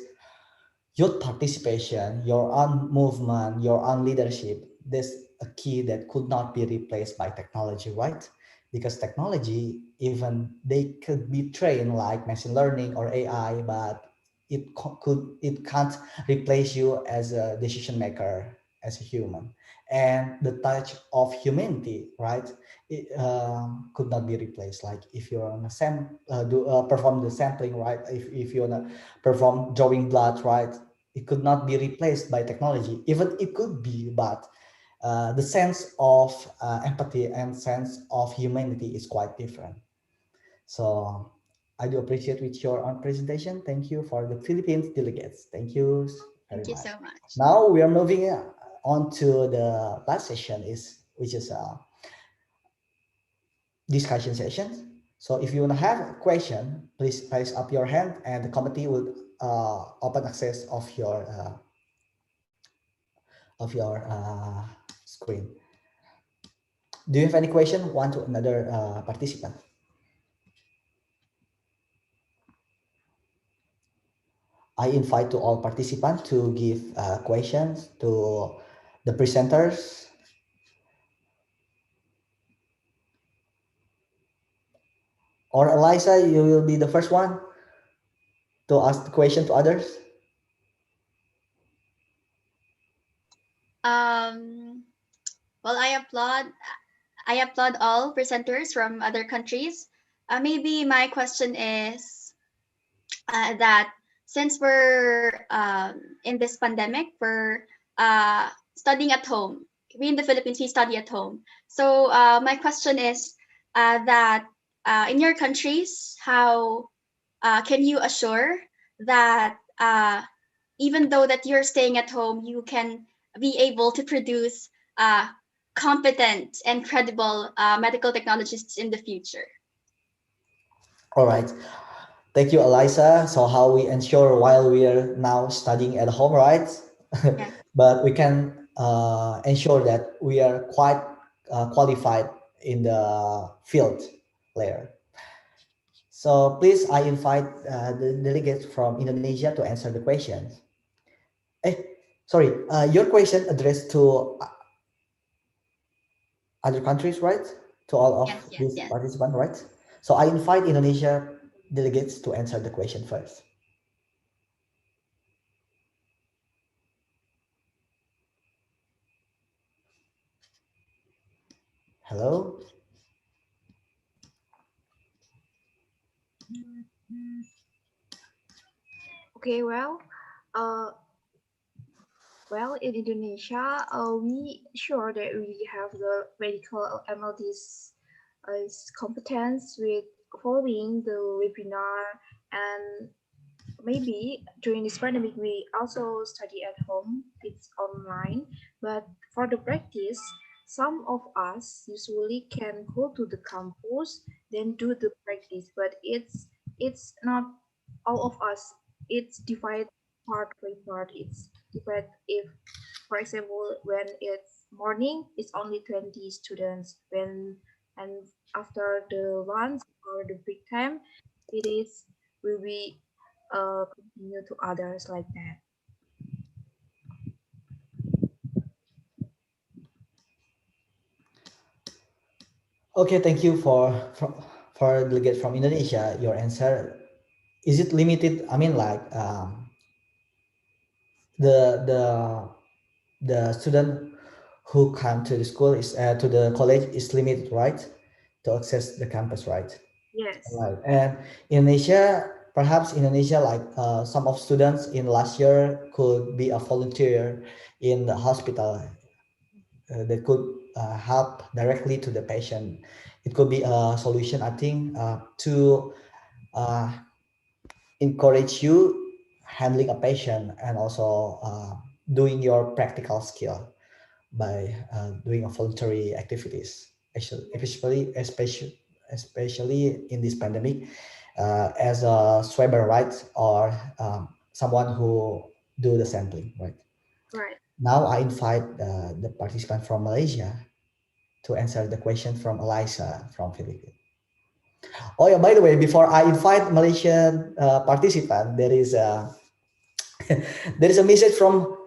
G: your participation, your own movement, your own leadership. That's a key that could not be replaced by technology, right? Because technology, even they could be trained like machine learning or AI, but it can't replace you as a decision maker, as a human. And the touch of humanity, right? It could not be replaced. Like if you're on a perform the sampling, right? If you wanna perform drawing blood, right? It could not be replaced by technology. Even it could be, but the sense of empathy and sense of humanity is quite different. So I do appreciate with your own presentation. Thank you for the Philippines delegates. Thank you very
L: Thank you
G: much.
L: so much.
G: Now we are moving on to the last session, which is discussion sessions. So if you want to have a question, please raise up your hand and the committee will open access of your screen. Do you have any question? One to another participant. I invite to all participants to give questions to the presenters. Or Eliza, you will be the first one to ask the question to others.
L: Well, I applaud all presenters from other countries. Maybe my question is that since we're in this pandemic, we're studying at home. We in the Philippines, we study at home. So my question is that in your countries, how can you assure that even though that you're staying at home, you can be able to produce competent and credible medical technologists in the future?
G: All right. Thank you, Eliza. So how we ensure while we are now studying at home, right?
L: Yeah.
G: But we can ensure that we are quite qualified in the field layer. So please, I invite the delegates from Indonesia to answer the questions. Sorry, your question addressed to other countries, right? To all of these participants, right? So I invite Indonesia delegates to answer the question first. Hello?
E: Okay, in Indonesia, we sure that we have the medical MLTs competence with following the webinar, and maybe during this pandemic we also study at home. It's online, but for the practice, some of us usually can go to the campus then do the practice, but it's not all of us. It's divided part by part. It's divided. If, for example, when it's morning, it's only 20 students. And after the lunch or the break time, it will be continue to others like that.
G: Okay, thank you for delegate from Indonesia. Your answer, is it limited? I mean, like the the the student who come to the school is to the college is limited, right? To access the campus, right?
E: Yes.
G: Right. And Indonesia, perhaps Indonesia, like some of students in last year could be a volunteer in the hospital. They could help directly to the patient. It could be a solution, I think, to encourage you handling a patient and also doing your practical skill by doing a voluntary activities, especially in this pandemic, as a swabber, right, or someone who do the sampling, right?
E: Right.
G: Now I invite the participant from Malaysia to answer the question from Eliza from Philippines. Oh yeah, by the way, before I invite Malaysian participant, there is a there is a message from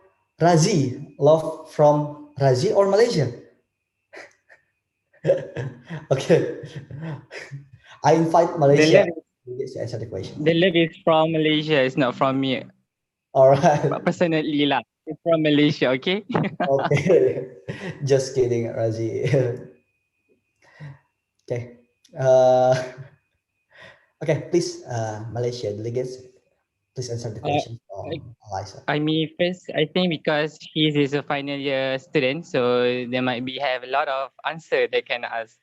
G: Razi. Love from Razi or Malaysia? Okay. I invite Malaysia to answer the question.
I: The love is from Malaysia. It's not from me.
G: All right.
I: But personally lah, it's from Malaysia. Okay.
G: Okay. Just kidding, Razi. Okay. Okay, please, Malaysia delegates, please answer the question from Eliza.
I: I mean, first, I think because he is a final year student, so they might be have a lot of answer they can ask.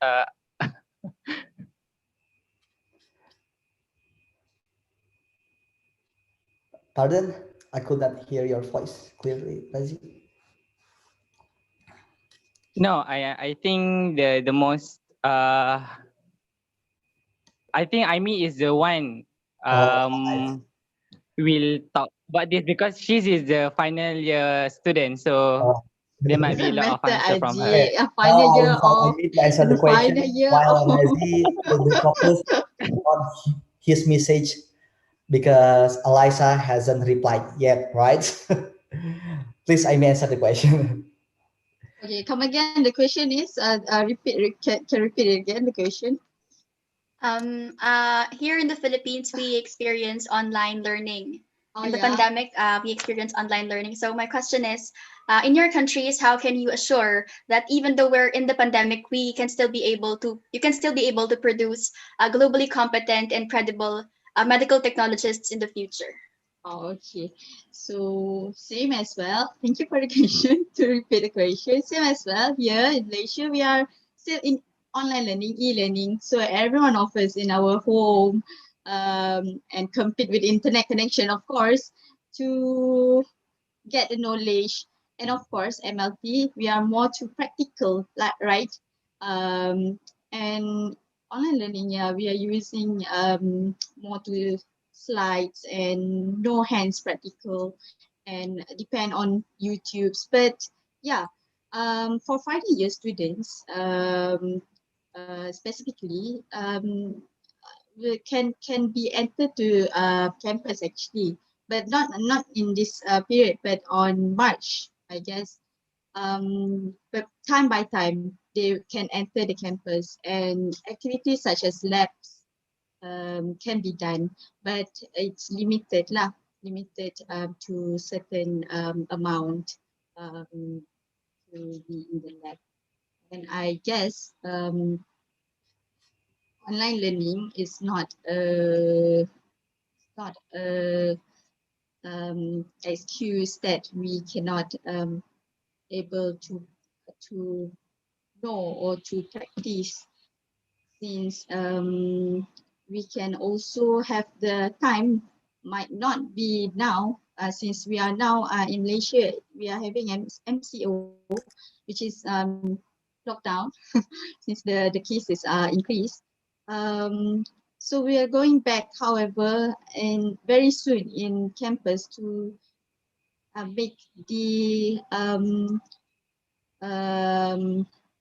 G: Pardon, I could not hear your voice clearly, Razi.
I: No, I think the most I think Aimee is the one will talk about this because she is the final year student, so there might be a lot of answer from her.
G: Okay.
J: Final year
G: I
J: or
G: need to answer the question
J: final year
G: while
J: or
G: Razi will be focused on his message because Eliza hasn't replied yet, right? Please, I may answer the question.
J: Okay, come again. The question is, can repeat it again, the question?
L: Here in the Philippines, we experience online learning. In the
J: yeah.
L: pandemic, we experience online learning. So my question is, in your countries, how can you assure that even though we're in the pandemic, you can still be able to produce globally competent and credible medical technologists in the future?
J: Oh, okay. So same as well. Thank you for the question. To repeat the question, same as well. Here in Malaysia, we are still in online learning, e-learning. So everyone offers in our home and compete with internet connection, of course, to get the knowledge. And of course, MLT, we are more to practical, like, right? And online learning, yeah, we are using more to slides and no hands practical and depend on YouTube's. But yeah, for final year students, specifically, can be entered to campus actually, but not in this period, but on March, I guess. But time by time they can enter the campus, and activities such as labs can be done, but it's limited to certain amount to be in the lab. And I guess online learning is not a excuse that we cannot able to know or to practice, since we can also have the time, might not be now, since we are now in Malaysia, we are having MCO, which is lockdown since the cases are increased. So we are going back, however, and very soon in campus to make the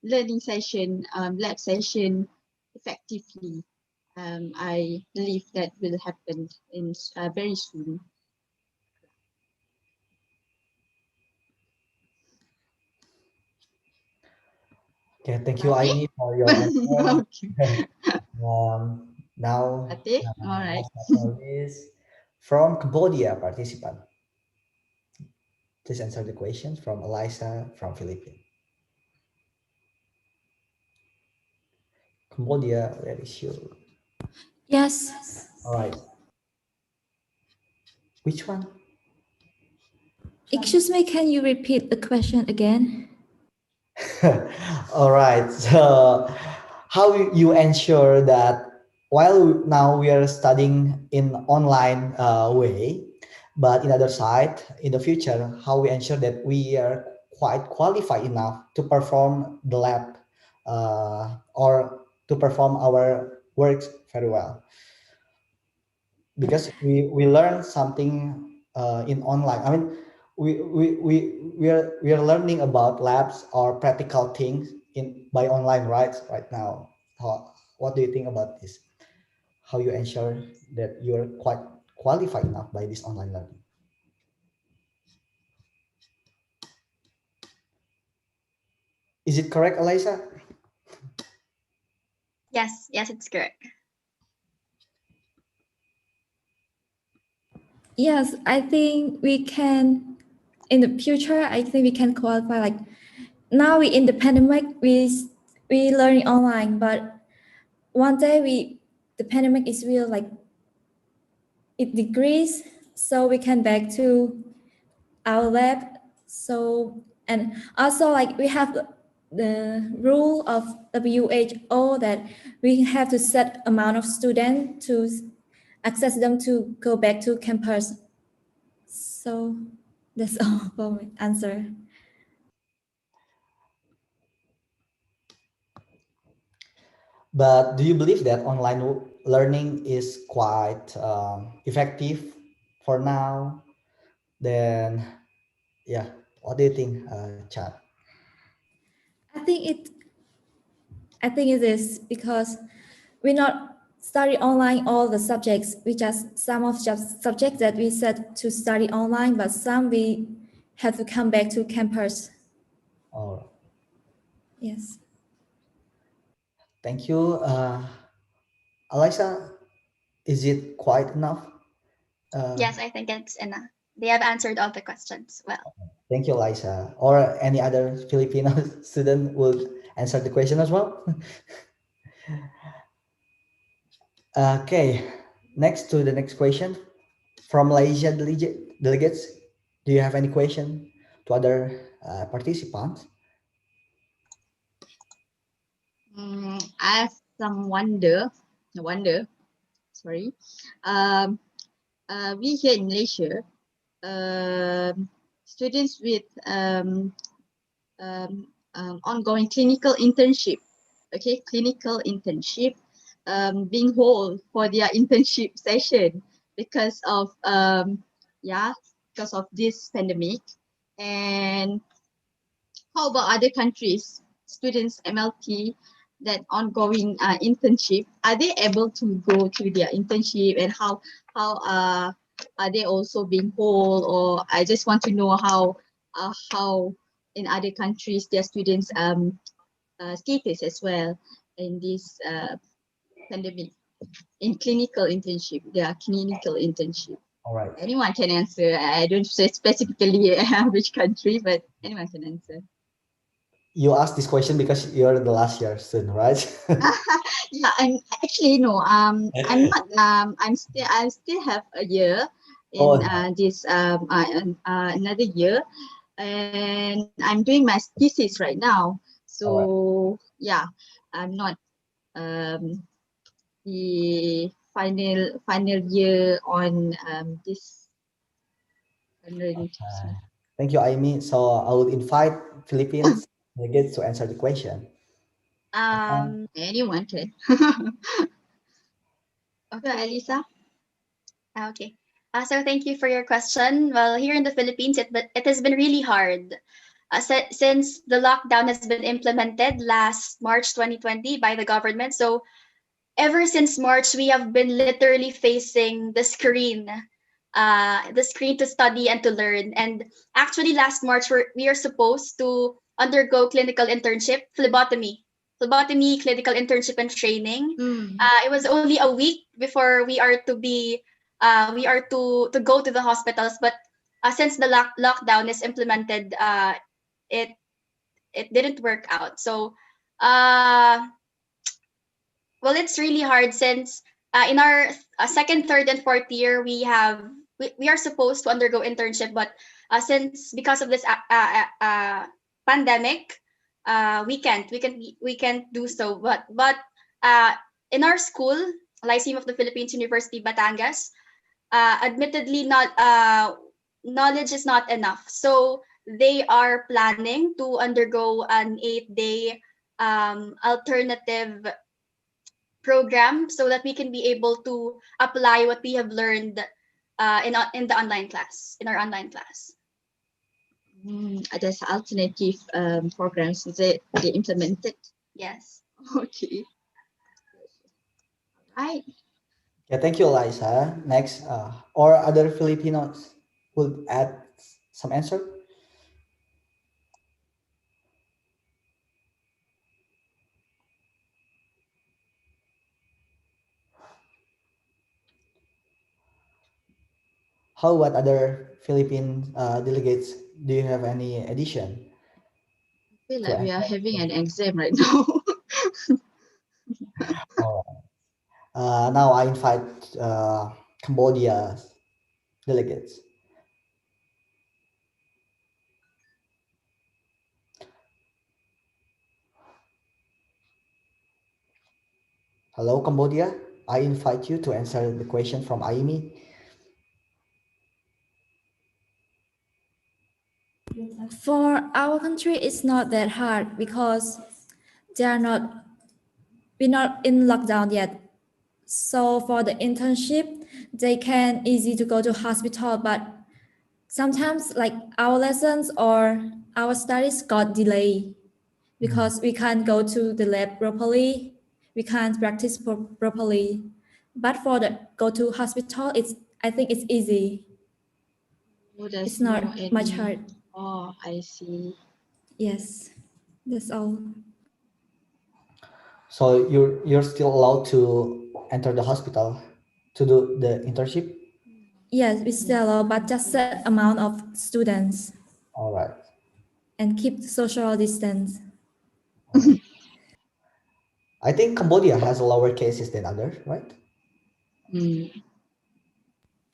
J: learning session, lab session effectively. I believe that will happen in very soon.
G: Okay, thank you, Aini, for your answer.
J: Okay.
G: Now,
J: All right.
G: last but not least, from Cambodia participant. Please answer the questions from Eliza from Philippines. Cambodia, where is you?
M: Yes.
G: All right. Which one?
M: Excuse me, can you repeat the question again?
G: All right. So, how you ensure that while now we are studying in online way, but in other side, in the future, how we ensure that we are quite qualified enough to perform the lab or to perform our works very well? Because we learn something in online. I mean, we are learning about labs or practical things in by online, right now. What do you think about this? How you ensure that you are quite qualified enough by this online learning? Is it correct, Eliza?
L: Yes, it's correct.
M: Yes, I think we can, in the future, I think we can qualify. Like now we in the pandemic, we learning online, but one day the pandemic is real, like it decrease, so we can back to our lab. So, and also like we have the rule of WHO that we have to set amount of students to access them to go back to campus. So that's all for my answer.
G: But do you believe that online learning is quite effective for now? Then, yeah, what do you think, Chad?
M: I think it is because we're not study online all the subjects. We just some of just subjects that we said to study online, but some we have to come back to campus.
G: Oh,
M: Yes.
G: thank you. Eliza, is it quite enough?
L: Yes, I think it's enough. They have answered all the questions well.
G: Thank you, Eliza. Or any other Filipino student will answer the question as well. Okay, next to the next question from Malaysia delegates. Do you have any question to other participants?
J: I have some wonder. Sorry. We here in Malaysia, students with ongoing clinical internship, clinical internship, being hold for their internship session because of because of this pandemic. And how about other countries, students MLT that ongoing internship, are they able to go to their internship, and how are they also being hold? Or I just want to know how in other countries their students status as well in this pandemic in clinical internship. Their clinical internship.
G: All right.
J: Anyone can answer. I don't say specifically which country, but anyone can answer.
G: You asked this question because you're the last year student, right?
J: Yeah, I'm actually no. I'm not. I still have a year in this another year, and I'm doing my thesis right now. So yeah, I'm not the final year on this.
G: Thank you, Amy. So I will invite Philippines delegates to answer the question.
J: Anyone can. Okay, Elisa.
L: Okay. So thank you for your question. Well, here in the Philippines, it has been really hard. Since the lockdown has been implemented last March 2020 by the government. So ever since March, we have been literally facing the screen to study and to learn. And actually last March, we are supposed to undergo clinical internship, phlebotomy clinical internship and training. It was only a week before we are to go to the hospitals, but since the lockdown is implemented, it didn't work out. So well, it's really hard since in our second, third, and fourth year we are supposed to undergo internship, but since because of this pandemic, we can't do so. But in our school, Lyceum of the Philippines University Batangas, admittedly knowledge is not enough. So they are planning to undergo an 8-day alternative program so that we can be able to apply what we have learned in our online class.
J: There's alternative programs that they implemented.
L: Yes.
J: Okay. Right.
G: Yeah, thank you, Eliza. Next, or other Filipinos will add some answer. How about other Philippine delegates? Do you have any addition?
J: I feel like we are having an exam right now.
G: Now I invite Cambodia delegates. Hello, Cambodia. I invite you to answer the question from Aimi.
M: For our country, it's not that hard because we're not in lockdown yet. So for the internship, they can easy to go to hospital, but sometimes like our lessons or our studies got delayed because we can't go to the lab properly. we can't practice properly. But for the go to hospital, I think it's easy.
J: Oh, there's
M: It's not
J: no
M: much
J: any.
M: hard.
J: Oh, I see.
M: Yes, that's all.
G: So you're still allowed to enter the hospital to do the internship?
M: Yes, we still allow, but just set amount of students
G: All right.
M: and keep social distance.
G: I think Cambodia has lower cases than others, right? Than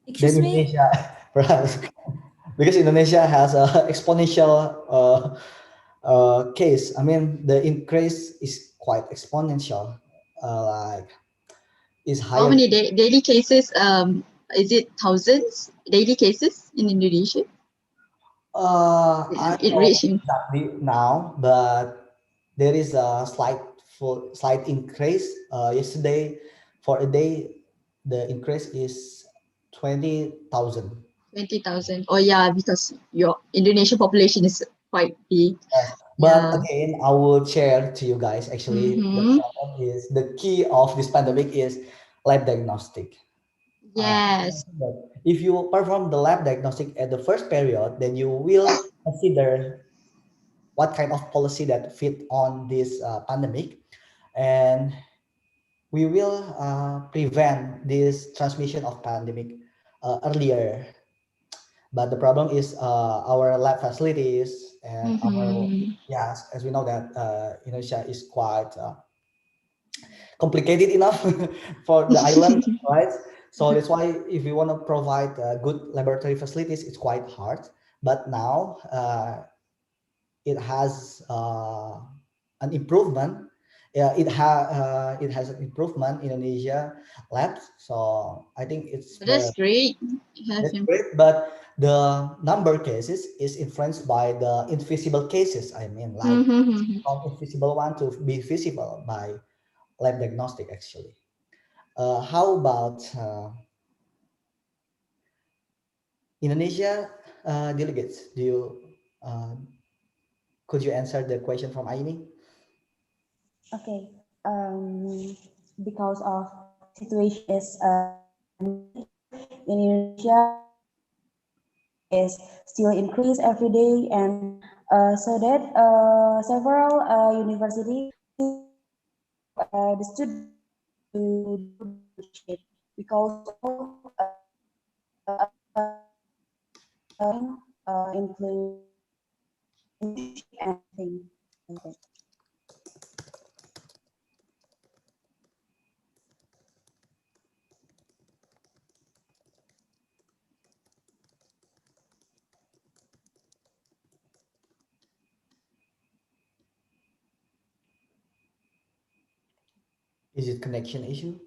M: Excuse me?
G: Indonesia, perhaps. Because Indonesia has a exponential case. I mean, the increase is quite exponential. Like, is
J: How
G: higher.
J: many daily cases? Is it thousands daily cases in Indonesia?
G: I
J: It
G: don't know
J: reaching.
G: exactly now, but there is a slight increase. Yesterday, for a day, the increase is 20,000.
J: 20,000. Oh yeah, because your Indonesian population is quite big.
G: Yes. But
J: Yeah.
G: again, I will share to you guys actually the
J: Mm-hmm.
G: problem is the key of this pandemic is lab diagnostic.
J: Yes.
G: If you perform the lab diagnostic at the first period, then you will consider what kind of policy that fit on this pandemic, and we will prevent this transmission of pandemic earlier. But the problem is our lab facilities and our,
J: Mm-hmm.
G: yes, as we know that Indonesia is quite complicated enough for the island, right? So that's why if you want to provide good laboratory facilities, it's quite hard. But now it has an improvement. Yeah, it has an improvement in Indonesia labs. So I think it's
J: That's
G: very,
J: great. Have
G: that's
J: him.
G: great. But the number cases is influenced by the invisible cases. I mean, like
J: Mm-hmm.
G: from invisible one to be visible by lab diagnostic actually. How about Indonesia delegates? Do you uh, could you answer the question from Aini?
A: Okay. Because of situation is in Indonesia is still increase every day, and so that several universities the students to do internship because all include internship and things like that.
G: Is it connection issue?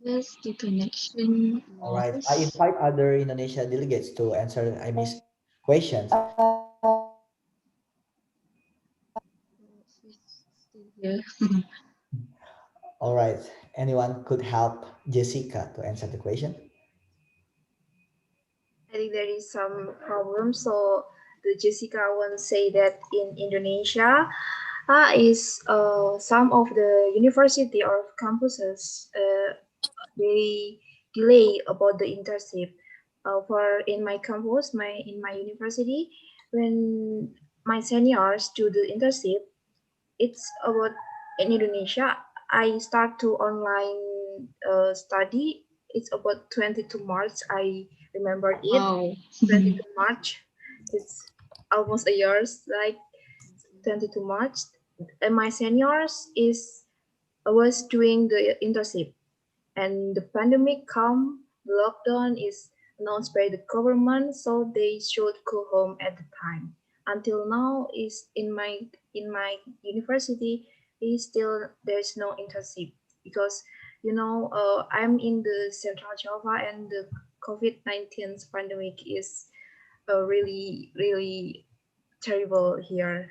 J: Yes, the connection
G: All right. I
J: lost.
G: invite other Indonesia delegates to answer Amy's questions.
J: Yeah.
G: All right. Anyone could help Jessica to answer the question?
E: I think there is some problem. So the Jessica one say that in Indonesia is some of the university or campuses they delay about the internship. For in my campus, in my university, when my seniors do the internship, it's about in Indonesia. I start to online study. It's about 22 March. I remember it.
J: Wow.
E: 22 March. It's almost a year's like 22 March. And my seniors is was doing the internship, and the pandemic come. Lockdown is announced by the government, so they should go home at the time. Until now, is in my university, is still there's no internship because I'm in the Central Java, and the COVID-19 pandemic is really terrible here.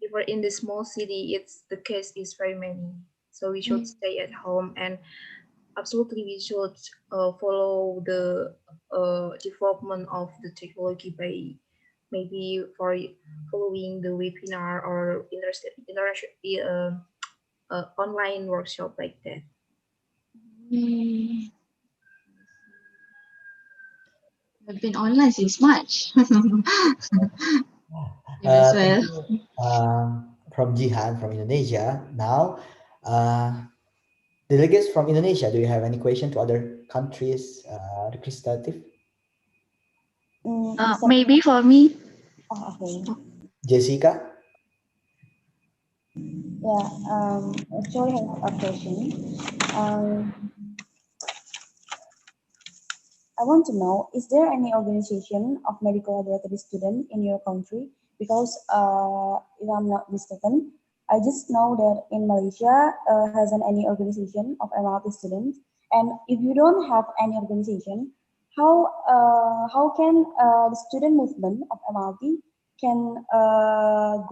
E: Even in the small city, it's the case is very many. So we should stay at home, and absolutely we should follow the development of the technology by maybe for following the webinar or online workshop like that?
J: I've been online since March. As
G: Thank
J: well.
G: you from Jihan from Indonesia. Now, delegates from Indonesia, do you have any question to other countries representative?
N: Maybe for me.
A: Oh, okay.
G: Jessica?
A: Yeah, actually I have a question. I want to know, is there any organization of medical laboratory students in your country? Because if I'm not mistaken, I just know that in Malaysia hasn't any organization of MLT students. And if you don't have any organization, how can the student movement of MLT can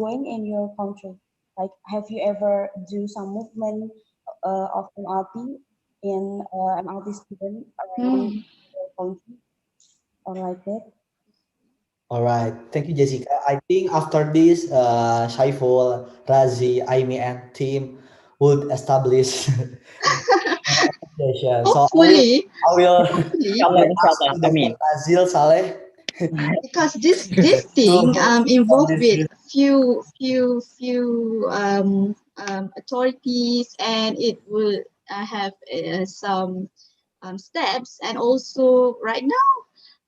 A: going in your country? Like, have you ever do some movement of MLT in MLT student around your country or like that?
G: All right, thank you, Jessica. I think after this, Shaiful, Razi, Aimi, and team would establish association. So
J: Hopefully,
G: I will
J: hopefully,
G: ask to Dr. Azil Saleh.
J: because this thing involved
G: this
J: with few authorities, and it will have some steps, and also right now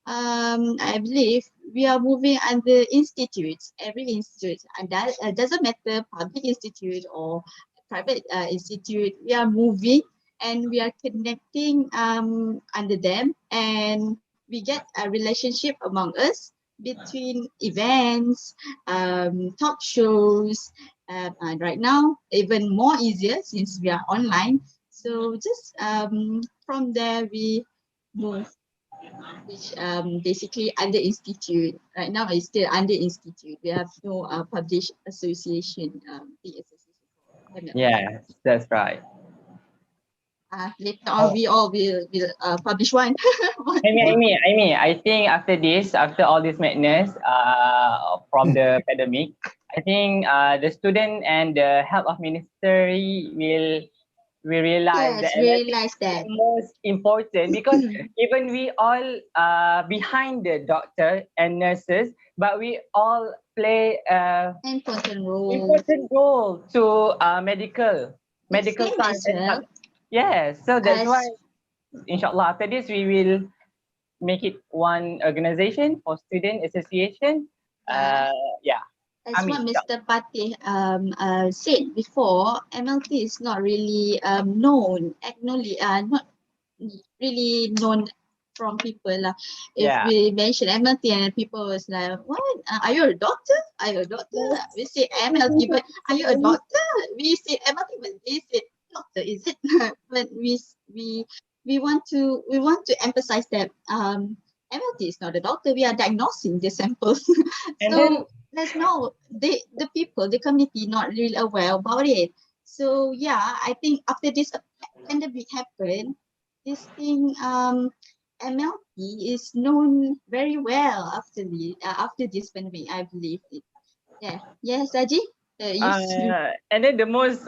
J: I believe we are moving under institutes, every institute, and that doesn't matter public institute or private institute. We are moving and we are connecting under them, and we get a relationship among us between events, talk shows, and right now even more easier since we are online. So just from there we move, which basically under institute. Right now it's still under institute. We have no published association.
I: Yes, that's right.
J: Later on we all will publish one.
I: I think after all this madness from the pandemic, I think the student and the health of ministry will realize that
J: Yes, we realize
I: is
J: that.
I: most important, because even we all behind the doctor and nurses, but we all play
J: important
I: role to medical
J: Same
I: science
J: as
I: and
J: well.
I: yes. So that's
J: As
I: why inshallah after this we will make it one organization for student association. Yeah.
J: As what Mr. Patih said before, MLT is not really known, not really known from people. If
I: Yeah.
J: we mention MLT and people was like, what? Are you a doctor? Are you a doctor? We say MLT, but are you a doctor? We say MLT, but they say doctor, is it? But we want to emphasize that MLT is not a doctor. We are diagnosing the samples.
I: And
J: so
I: then-
J: let's know the people, the community not really aware about it. So yeah, I think after this pandemic happened, this thing MLT is known very well after this pandemic, I believe it. Yeah. Yes, Aji?
I: And then the most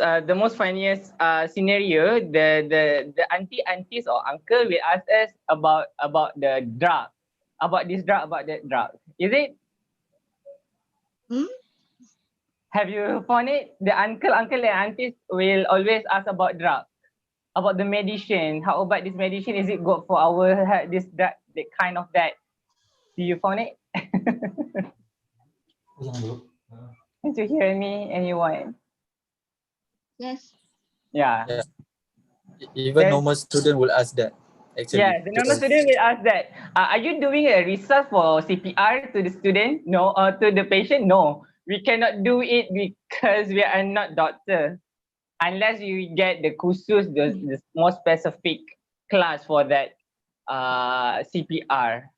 I: funniest scenario, the aunties or uncle will ask us about the drug, about this drug, about that drug. Is it? Have you found it? The uncle and aunties will always ask about drug, about the medicine. How about this medicine? Is it good for our health? This that kind of that. Do you found it? Can you hear me? Anyone?
J: Yes.
I: Yeah.
H: Even normal student will ask that. Actually.
I: Yeah, the normal student will ask that. Are you doing a research for CPR to the student? No. To the patient? No. We cannot do it because we are not doctor. Unless you get the khusus, the more specific class for that CPR.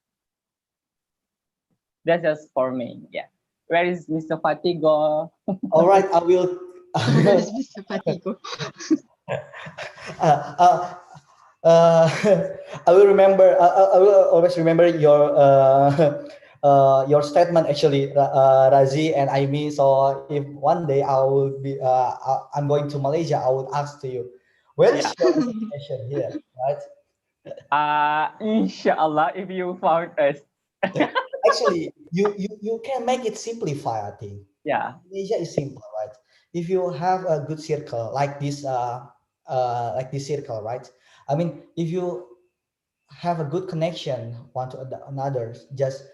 I: That's just for me. Yeah. Where is Mr. Fatigo?
G: All right, I will.
J: Where is Mr. Fatigo?
G: I will remember. I will always remember your your statement actually, Razi and Aimi. So if one day I will be, I'm going to Malaysia, I would ask to you, where is
I: Yeah.
G: your destination here, right?
I: Inshallah, if you found us.
G: Actually, you can make it simplify, I think.
I: Yeah.
G: Indonesia is simple, right? If you have a good circle like this circle, right? I mean, if you have a good connection one to another, just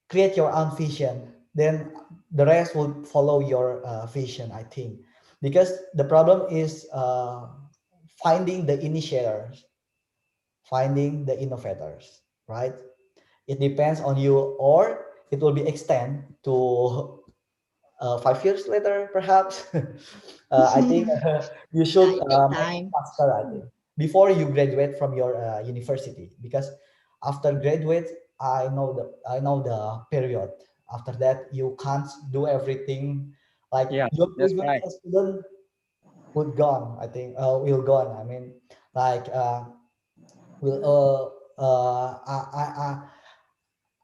G: create your own vision, then the rest will follow your vision, I think. Because the problem is finding the initiators, finding the innovators, right? It depends on you, or it will be extend to 5 years later, perhaps. I think you should
J: It take
G: make it
J: time.
G: faster, I think, before you graduate from your university. Because after graduate, I know the period. After that, you can't do everything. Like
I: Yeah,
G: your
I: that's
G: privilege
I: right.
G: as student would gone. I think will gone. I mean, like will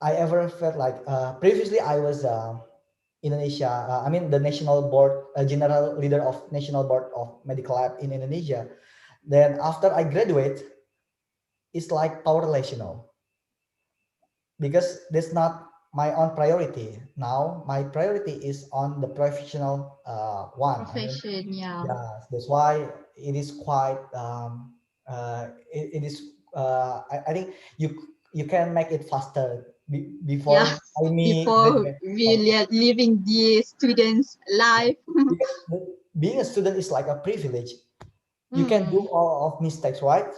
G: I ever felt like previously I was Indonesia. I mean the national board, general leader of national board of medical lab in Indonesia. Then after I graduate, it's like powerless, because that's not my own priority. Now my priority is on the professional one. I mean,
J: Profession, yeah.
G: yeah, that's why it is quite. It is. I think you can make it faster
J: Yeah.
G: before I me
J: Before
G: graduate.
J: really living the student's life.
G: Because being a student is like a privilege. You can do
J: Hmm.
G: all of mistakes, right?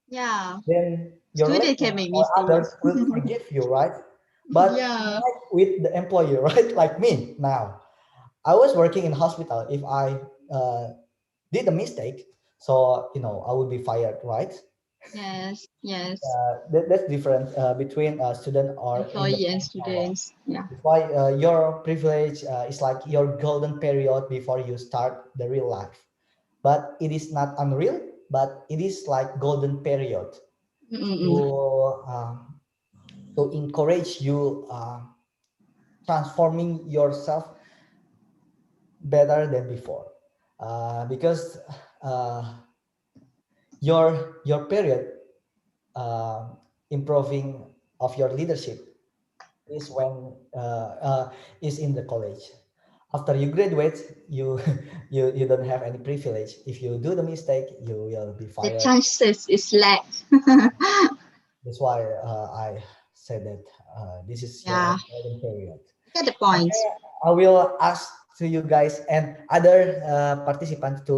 J: Yeah.
G: Then your
J: Student
G: relatives
J: can make
G: or others
J: mistakes.
G: will forgive you, right? But
J: Yeah.
G: like with the employer, right? Like me now, I was working in hospital. If I did a mistake, so I would be fired, right?
J: Yes. Yes.
G: That's different between a student or in the
J: Employee and
G: professional one.
J: students. Yeah.
G: That's why your privilege is like your golden period before you start the real life. But it is not unreal, but it is like golden period to
J: Mm-mm.
G: encourage you transforming yourself better than before, because uh, your period uh, improving of your leadership is when is in the college. After you graduate, you you don't have any privilege. If you do the mistake, you will be
J: The
G: fired.
J: chances is lack.
G: That's why I said that this is your
J: Yeah.
G: golden period.
J: Get the point.
G: Okay, I will ask to you guys and other participants to.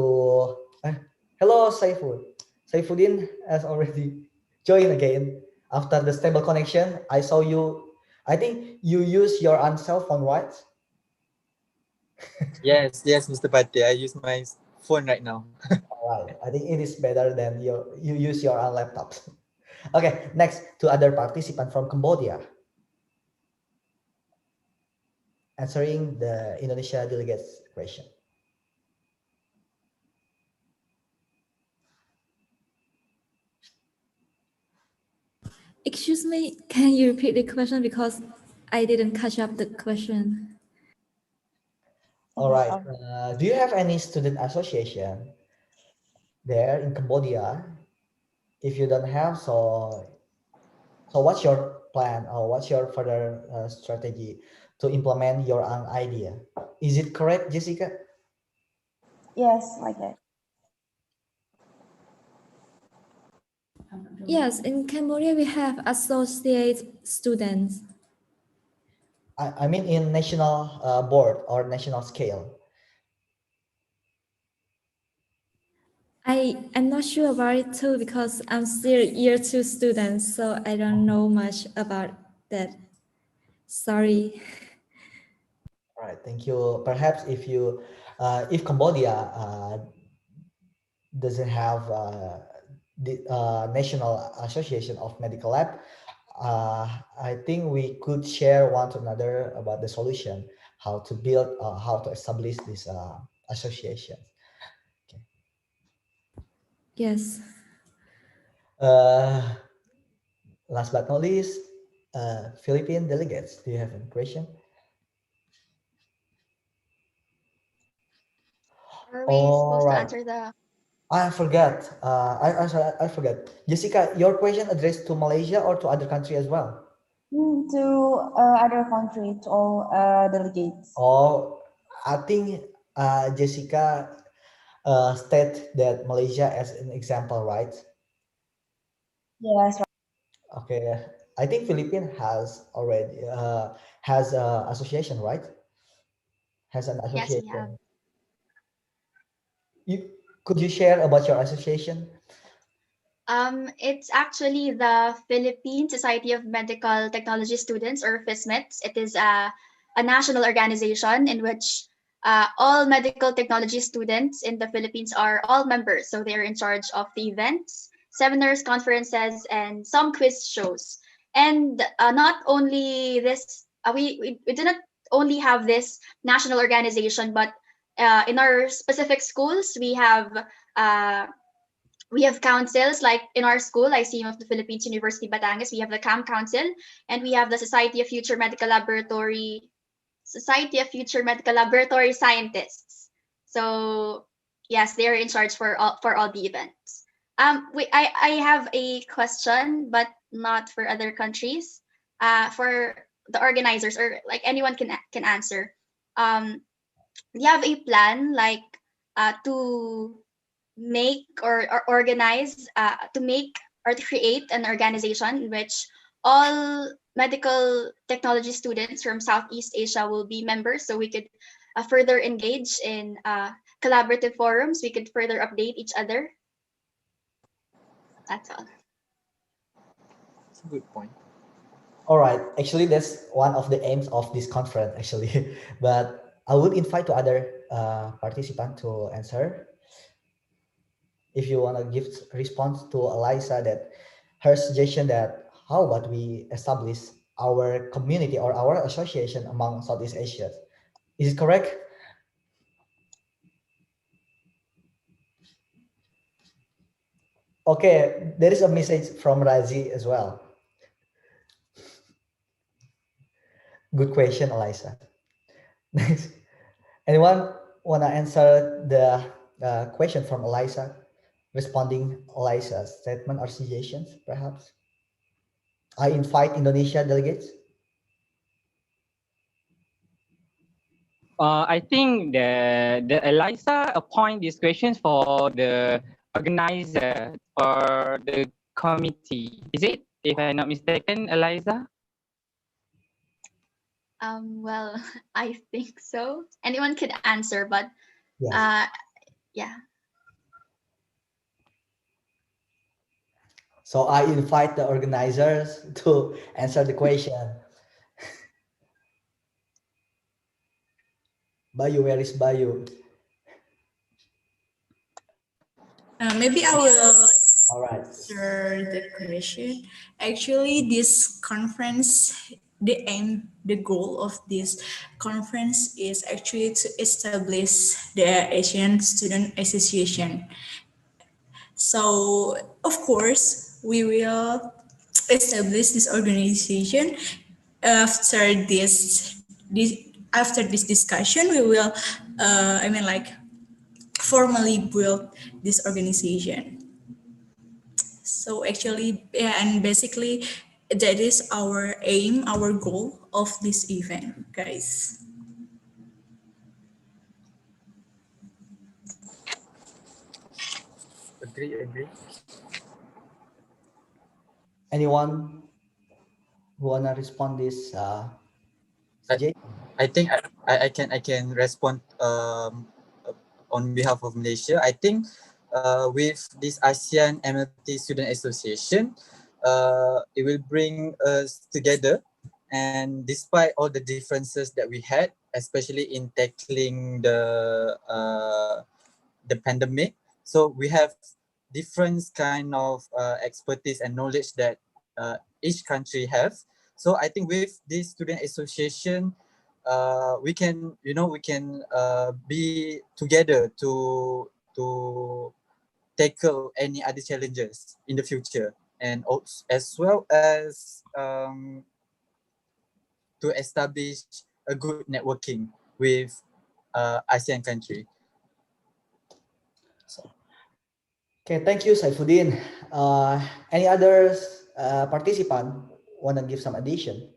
G: Uh, Hello, Saiful. Saifuddin has already joined again after the stable connection. I saw you. I think you use your own cell phone, right?
H: Yes, yes, Mr. Pate. I use my phone right now.
G: All right. I think it is better than you use your own laptop. Okay. Next to other participant from Cambodia answering the Indonesia delegates question.
M: Excuse me, can you repeat the question because I didn't catch up the question?
G: All right. Do you have any student association there in Cambodia? If you don't have, so what's your plan or what's your further strategy to implement your own idea? Is it correct, Jessica?
A: Yes, like that.
M: Yes, in Cambodia we have associate students.
G: I mean in national board or national scale.
M: I'm not sure about it too because I'm still year 2 student, so I don't know much about that. Sorry.
G: All right, thank you. Perhaps if Cambodia doesn't have the National Association of Medical Lab, I think we could share one to another about the solution, how to build, how to establish this association.
M: Yes.
G: Uh, Last but not least, Philippine delegates, do you have any question?
L: Are we
G: All
L: supposed to
G: right.
L: answer the?
G: I forgot. I forgot. Jessica, your question addressed to Malaysia or to other country as well?
O: To other country, to all delegates.
G: Oh, I think Jessica state that Malaysia as an example, right?
O: Yes, right.
G: Okay. I think Philippines has already has a association, right? Has an
L: Yes, we have.
G: association. You could you share about your association?
L: It's actually the Philippine Society of Medical Technology Students, or FISMETS. It is a national organization in which all medical technology students in the Philippines are all members. So they're in charge of the events, seminars, conferences, and some quiz shows. And not only this, we do not only have this national organization, but in our specific schools, uh, we have councils. Like in our school, ICM of the Philippines, University Batangas, we have the CAM Council, and we have the Society of Future Medical Laboratory Scientists. So yes, they're in charge for all the events. I have a question, but not for other countries. For the organizers, or like anyone can answer. Do you have a plan, like to make or organize to make or to create an organization in which all medical technology students from Southeast Asia will be members, so we could further engage in collaborative forums, we could further update each other? That's all.
H: That's a good point.
G: All right. Actually, that's one of the aims of this conference, actually. But I would invite to other participants to answer. If you want to give response to Eliza, that her suggestion that how about we establish our community or our association among Southeast Asia. Is it correct? Okay, there is a message from Razi as well. Good question, Eliza. Next, anyone want to answer the question from Eliza, responding Eliza's statement or suggestions, perhaps? I invite Indonesia delegates.
I: I think the Eliza appoint these questions for the organizer or the committee. Is it? If I'm not mistaken, Eliza?
L: Well, I think so. Anyone could answer, but
G: Yes.
L: yeah.
G: So I invite the organizers to answer the question. Bayu, where is Bayu?
P: Maybe I will
G: All right.
P: answer the question. Actually, this conference, the goal of this conference is actually to establish the Asian Student Association. So, of course, we will establish this organization after this discussion. We will, formally build this organization. So actually, yeah, and basically that is our aim, our goal of this event, guys.
H: Agree.
G: Anyone who wanna respond this suggestion?
H: I think I can respond on behalf of Malaysia. I think with this ASEAN MLT Student Association, it will bring us together. And despite all the differences that we had, especially in tackling the pandemic, so we have different kind of expertise and knowledge that each country has. So I think with this student association, we can be together to tackle any other challenges in the future, and also, as well as to establish a good networking with ASEAN country.
G: Okay, thank you, Saifuddin. Any others participant want to give some addition?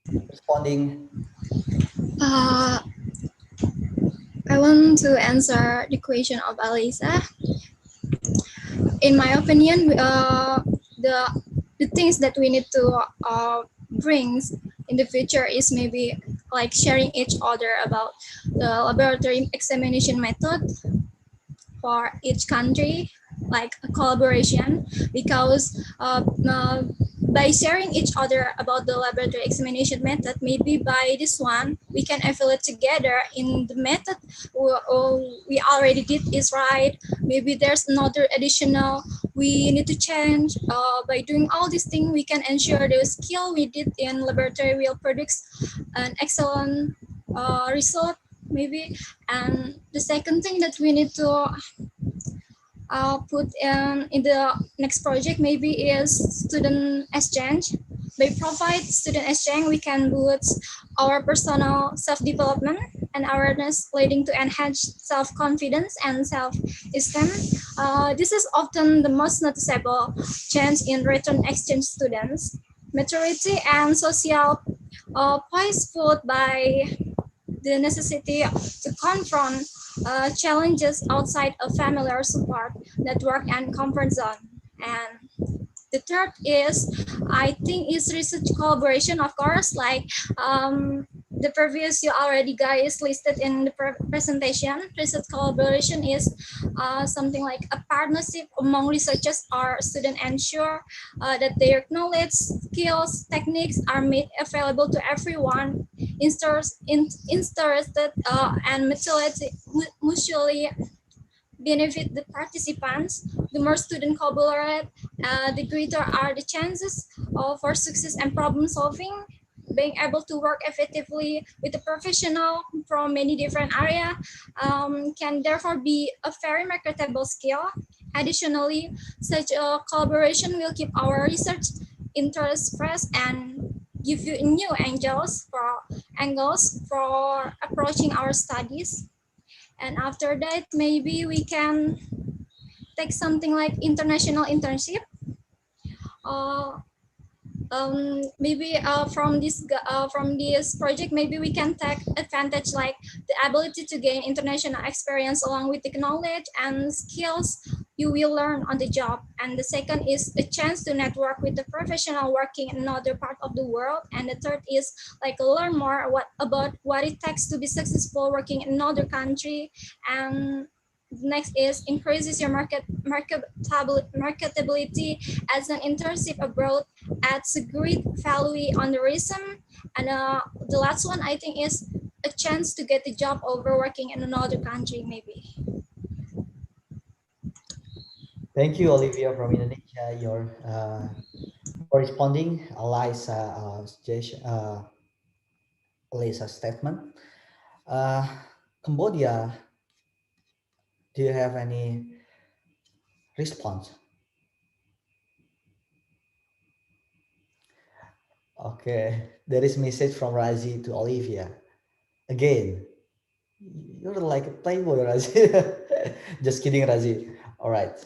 G: Responding.
N: I want to answer the question of Alisa. In my opinion, the things that we need to bring in the future is maybe like sharing each other about the laboratory examination method for each country, like a collaboration, because by sharing each other about the laboratory examination method, maybe by this one we can evaluate together in the method we already did is right. Maybe there's another additional we need to change. By doing all these things, we can ensure the skill we did in laboratory will produce an excellent result maybe. And the second thing that we need to put in the next project maybe is student exchange. By provide student exchange, we can boost our personal self-development and awareness, leading to enhanced self-confidence and self-esteem. This is often the most noticeable change in return exchange students. Maturity and social poise put by the necessity to confront challenges outside a familiar support network and comfort zone. And the third is, I think, is research collaboration, of course, like the previous you already guys listed in the presentation. Research collaboration is something like a partnership among researchers or students ensure that their knowledge, skills, techniques are made available to everyone interested and mutually benefit the participants. The more students collaborate, the greater are the chances for success and problem solving. Being able to work effectively with a professional from many different areas can therefore be a very marketable skill. Additionally, such a collaboration will keep our research interests fresh and give you new angles for approaching our studies. And after that, maybe we can take something like international internship. Maybe from this project, maybe we can take advantage like the ability to gain international experience along with the knowledge and skills you will learn on the job. And the second is a chance to network with the professional working in another part of the world. And the third is like learn more about what it takes to be successful working in another country. And next is increases your marketability as an internship abroad, adds a great value on the resume. And the last one I think is a chance to get a job over working in another country maybe.
G: Thank you, Olivia from Indonesia. Your corresponding Elisa's statement. Cambodia, do you have any response? Okay, there is message from Razi to Olivia. Again, you're like a playboy, Razi. Just kidding, Razi. All right,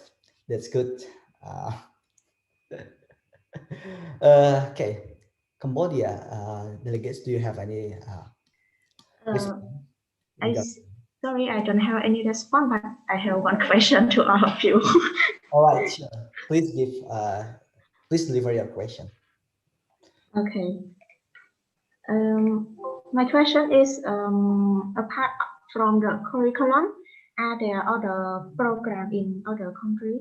G: that's good. Okay, Cambodia delegates, do you have any
K: Sorry, I don't have any response, but I have one question to all of you.
G: All right, sure. Please deliver your question.
K: Okay. My question is, apart from the curriculum, are there other programs in other countries?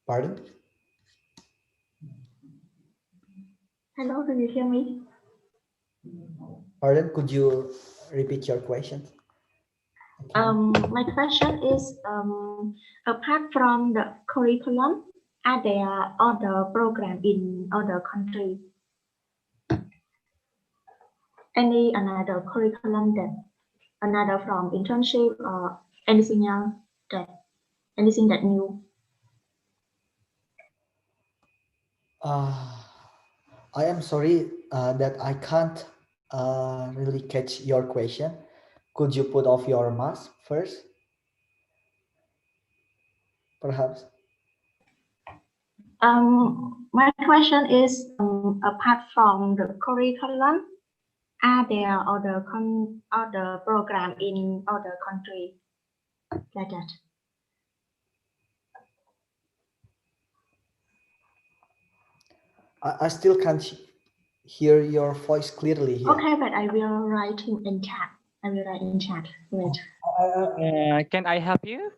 G: Pardon?
K: Hello, do you hear me?
G: Pardon, could you repeat your question?
K: My question is, apart from the curriculum, are there other programs in other countries? Any another curriculum another from internship or anything else anything that new?
G: I am sorry that I can't really catch your question. Could you put off your mask first? Perhaps.
K: My question is, apart from the curriculum, are there other program in other country like that?
G: I still can't hear your voice clearly here.
K: Okay, but I will write in chat. I will write in chat. Wait.
I: Can I help you?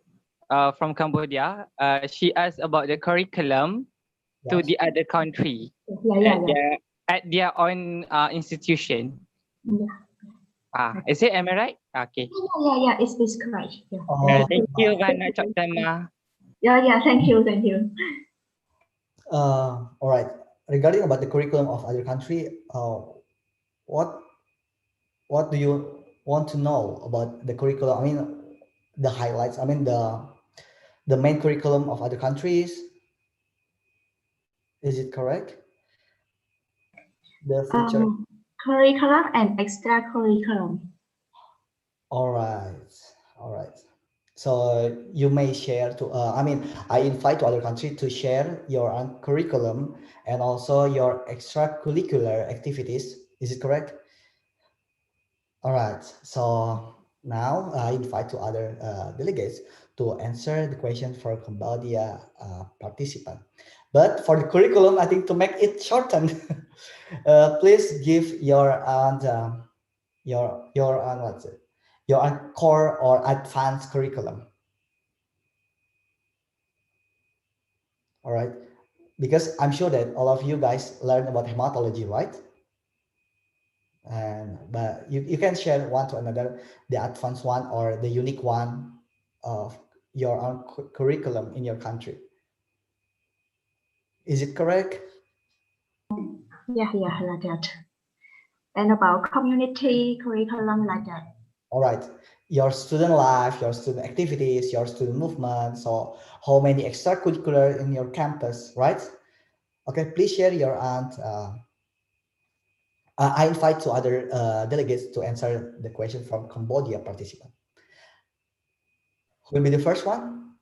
I: From Cambodia. She asked about the curriculum to
G: Yes.
I: the other country
K: Yeah.
I: at their own institution.
K: Yeah.
I: Is it? Am I right? Okay.
K: Yeah. It's correct. Yeah.
I: Thank you, Vana Chokdama.
K: Yeah. Thank you.
G: All right. Regarding about the curriculum of other country, what do you want to know about the curriculum? I mean, the highlights. I mean, the main curriculum of other countries. Is it correct? The feature.
K: Curriculum and extracurriculum.
G: All right. So you may share to. I mean, I invite to other country to share your curriculum and also your extracurricular activities. Is it correct? All right. So now I invite to other delegates to answer the question for Cambodia participant. But for the curriculum, I think to make it shorten, please give your what's it? Your core or advanced curriculum. All right, because I'm sure that all of you guys learn about hematology, right? And but you can share one to another the advanced one or the unique one of your own curriculum in your country. Is it correct?
K: Yeah, like that. And about community curriculum like that.
G: All right, your student life, your student activities, your student movement. So how many extracurricular in your campus, right? Okay, please share your I invite to other delegates to answer the question from Cambodia participant. Who will be the first one?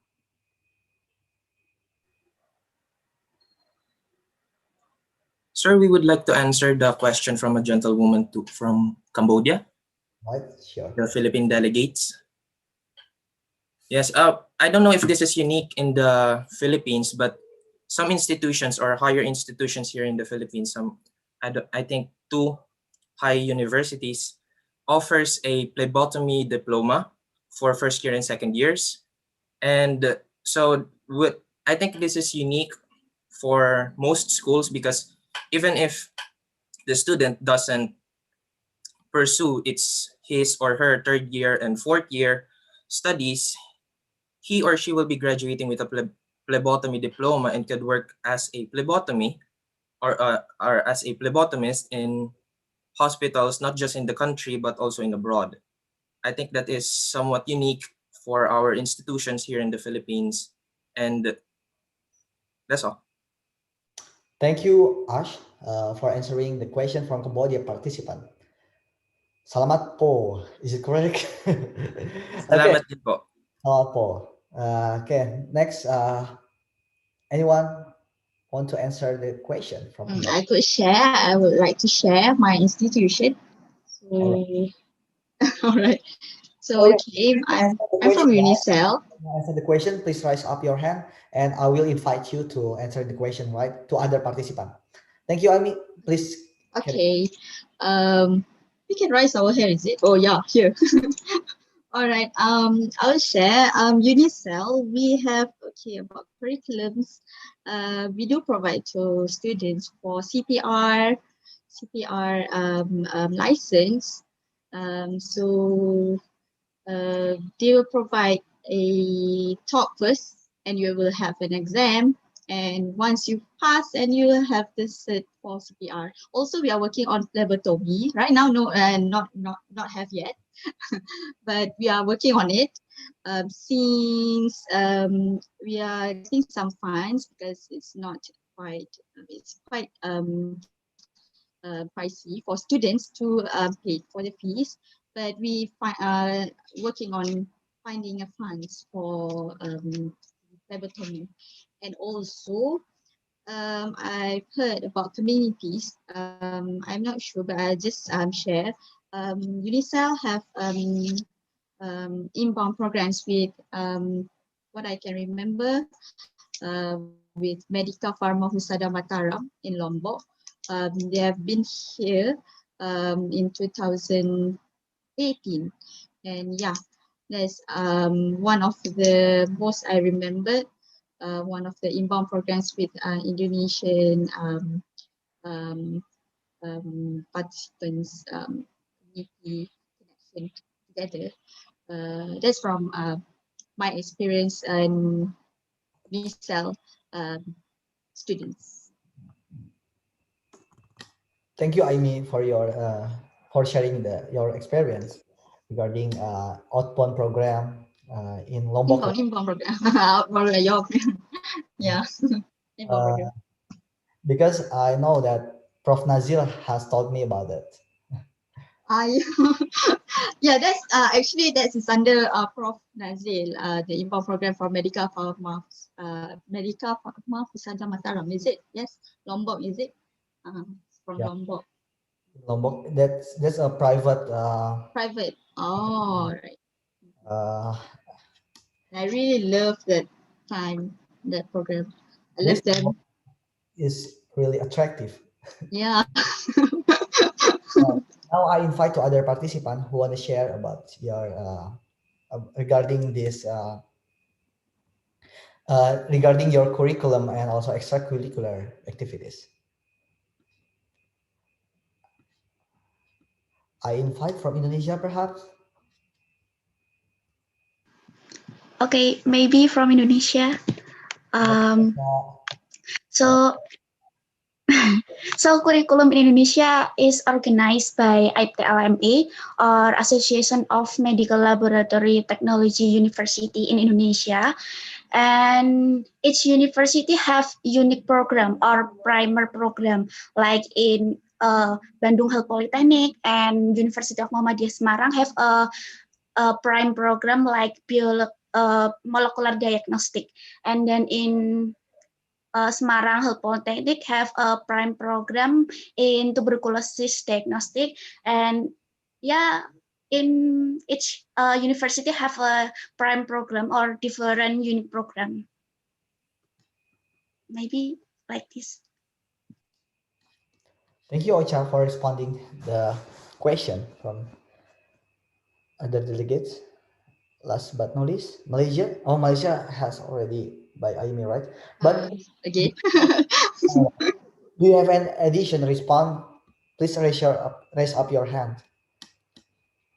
Q: Sir, we would like to answer the question from a gentlewoman from Cambodia.
G: Right, sure.
Q: The Philippine delegates. Yes, I don't know if this is unique in the Philippines, but some institutions or higher institutions here in the Philippines, I think 2 high universities offers a phlebotomy diploma for first year and second years. And so I think this is unique for most schools because even if the student doesn't pursue his or her third year and fourth year studies, he or she will be graduating with a phlebotomy diploma and could work as a phlebotomy or as a phlebotomist in hospitals, not just in the country, but also in abroad. I think that is somewhat unique for our institutions here in the Philippines. And that's all.
G: Thank you, Ash, for answering the question from Cambodia participant. Salamat po. Is it correct?
Q: Salamat din po.
G: Salamat po. Okay, next, anyone want to answer the question from Cambodia?
J: I would like to share my institution. So, all right. So, okay, I'm from Unicel.
G: Answer the question, please raise up your hand and I will invite you to answer the question, right, to other participant. Thank you, Ami. Please.
J: Okay. We can raise our hand, is it? Oh, yeah, here. All right. I'll share. Unicel, we have about curriculums. We do provide to students for CPR license. So they will provide a talk first, and you will have an exam. And once you pass, and you will have the cert for CPR. Also, we are working on phlebotomy right now. No, not have yet, but we are working on it. Since we are getting some funds because it's not it's quite pricey for students to pay for the fees, but we working on finding a funds for phlebotomy. And also I've heard about communities. I'm not sure, but I just share. UNICEF have inbound programs with what I can remember with Medica Pharma Husada Mataram in Lombok. They have been here in 2018, and yeah, that's one of the most I remembered. One of the inbound programs with Indonesian participants, community connection together. That's from my experience and VSEL students.
G: Thank you, Aimi, for sharing your experience regarding outbound program in Lombok.
J: Inbound program. Yeah. Inbound program.
G: Because I know that Prof. Nazil has told me about it.
J: I yeah, that's actually that is under Prof. Nazil, the inbound program for Medica Pharma, Medica Pharma Pusada Mataram. Is it? Yes, Lombok. Is it? From
G: Yeah.
J: Lombok.
G: Lombok. That's a private.
J: Private. Oh, right.
G: Uh,
J: I really love that time, that program. I love
G: this
J: them.
G: is really attractive.
J: Yeah.
G: Now I invite to other participants who want to share about your regarding this regarding your curriculum and also extracurricular activities. I invite from Indonesia, perhaps.
R: Okay, maybe from Indonesia. So, so curriculum in Indonesia is organized by IPTLMA, or Association of Medical Laboratory Technology University in Indonesia. And each university have unique program or primer program, like in Bandung Health Polytechnic and University of Muhammadiyah Semarang have a prime program like molecular diagnostic. And then in Semarang Health Polytechnic have a prime program in tuberculosis diagnostic. And yeah, in each university have a prime program or different unique program. Maybe like this.
G: Thank you, Ocha, for responding the question from other delegates. Last but not least, Malaysia. Oh, Malaysia has already by Aimi, right? But
J: again,
G: do you have an addition respond? Please raise up your hand.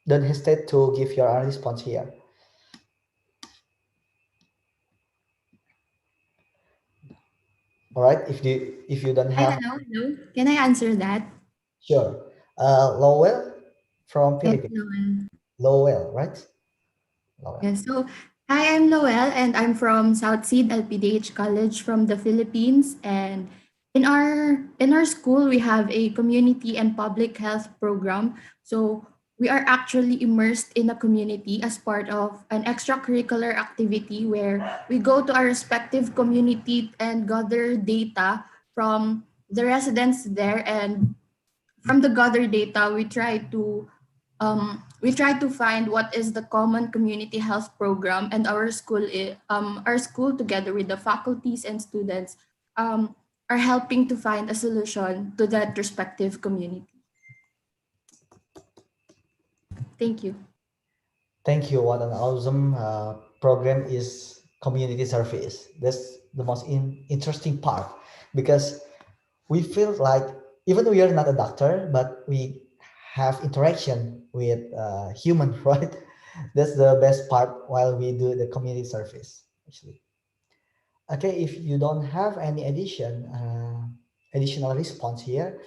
G: Don't hesitate to give your response here. All right. If you don't have.
M: Hello. Can I answer that?
G: Sure. Lowell from
M: Yes,
G: Philippines.
M: Noel.
G: Lowell, right? Lowell.
M: Yes. So, hi, I'm Noel, and I'm from South Seed LPDH College from the Philippines. And in our school, we have a community and public health program. So we are actually immersed in a community as part of an extracurricular activity where we go to our respective community and gather data from the residents there, and from the gathered data we try to find what is the common community health program, and our school together with the faculties and students are helping to find a solution to that respective community. Thank you.
G: Thank you. What an awesome program is community service. That's the most interesting part, because we feel like even though we are not a doctor, but we have interaction with human, right? That's the best part while we do the community service, actually. Okay, if you don't have any additional response here,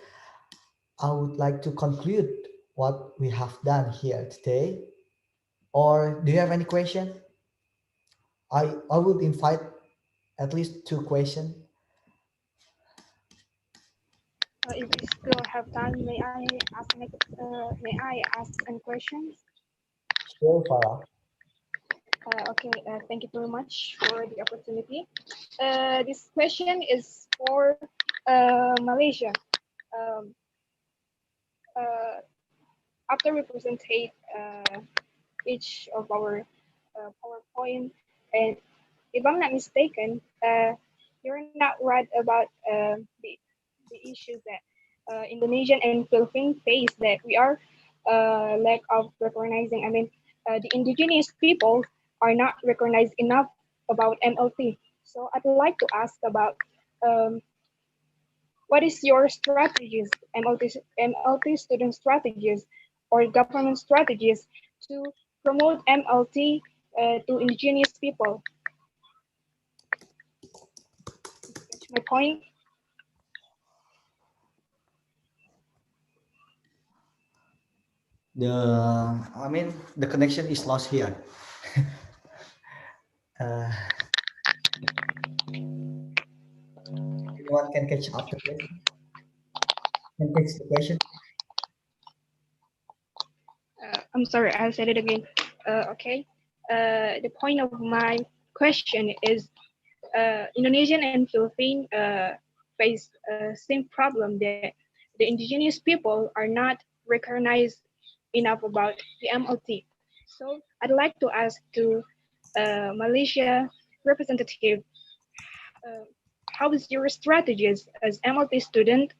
G: I would like to conclude what we have done here today. Or do you have any question? I would invite at least two questions.
S: If we still have time, may I ask any questions?
G: Sure, Farah.
S: Okay, thank you very much for the opportunity. This question is for Malaysia. Um, After we present each of our PowerPoint, and if I'm not mistaken, you're not right about the issues that Indonesian and Philippine face, that we are lack of recognizing. I mean, the indigenous people are not recognized enough about MLT. So I'd like to ask about what is your strategies, MLT student strategies or government strategies to promote MLT to indigenous people? That's my point.
G: The connection is lost here. Anyone can catch up the question? Can catch the question?
S: I'm sorry, I'll say it again. Okay. The point of my question is Indonesian and Philippine face same problem, that the indigenous people are not recognized enough about the MLT. So I'd like to ask to Malaysia representative, how is your strategies as MLT student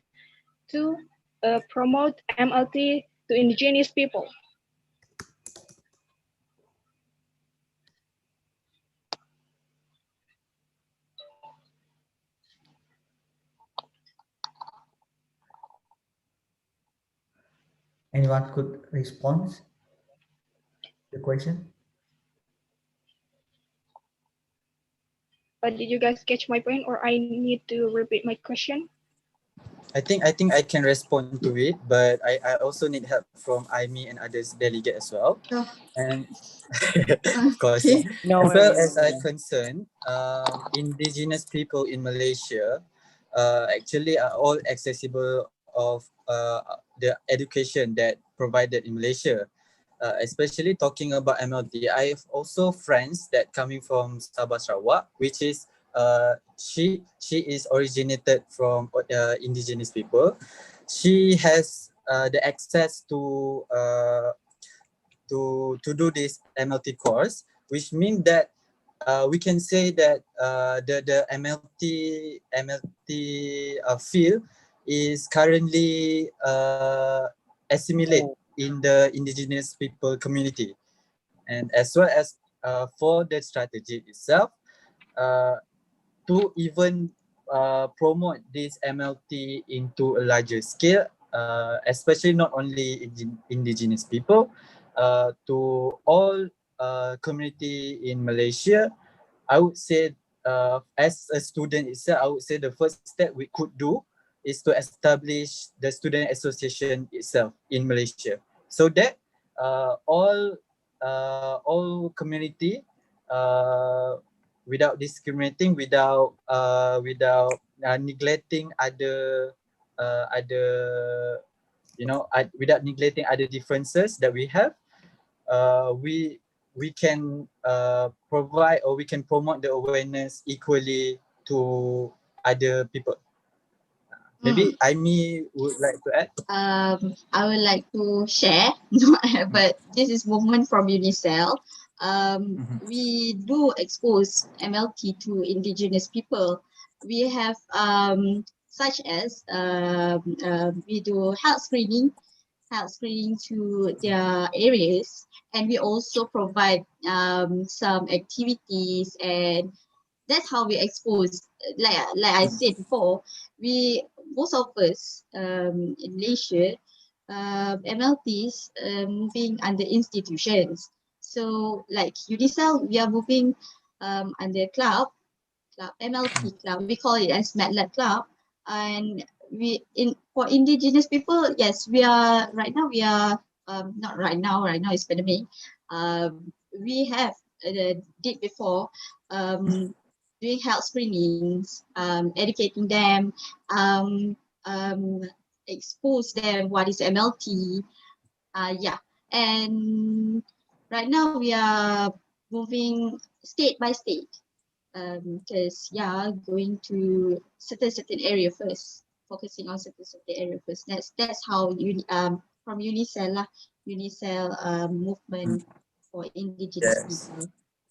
S: to promote MLT to indigenous people?
G: Anyone could respond the question?
S: Did you guys catch my point, or I need to repeat my question?
H: I think I can respond to it, but I also need help from Aimi and others delegate as well. And of course,
J: No
H: as well
J: worries.
H: as I concerned, indigenous people in Malaysia actually are all accessible of the education that provided in Malaysia. Especially talking about MLT, I have also friends that coming from Sabah Sarawak, which is she is originated from indigenous people. She has the access to do this MLT course, which means that we can say that the MLT field is currently assimilate in the indigenous people community, and as well as for the strategy itself, to even promote this MLT into a larger scale, especially not only indigenous people, to all community in Malaysia. I would say as a student itself, I would say the first step we could do is to establish the student association itself in Malaysia, so that all community, without discriminating, without neglecting other without neglecting other differences that we have, we can provide, or we can promote the awareness equally to other people. Maybe Aimi would like to add.
J: I would like to share, but this is movement from UNICEF. We do expose MLT to indigenous people. We have such as we do health screening to their areas, and we also provide some activities, and that's how we expose. Like I said before, most of us in Malaysia, MLTs moving under institutions. So like UNICEF, we are moving under club MLT club. We call it as MedLab club, and for indigenous people, yes, we are right now. We are not right now. Right now is pandemic. We have did before doing health screenings, educating them, expose them what is MLT. Yeah, and right now we are moving state by state because going to certain area first, focusing on certain area first. That's how from Unicell lah, Unicell movement for indigenous
H: Yes.
J: people.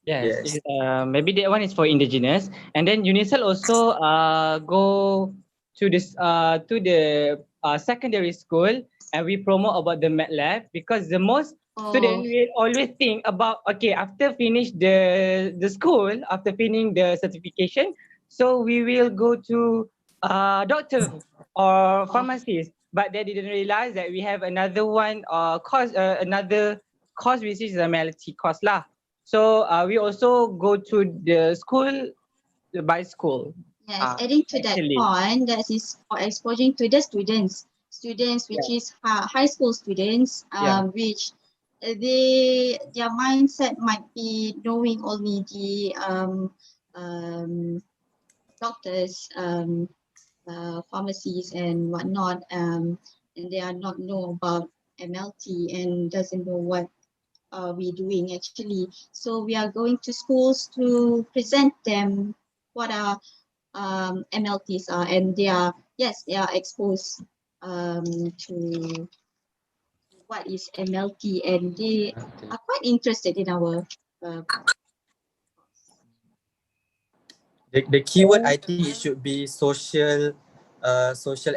I: Yes,
H: Yes.
I: maybe that one is for indigenous, and then UNICEF also go to this to the secondary school, and we promote about the math lab because the most student will always think about after finish the school, after finishing the certification, so we will go to doctor or pharmacist, but they didn't realize that we have another one another course which is a MLT course lah. So we also go to the school by school.
J: Yes, adding to that point, that is for exposing to the students which is high school students, which their mindset might be knowing only the doctors, pharmacies and whatnot, and they are not know about MLT and doesn't know what are we doing actually. So we are going to schools to present them what are MLTs are, and they are exposed to what is MLT, and they are quite interested in our
H: The keyword I think it should be social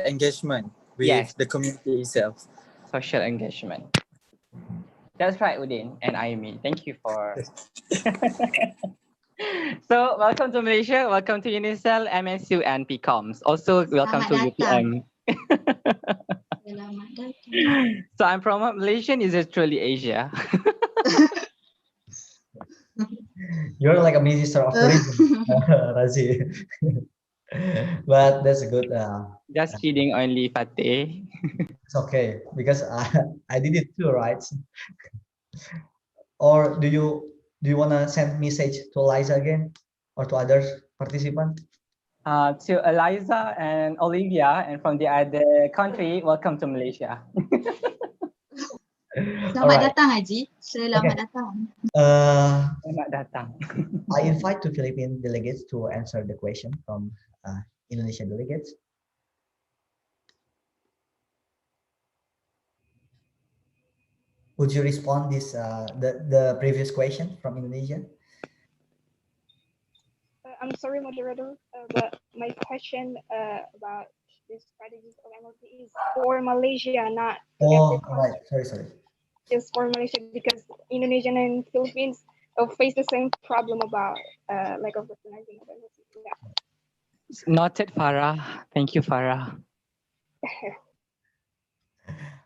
H: engagement with the community itself.
I: Social engagement. That's right, Udin and Aimi. Thank you for. So welcome to Malaysia, welcome to Unicell, MSU, and PCOMs. Also welcome to UPM. So I'm from Malaysian is truly Asia.
G: You're like a minister of tourism, Razi. But that's a good.
I: Just kidding, only Fateh.
G: It's okay because I did it too, right? Or do you wanna send message to Liza again, or to others participants?
I: To Eliza and Olivia, and from the other country, welcome to Malaysia.
J: Selamat datang Haji. Selamat datang.
I: Selamat datang.
G: I invite the Philippine delegates to answer the question from Indonesian delegates. Would you respond this the previous question from Indonesia?
S: I'm sorry, moderator, but my question about the strategies of MLT is for Malaysia, not
G: Oh, right. Sorry.
S: Just for Malaysia, because Indonesian and Philippines face the same problem about lack of recognizing of MLT. Yeah.
I: Noted, Farah. Thank you, Farah.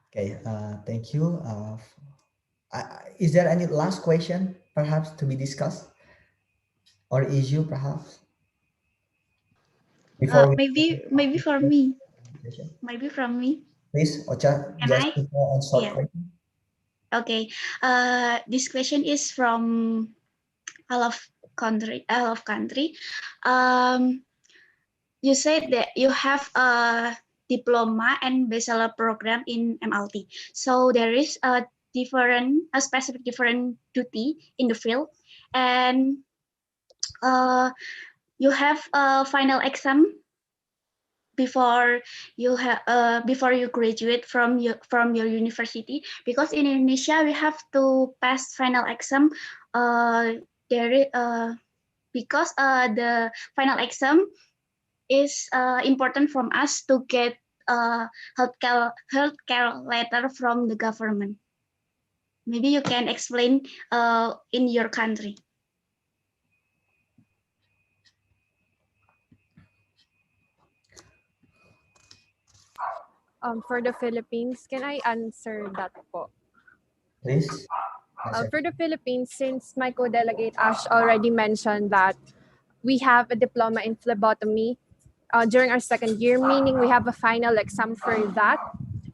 G: Okay, thank you. Is there any last question perhaps to be discussed or issue perhaps? Before
R: maybe for me. Maybe from me.
G: Please, Ocha,
R: Can
G: just
R: I?
G: on short
R: Yeah.
G: question.
R: Okay. This question is from I love country. You said that you have a diploma and bachelor program in MLT. So there is a specific different duty in the field, and you have a final exam before you graduate from your university, because in Indonesia we have to pass final exam. Because the final exam is important from us to get healthcare letter from the government. Maybe you can explain in your country.
T: For the Philippines, can I answer that po?
G: Please.
T: For the Philippines, since my co-delegate Ash already mentioned that we have a diploma in phlebotomy during our second year, meaning we have a final exam for that.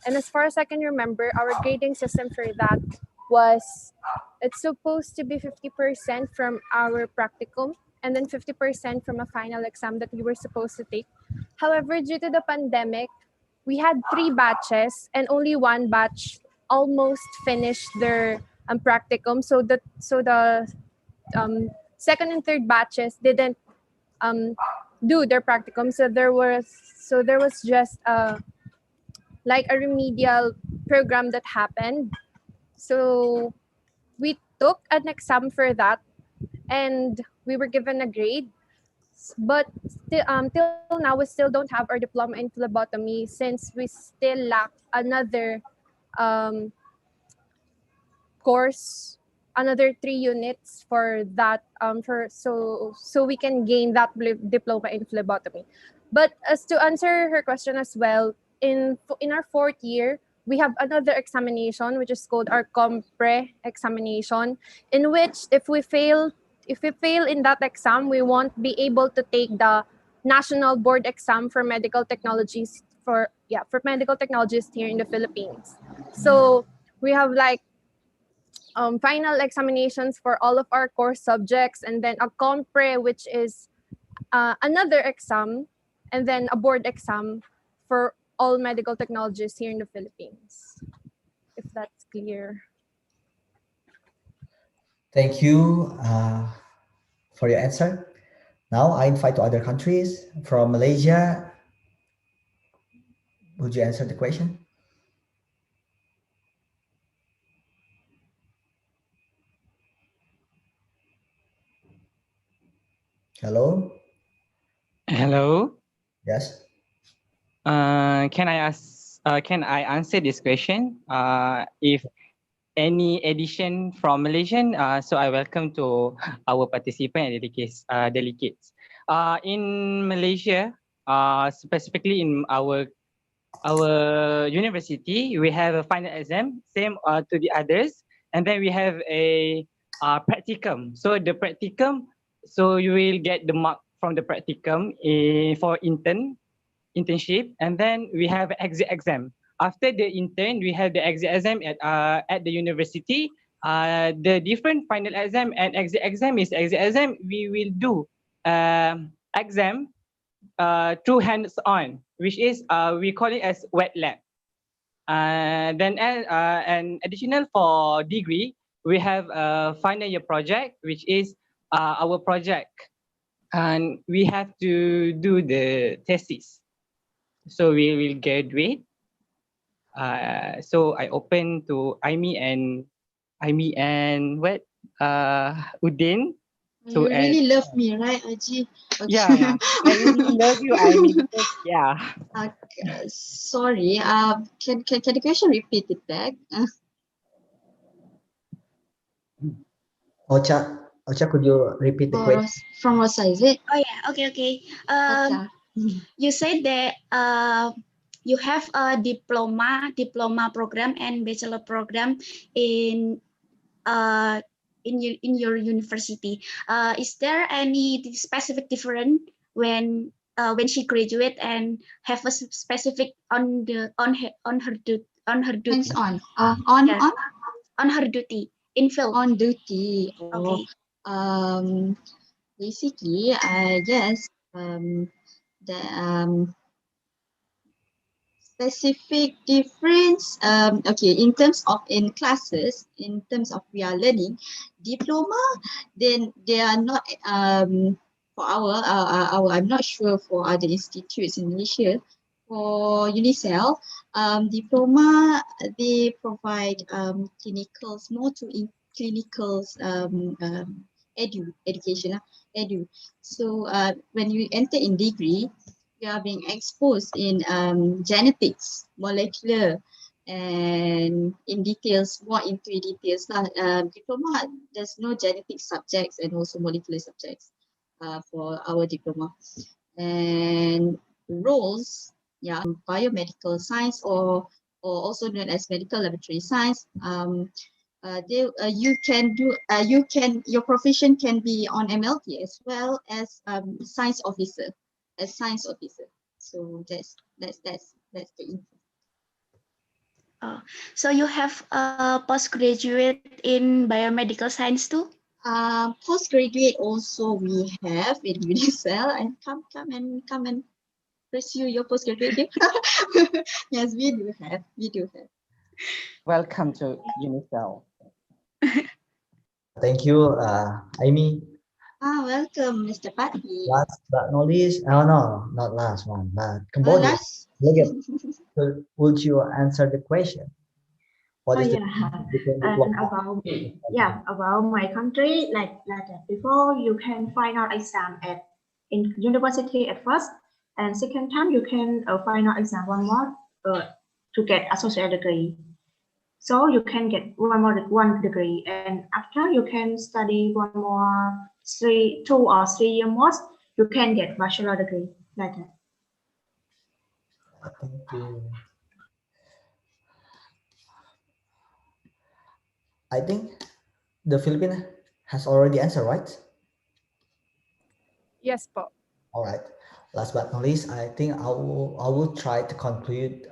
T: And as far as I can remember, our grading system for that it's supposed to be 50% from our practicum and then 50% from a final exam that we were supposed to take. However, due to the pandemic, we had 3 batches and only 1 batch almost finished their practicum. So the second and third batches didn't do their practicum. So there was just like a remedial program that happened. So we took an exam for that, and we were given a grade. But still, till now, we still don't have our diploma in phlebotomy since we still lack another course, another 3 units for that so we can gain that diploma in phlebotomy. But as to answer her question as well, in our 4th year, we have another examination which is called our compre examination, in which if we fail in that exam, we won't be able to take the national board exam for medical technologies for medical technologists here in the Philippines. So we have like final examinations for all of our core subjects, and then a compre, which is another exam, and then a board exam for all medical technologists here in the Philippines. If that's clear.
G: Thank you for your answer. Now I invite to other countries. From Malaysia, would you answer the question? Hello?
U: Hello.
G: Yes.
U: Can I answer this question? If any addition from Malaysian, so I welcome to our participant and delegates. In Malaysia, specifically in our university, we have a final exam, same to the others, and then we have a practicum. So the practicum, so you will get the mark from the practicum for internship, and then we have exit exam. After the intern, we have the exit exam at the university. The different final exam and exit exam is exit exam. We will do exam through hands-on, which is we call it as wet lab. Then an additional for degree, we have a final year project, which is our project, and we have to do the thesis. So we will graduate. So I open to Aimi and what Udin.
J: You really love me, right, Aji? Okay.
U: Yeah, I really love you, Aimi. Because, yeah.
J: Sorry. Can the question repeat it back?
G: Ocha, could you repeat the question?
J: From Rosa, is it?
R: Oh yeah, okay. You said that you have a diploma program and bachelor program in your university. Is there any specific difference when she graduate and have a specific on her duty?
J: Hands on.
R: On her duty in field.
J: On duty. Oh,
R: Okay.
J: Basically, I guess the specific difference. Okay, in terms of in classes, in terms of we are learning diploma, then they are not for our I'm not sure for other institutes in Malaysia. For UNICEL, diploma, they provide clinicals, more to in clinicals education. So when you enter in degree, you are being exposed in genetics, molecular, and in details, more into details. Diploma, there's no genetic subjects and also molecular subjects for our diploma. And roles, biomedical science or also known as medical laboratory science. Your profession can be on MLT as well as science officer. So that's the info.
R: So you have a postgraduate in biomedical science too?
J: Postgraduate also we have in UNICEL, and come and pursue your postgraduate? Yes, we do have. We do have.
U: Welcome to UNICEF.
G: Thank you, Amy.
J: Welcome, Mr. Patti.
G: Last but not least, oh no, not last one, but Cambodia.
J: Last.
G: Would you answer the question? What is the
K: yeah.
G: between
K: And about my country, like that. Before you can final exam at in university at first, and second time you can final exam one more to get associate degree. So you can get one degree, and after you can study one more 2 or 3 years more, you can get bachelor degree like that.
G: Thank you. I think the Philippines has already answered, right?
T: Yes, po.
G: All right. Last but not least, I think I will try to conclude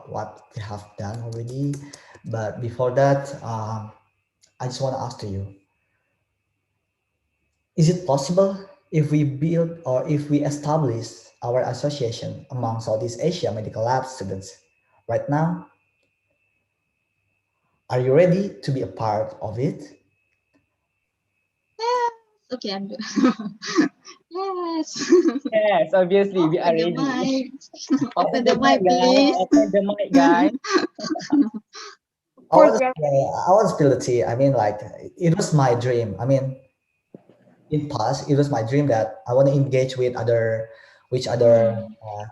G: what we have done already. But before that, I just want to ask to you: is it possible if we build or if we establish our association among Southeast Asia medical lab students right now? Are you ready to be a part of it?
J: Okay, I'm good. Yes.
I: Yes, obviously we are
J: Open the
I: ready.
J: mic.
I: Open
J: the mic, please.
I: Open the mic, guys.
G: I want to spill the tea. I mean, like, it was my dream. I mean, in past, it was my dream that I want to engage with other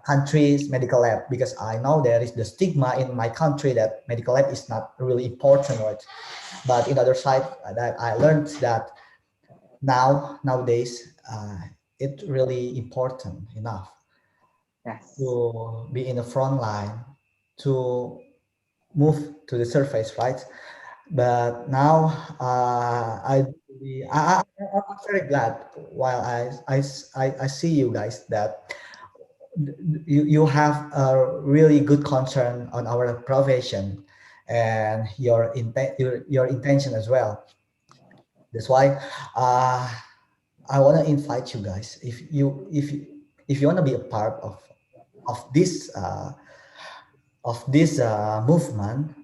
G: countries medical lab, because I know there is the stigma in my country that medical lab is not really important, right? But in the other side, that I learned that nowadays it's really important enough to be in the front line, to move to the surface, right? But now I'm very glad while I see you guys that you have a really good concern on our profession and your intention as well. That's why I want to invite you guys, if you want to be a part of this movement.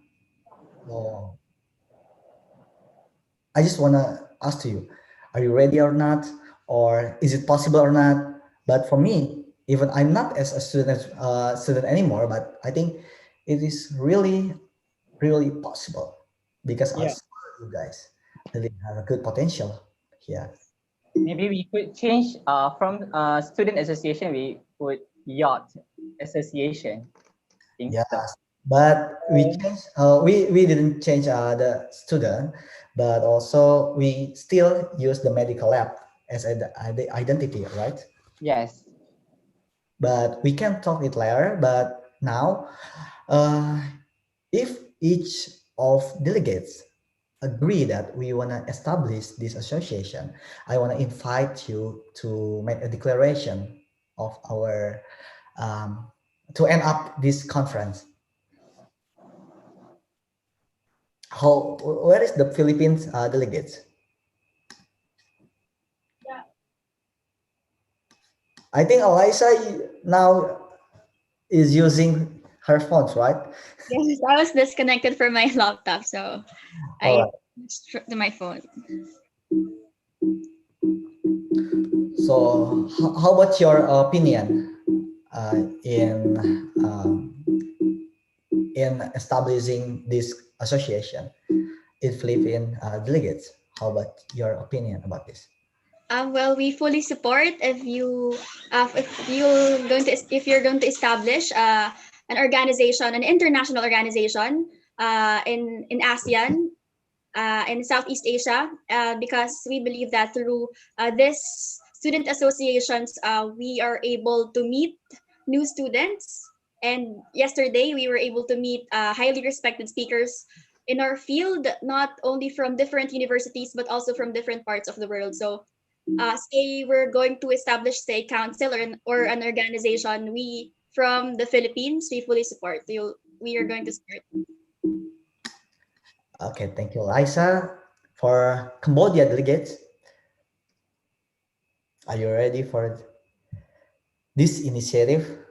G: I just want to ask to you, are you ready or not? Or is it possible or not? But for me, even I'm not as a student anymore, but I think it is really, really possible, because I
I: Yeah.
G: saw you guys really have a good potential here.
I: Maybe we could change from student association, we put yacht association. Think
G: Yes,
I: so.
G: but we didn't change the student, but also we still use the medical lab as the identity, right?
I: Yes.
G: But we can talk it later. But now, if each of delegates agree that we want to establish this association, I want to invite you to make a declaration of our to end up this conference. Where is the Philippines delegates? I think Eliza now is using her phones, right?
L: Yes, I was disconnected from my laptop, so I switched to my phone.
G: So how about your opinion in establishing this association in Philippine delegates? How about your opinion about this?
L: Well, we fully support if you're going to establish an organization, an international organization in ASEAN, in Southeast Asia, because we believe that through this student associations, we are able to meet new students. And yesterday, we were able to meet highly respected speakers in our field, not only from different universities, but also from different parts of the world. So say we're going to establish, say, council or an organization, we from the Philippines, we fully support. We are going to start.
G: Okay, thank you, Liza. For Cambodia delegates, are you ready for this initiative?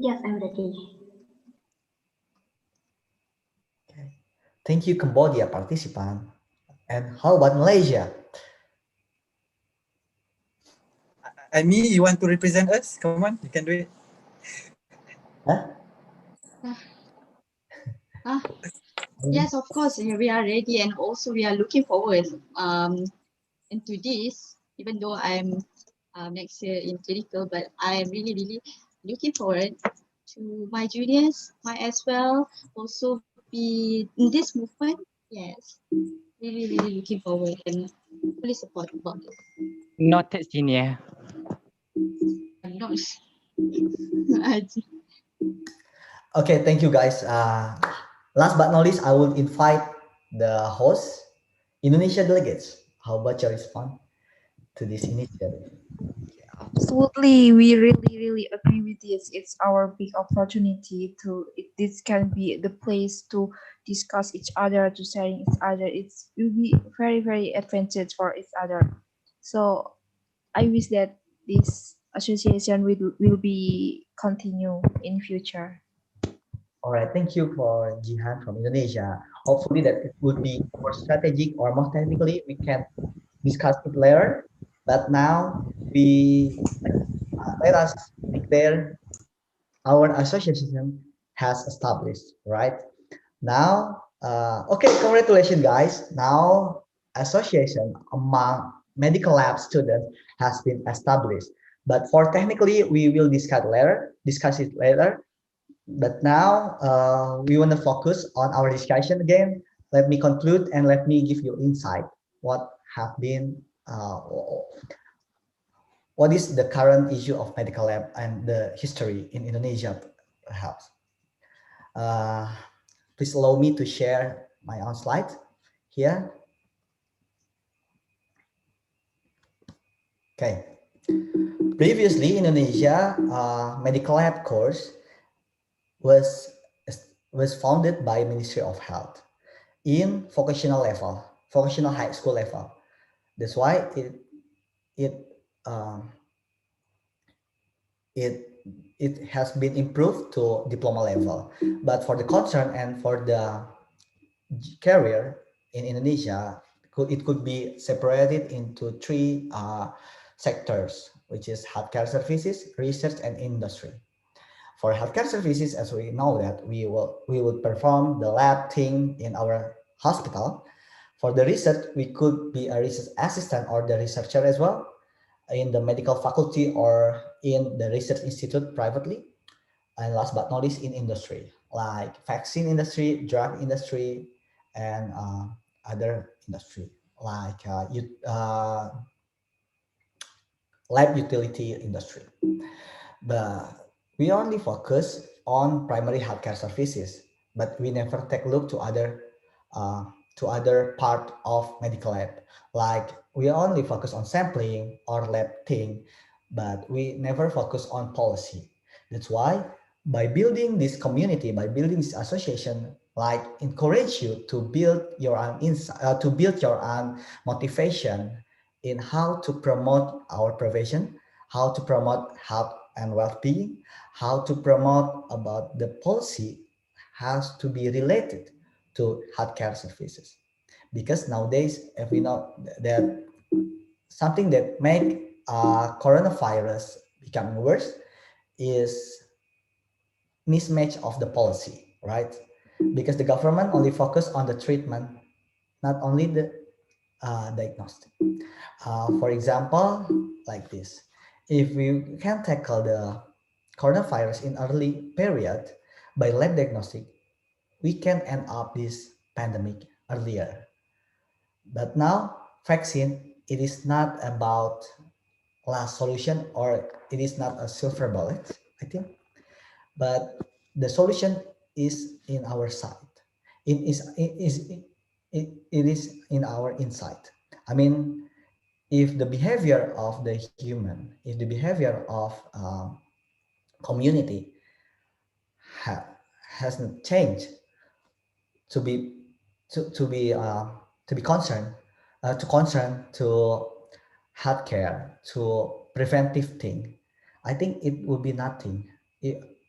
K: Yes, I'm ready.
G: Thank you, Cambodia participant. And how about Malaysia?
H: Amy, you want to represent us? Come on, you can do it.
J: Yes, of course, we are ready, and also we are looking forward into this. Even though I'm next year in clinical, but I am really looking forward to my juniors, might as well also be in this movement. Yes, really looking forward and fully support about this.
U: Noted, senior.
J: I'm not.
G: Okay, thank you guys. Last but not least, I will invite the host, Indonesia delegates. How about your response to this initiative?
E: Absolutely, we really agree with this. It's our big opportunity to. This can be the place to discuss each other, to sharing each other. It will be very advantage for each other. So I wish that this association will be continue in future.
G: All right, thank you for Jihan from Indonesia. Hopefully that it would be more strategic or more technically we can discuss it later. But now let us declare our association has established, right? Now, okay, congratulations, guys. Now, association among medical lab students has been established. But for technically, we will discuss it later. But now, we want to focus on our discussion again. Let me conclude and let me give you insight. What have been, what is the current issue of medical lab and the history in Indonesia, perhaps. Please allow me to share my own slide here. Okay. Previously, Indonesia medical lab course was founded by Ministry of Health in vocational level, vocational high school level. That's why it has been improved to diploma level. But for the concern and for the career in Indonesia, it could be separated into three sectors, which is healthcare services, research, and industry. For healthcare services, as we know that we will perform the lab thing in our hospital. For the research, we could be a research assistant or the researcher as well in the medical faculty or in the research institute privately. And last but not least, in industry, like vaccine industry, drug industry, and other industry, like lab utility industry. But we only focus on primary healthcare services, but we never take a look to other part of medical lab. Like we only focus on sampling or lab thing, but we never focus on policy. That's why by building this community, by building this association, like encourage you to build your own to build your own motivation in how to promote our profession, how to promote health and well-being, how to promote about the policy has to be related to healthcare services. Because nowadays, if we know that something that make coronavirus becoming worse is mismatch of the policy, right? Because the government only focus on the treatment, not only the diagnostic. For example, like this, if we can tackle the coronavirus in early period by lab diagnostic, we can end up this pandemic earlier. But now, vaccine, it is not about last solution or it is not a silver bullet, I think. But the solution is in our side. It is in our insight. I mean, if the behavior of the human, if the behavior of community hasn't changed to be to be concerned to healthcare to preventive thing, I think it will be nothing.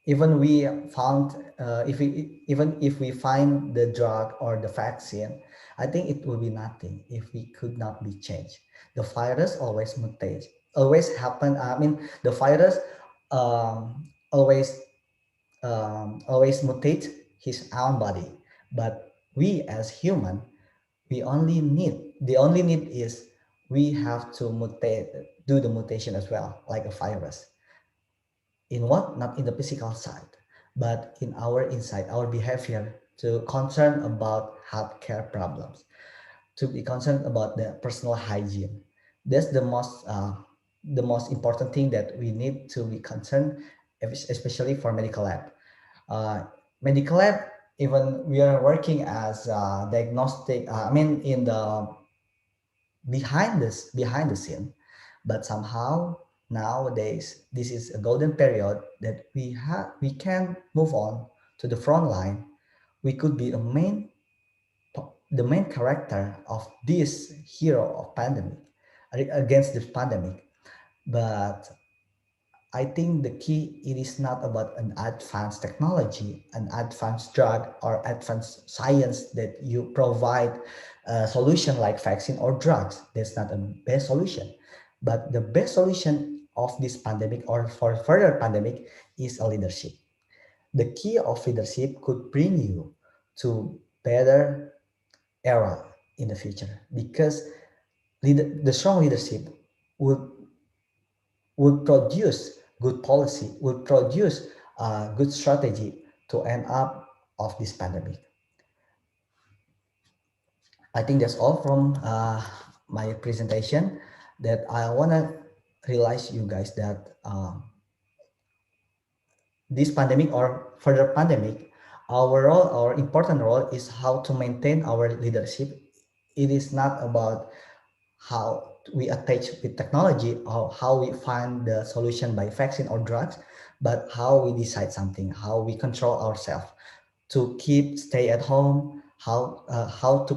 G: even we found even if we find the drug or the vaccine, I think it will be nothing if we could not be changed. The virus always mutates, always happen. I mean, the virus always always mutate his own body, but we as human, we only need the only need is we have to mutate, do the mutation as well, like a virus. In what? Not in the physical side, but in our inside, our behavior, to concern about healthcare problems, to be concerned about the personal hygiene. That's the most important thing that we need to be concerned, especially for medical lab. Uh, Medical lab, even we are working as diagnostic. I mean, in the behind the scene, but somehow nowadays this is a golden period that we can move on to the front line. We could be the main character of this hero of pandemic, against this pandemic. But I think the key, it is not about an advanced technology, an advanced drug or advanced science that you provide a solution like vaccine or drugs. That's not a best solution. But the best solution of this pandemic or for further pandemic is a leadership. The key of leadership could bring you to better era in the future, because the strong leadership would produce good policy, would produce good strategy to end up of this pandemic. I think that's all from my presentation, that I want to realize you guys that this pandemic or further pandemic, our role, our important role is how to maintain our leadership. It is not about how we attach with technology or how we find the solution by vaccine or drugs, but how we decide something, how we control ourselves to keep stay at home, how to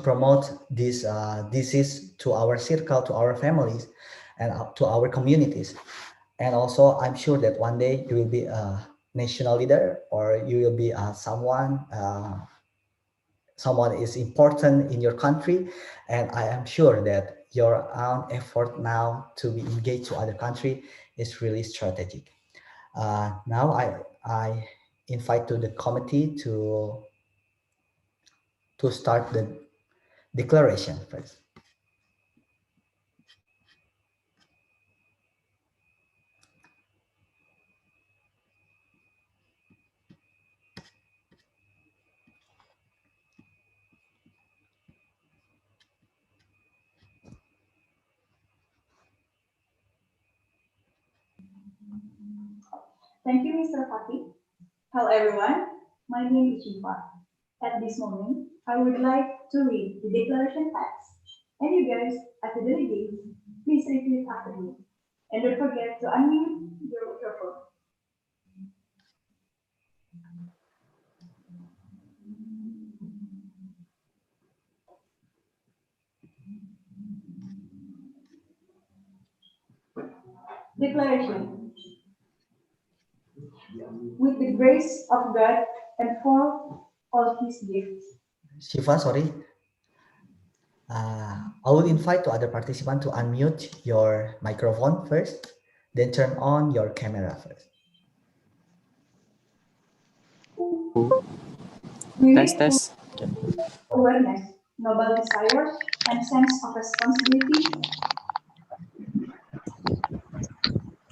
G: promote this disease to our circle, to our families, and to our communities. And also, I'm sure that one day you will be a national leader, or you will be someone is important in your country, and I am sure that your own effort now to be engaged to other country is really strategic. Now I invite to the committee to start the declaration first.
A: Thank you, Mr. Fatih. Hello, everyone. My name is Shiva. At this moment, I would like to read the declaration text. And you guys, as the delegates, please repeat after me. And don't forget to unmute your microphone. Declaration. With the grace of God and for all his gifts.
G: Shiva, sorry. I will invite to other participants to unmute your microphone first, then turn on your camera first.
H: Test.
A: Awareness, noble desires, and sense of responsibility.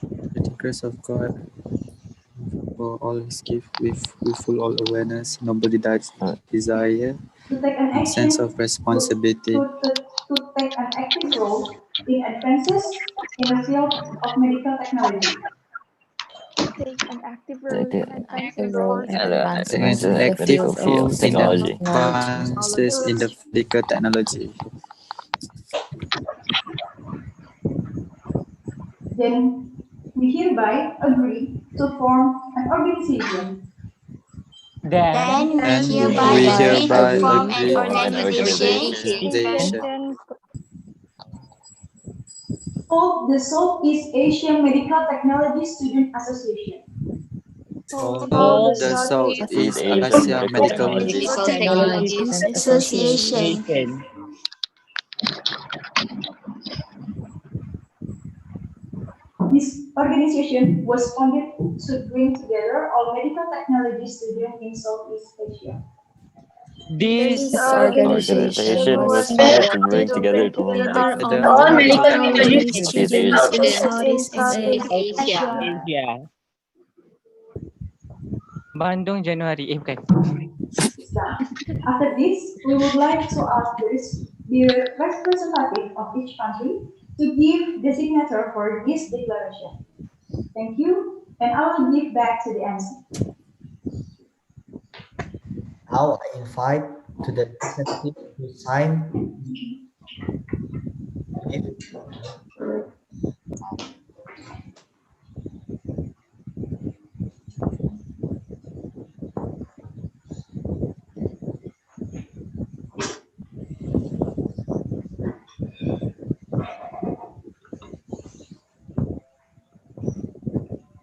H: With the grace of God, for all his gift, with full all awareness, noble desire,
A: To take an
H: and sense
A: action,
H: of responsibility.
A: to take an active role in advances in the field of medical technology.
E: Take an active role in advances
H: An active role in advances in the medical technology.
A: Then we hereby agree to form an organization.
I: Then
H: we
I: hereby
H: hereby
I: agree to form
H: agree
I: an organization
A: called the Southeast Asian Medical Technology Student Association.
H: Called the Southeast Asia Medical
R: Technologies Association.
A: This organization was founded to bring together all medical technology students in Southeast Asia.
U: This
M: organization was
R: founded
M: to bring together
R: all medical technology students in Southeast Asia.
U: Asia. Bandung Januari. Bukan.
A: After this, we would like to ask the representative of each country to give the signature for this declaration. Thank you, and I will give back to the MC.
G: Now I invite to the representative to sign.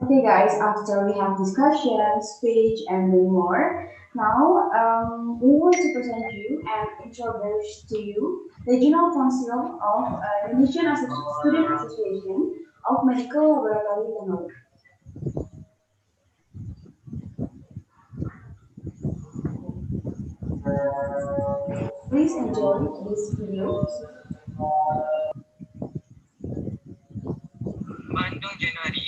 A: Okay, guys, after we have discussion, speech, and many more, now we want to present you and introduce to you the Regional Council of Indonesian Student Association of Medical Laboratory Technology. Please enjoy this video.
U: Bandung Januari.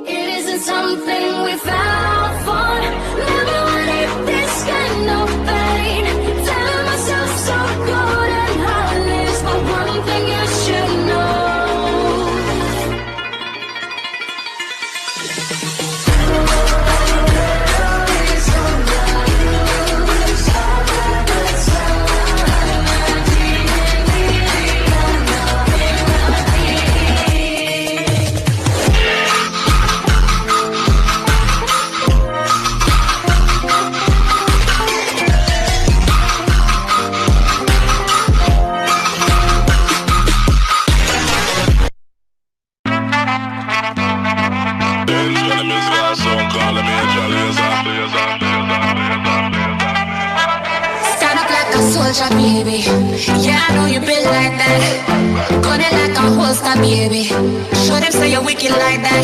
C: It isn't something we found for. Never wanted this kind of pain. Telling myself so good and heartless, but one thing you should know.
B: Stand up like a soldier, baby. Yeah, I know you been like that. Gun it like a holster, baby. Show them say you're wicked like that.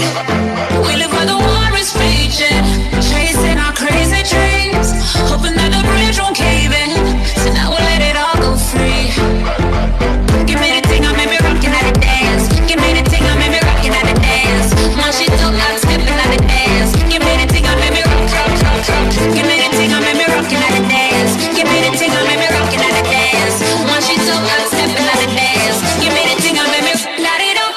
B: We live where the war is raging, chasing our crazy dreams, hoping that the bridge won't cave in. So now we'll let it all go free. Give me the thing, I made me rockin' at the dance. Give me the thing, I made me rockin' at the dance. Now she took out stepping at the dance. Give me the thing, I made me rock, rock, rock, rock. Give me the thing, I made me rockin' at the dance. Give me the thing, I made me rockin' at the dance. Now she took out stepping at the dance. Give me the thing, I made me light it up.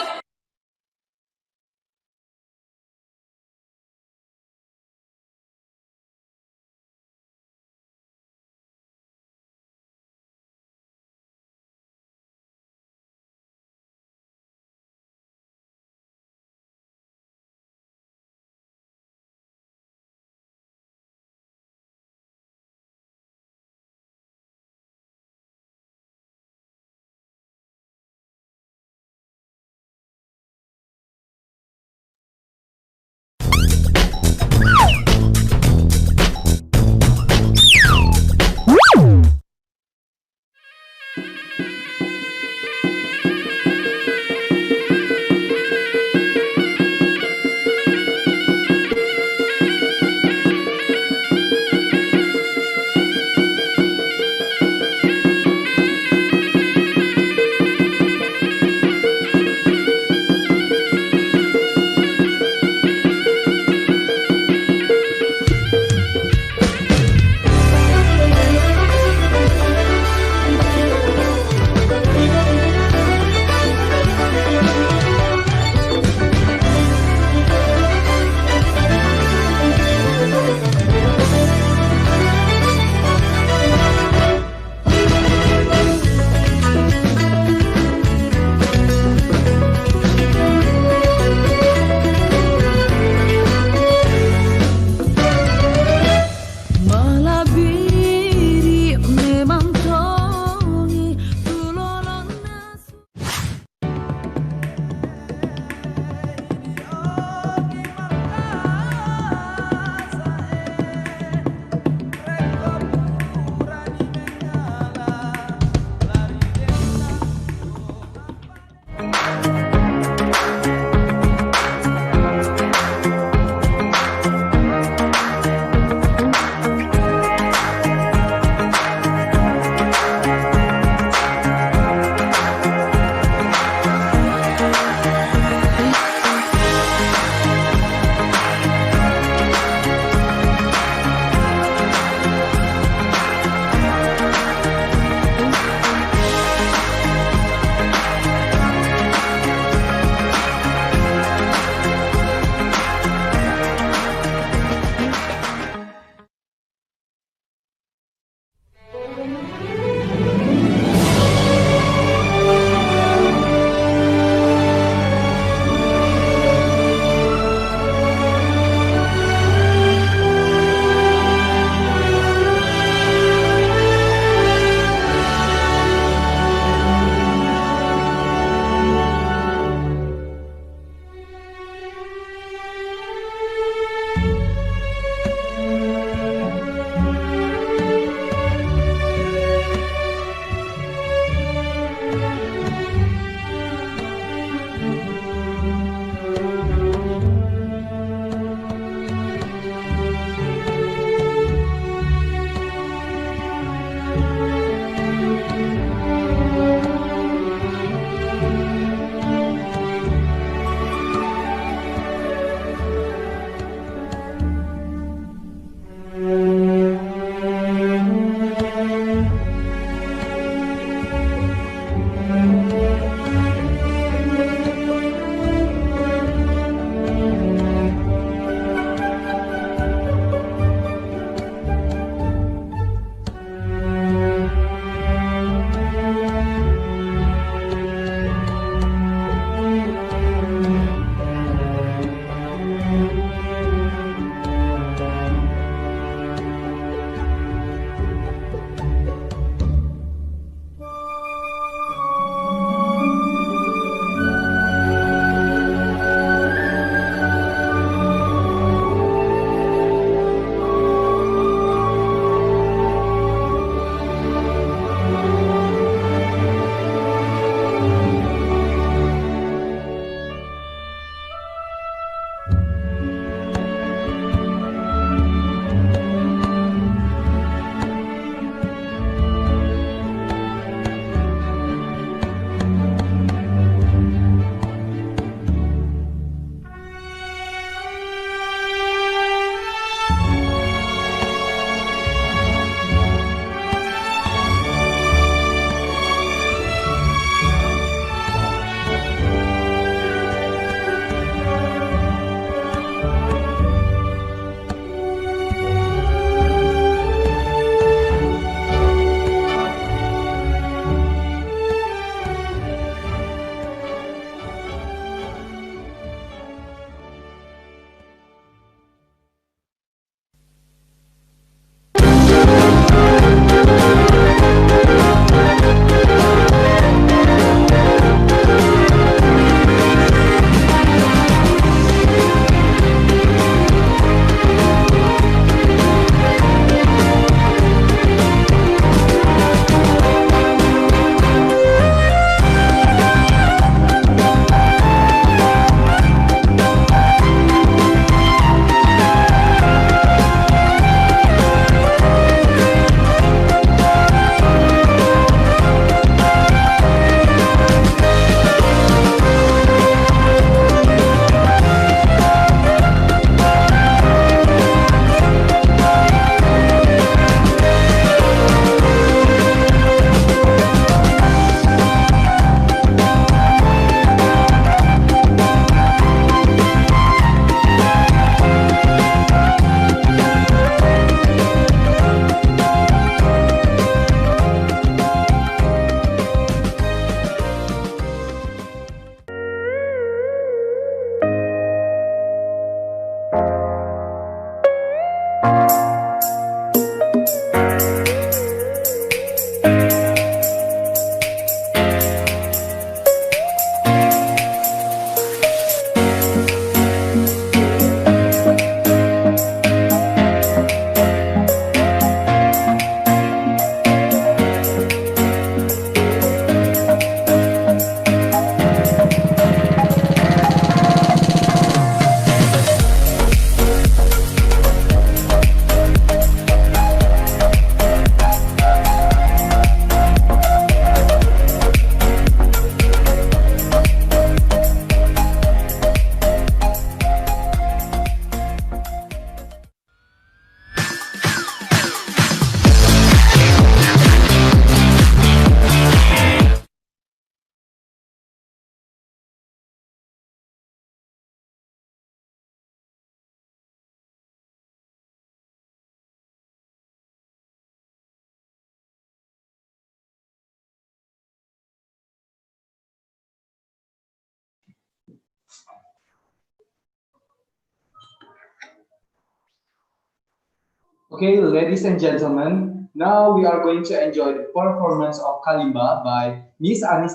F: Okay, ladies and gentlemen, now we are going to enjoy the performance of Kalimba by Miss Anis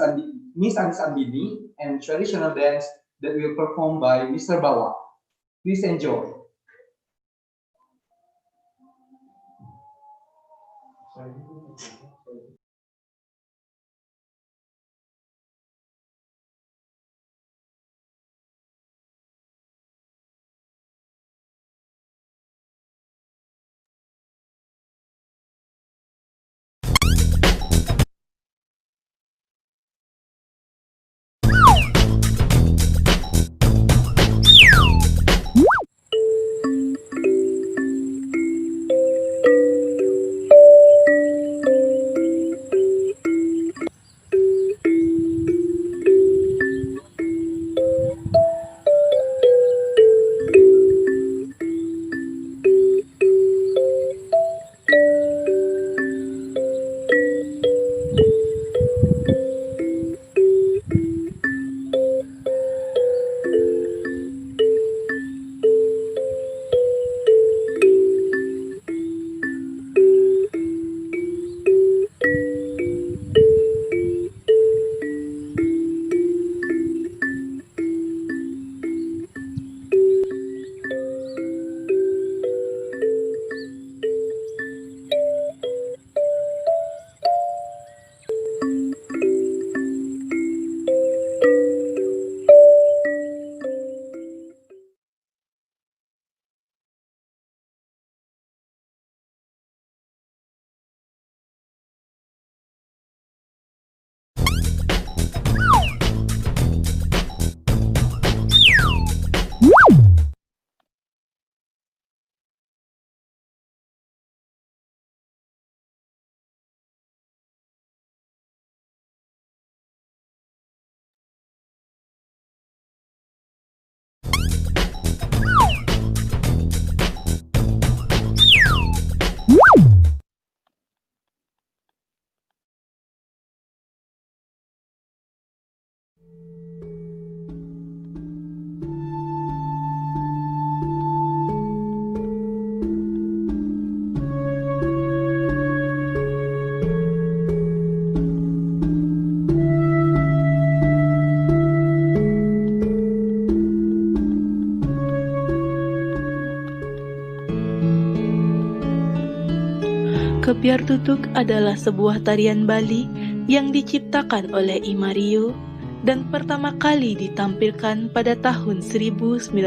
F: Ambini and traditional dance that will performed by Mr. Bawa. Please enjoy.
V: Kepiar Tutuk adalah sebuah tarian Bali yang diciptakan oleh Imario dan pertama kali ditampilkan pada tahun 1925.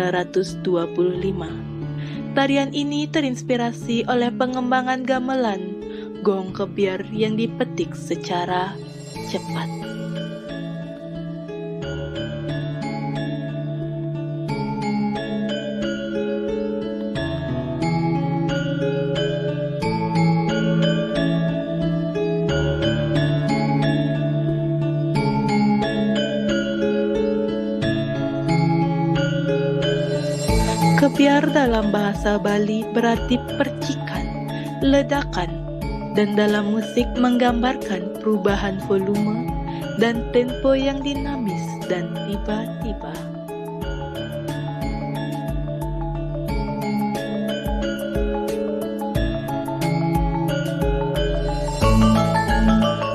V: Tarian ini terinspirasi oleh pengembangan gamelan gong kebiar yang dipetik secara cepat. Kepiar dalam bahasa Bali berarti percikan, ledakan, dan dalam musik menggambarkan perubahan volume dan tempo yang dinamis dan tiba-tiba.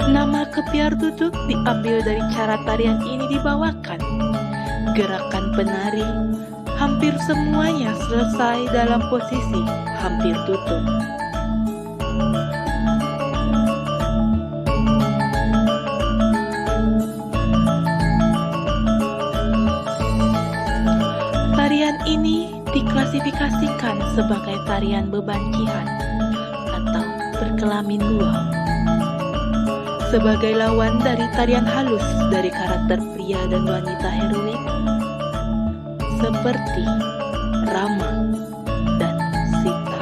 V: Nama Kepiar Tutuk diambil dari cara tarian ini dibawakan. Gerakan penari hampir semuanya selesai dalam posisi hampir tutup. Tarian ini diklasifikasikan sebagai tarian bebancihan atau berkelamin dua, sebagai lawan dari tarian halus dari karakter pria dan wanita heroik seperti Rama dan Sita.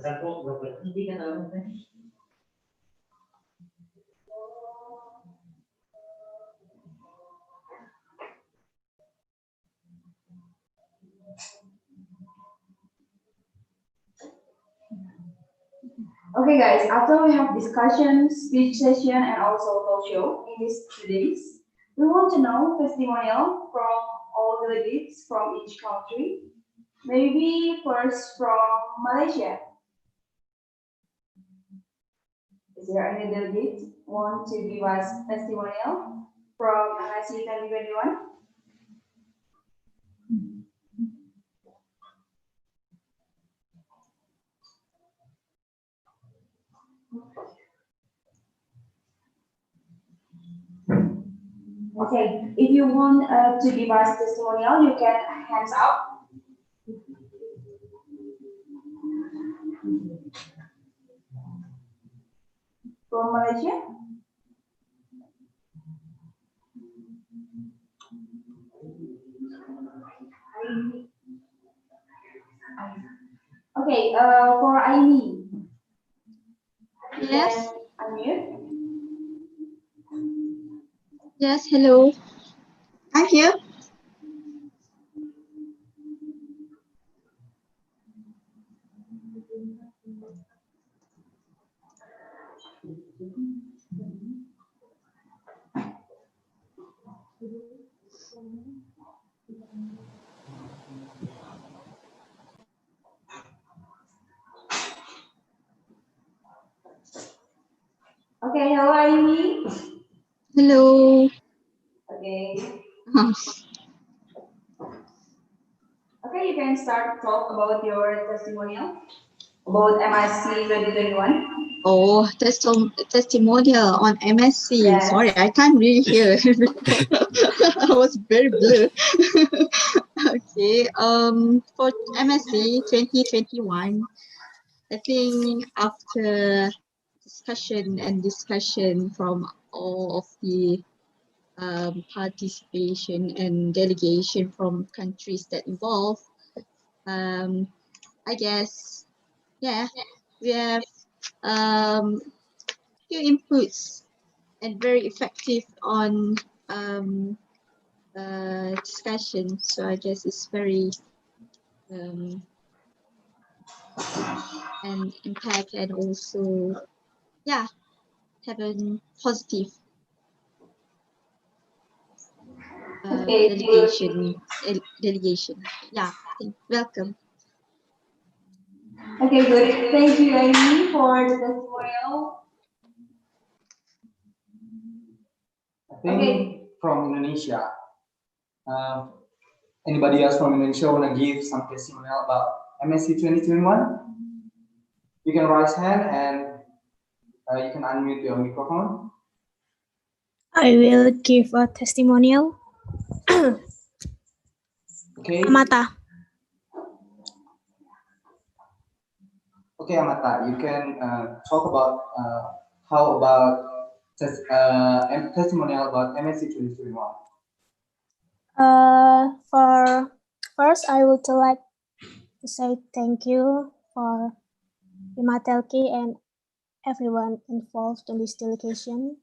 A: Okay, guys, after we have discussion, speech session, and also talk show in these 2 days, we want to know testimonial from all delegates from each country. Maybe first from Malaysia. Is there any delegate want to give us testimonial from MSC 2021? Okay, if you want to give us testimonial, you can hands up. From Malaysia? Okay, for Aini.
J: Yes.
A: Unmute.
J: Yes, hello. I'm here.
A: Okay, hello Aini.
J: Hello.
A: Okay. Okay, you can start talk about your testimonial about MSC 2021.
J: Oh, testimonial on MSC.
A: Yes.
J: Sorry, I can't really hear. I was very blur. Okay. For MSC 2021, I think after discussion from all of the participation and delegation from countries that involve, I guess, yeah, we have few inputs and very effective on discussion. So I guess it's very an impact and also, yeah, have a positive delegation. Yeah, welcome.
A: Okay, good. Thank you, Aini, for the testimonial.
F: I think from Indonesia. Anybody else from Indonesia want to give some testimonial about MSC 2021? You can raise hand and you can unmute your microphone.
D: I will give a testimonial.
F: Okay.
D: Amata.
F: Okay, Amata, you can talk about how about testimonial about MSC 2021.
D: For first, I would like to say thank you for Imatelki and everyone involved in this delegation.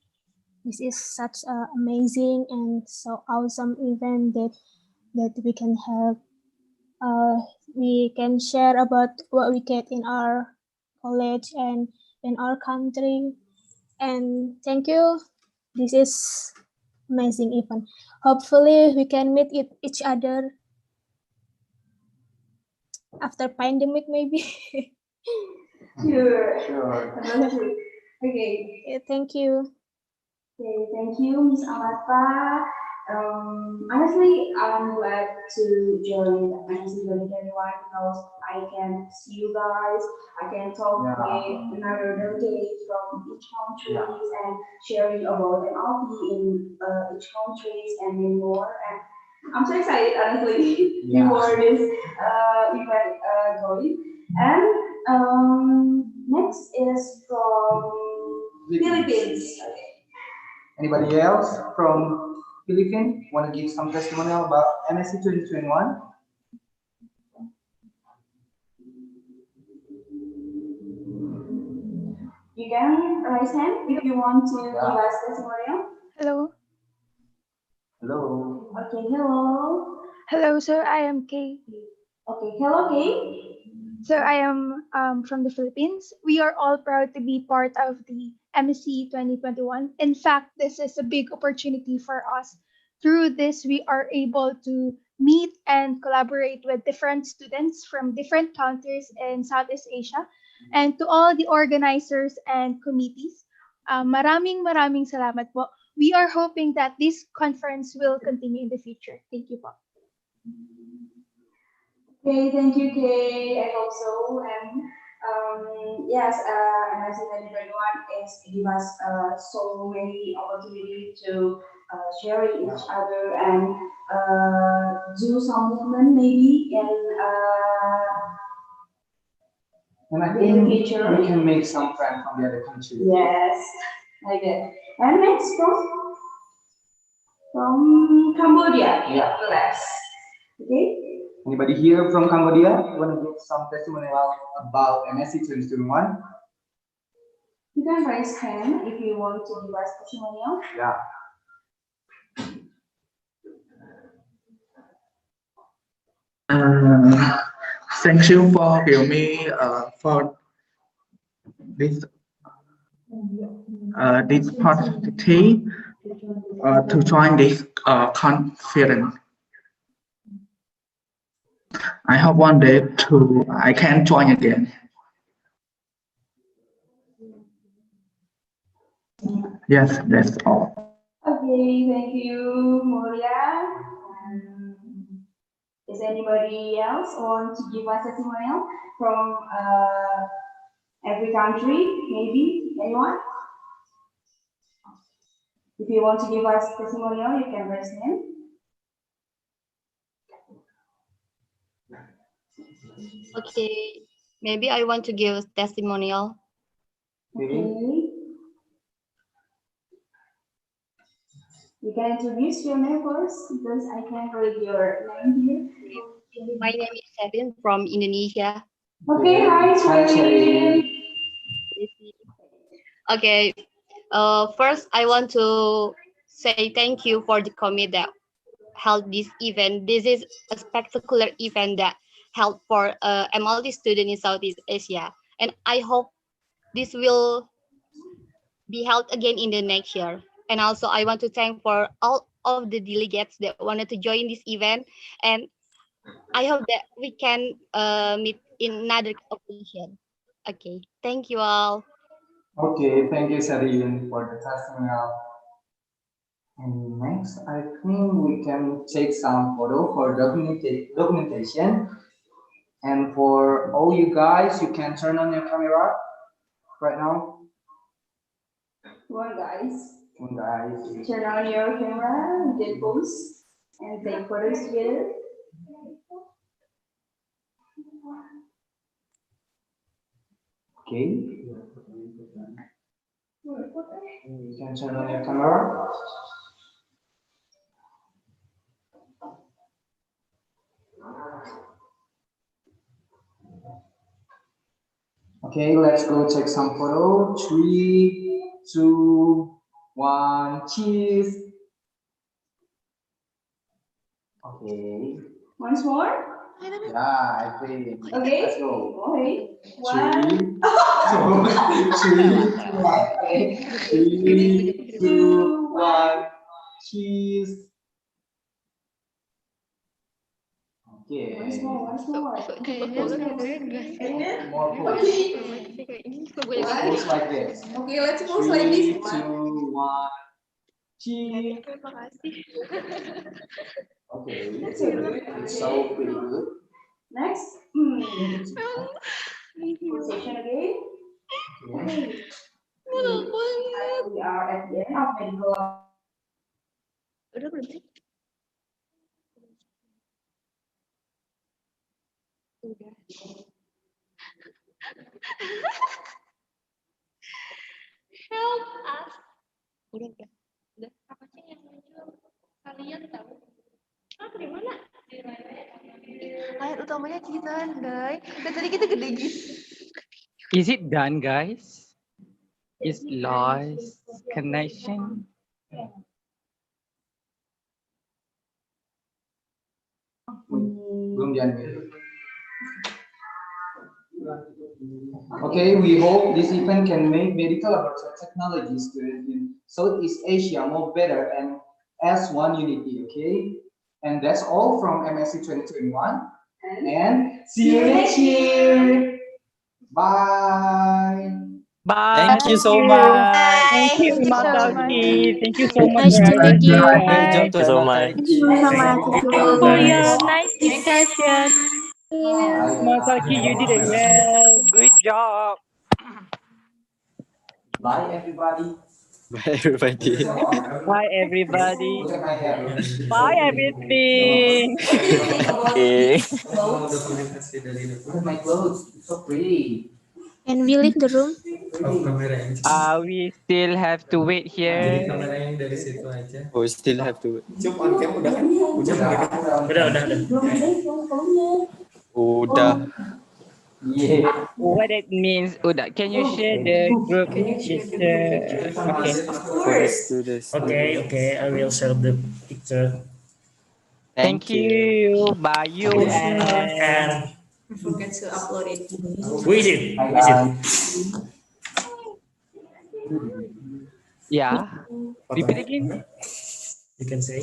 D: This is such an amazing and so awesome event that we can have. We can share about what we get in our college and in our country. And thank you. This is amazing event. Hopefully we can meet each other after pandemic maybe.
A: Sure. Okay.
D: Yeah, thank you.
A: Okay, thank you, Miss Amata. Honestly, I'm glad to join MSC 2021 because I can see you guys. I can talk with another delegates from each countries and sharing about MLT in each countries and many more. And I'm so excited, honestly, before this event going. And next is from Philippines. Okay.
F: Anybody else from Philippines want to give some testimonial about MSC 2021?
A: You can raise hand if you want to give us testimonial.
O: Hello.
F: Hello.
A: Okay, hello.
O: Hello, sir. I am Kay.
A: Okay, hello, Kay.
O: So I am from the Philippines. We are all proud to be part of the MSC 2021. In fact, this is a big opportunity for us. Through this, we are able to meet and collaborate with different students from different countries in Southeast Asia. And to all the organizers and committees, maraming salamat po. We are hoping that this conference will continue in the future. Thank you po.
A: Okay, thank you, Kay. I hope so. And yes, MSC 2021 is give us so many opportunity to share with each other and do some movement maybe
F: And I
A: in the
F: think
A: future.
F: we can make some friends from the other country.
A: Yes, like that. And next from Cambodia.
F: Yeah.
A: Let's. Okay.
F: Anybody here from Cambodia? You want to give some testimonial about MSC 2021?
A: You can raise hand if you want to give us testimonial.
F: Yeah.
P: Thank you for giving me for this this opportunity to join this conference. I hope one day I can join again. Yes, that's all.
A: Okay, thank you, Moria. Is anybody else want to give us testimonial from every country? Maybe anyone? If you want to give us testimonial, you can raise hand.
W: Okay, maybe I want to give a testimonial.
A: Okay. You can introduce your name first because I can't read your name here.
W: My name is Sherin from Indonesia.
A: Okay, hi, Sherin.
W: Okay, first I want to say thank you for the committee that held this event. This is a spectacular event that held for MLT student in Southeast Asia, and I hope this will be held again in the next year. And also I want to thank for all of the delegates that wanted to join this event, and I hope that we can meet in another occasion. Okay, thank you all.
F: Okay, thank you, Sherin, for the testimonial. And next, I think we can take some photo for documentation. And for all you guys, you can turn on your camera right now.
A: One guys.
F: One guys.
A: Turn on your camera, you can pose and take photos together.
F: Okay. You can turn on your camera. Okay, let's go take some photo. 3, 2, 1, cheese. Okay.
A: Once more.
F: Yeah, I think.
A: Okay.
F: Let's go.
A: Okay.
F: 3, 2, 1. Cheese. Okay.
A: Once more.
F: More pose. Pose like this.
A: Okay, let's pose like this.
F: 3, 2, 1. Cheese. Okay. It's so pretty good.
A: Next. Position again. Okay. We are at the end of medical.
W: Help us. Udah. Apa sih yang muncul? Kalian tahu? Di mana?
X: Layar utamanya kita, guys. Dan tadi kita gede gitu.
U: Is it done, guys? Is lost connection.
F: Belum di-unmute. Okay, we hope this event can make medical laboratory technology students in Southeast Asia more better and as one unity, okay? And that's all from MSC 2021. And see you next year. Bye.
U: Bye.
H: Thank you so much.
U: Thank you,
O: Thank you so much.
U: Mataki. Thank you so much
D: Nice
U: for
D: to
U: having
D: meet
U: me,
D: you.
H: Great job
U: guys.
H: to
N: so
H: Emma
N: much.
H: Taki.
V: Thank you for your nice discussion.
U: Mataki, you did it well. Good job.
F: Bye, everybody.
H: Bye everybody.
U: Bye, everybody. Bye, everything.
N: Okay.
F: Look at my clothes. It's so pretty.
D: Can we leave the room?
U: We still have to wait here.
H: Oh, still have to. Udah.
F: Yeah.
U: What it means, Uda? Can you share the group picture? Okay.
H: For the students.
N: Okay, I will share the picture.
U: Thank
H: Thank you.
U: you. Bye, you and
N: And
J: Don't forget to upload it.
N: who is it?
F: Bye,
N: Who is it?
F: guys.
U: yeah. Repeat again.
N: You can say.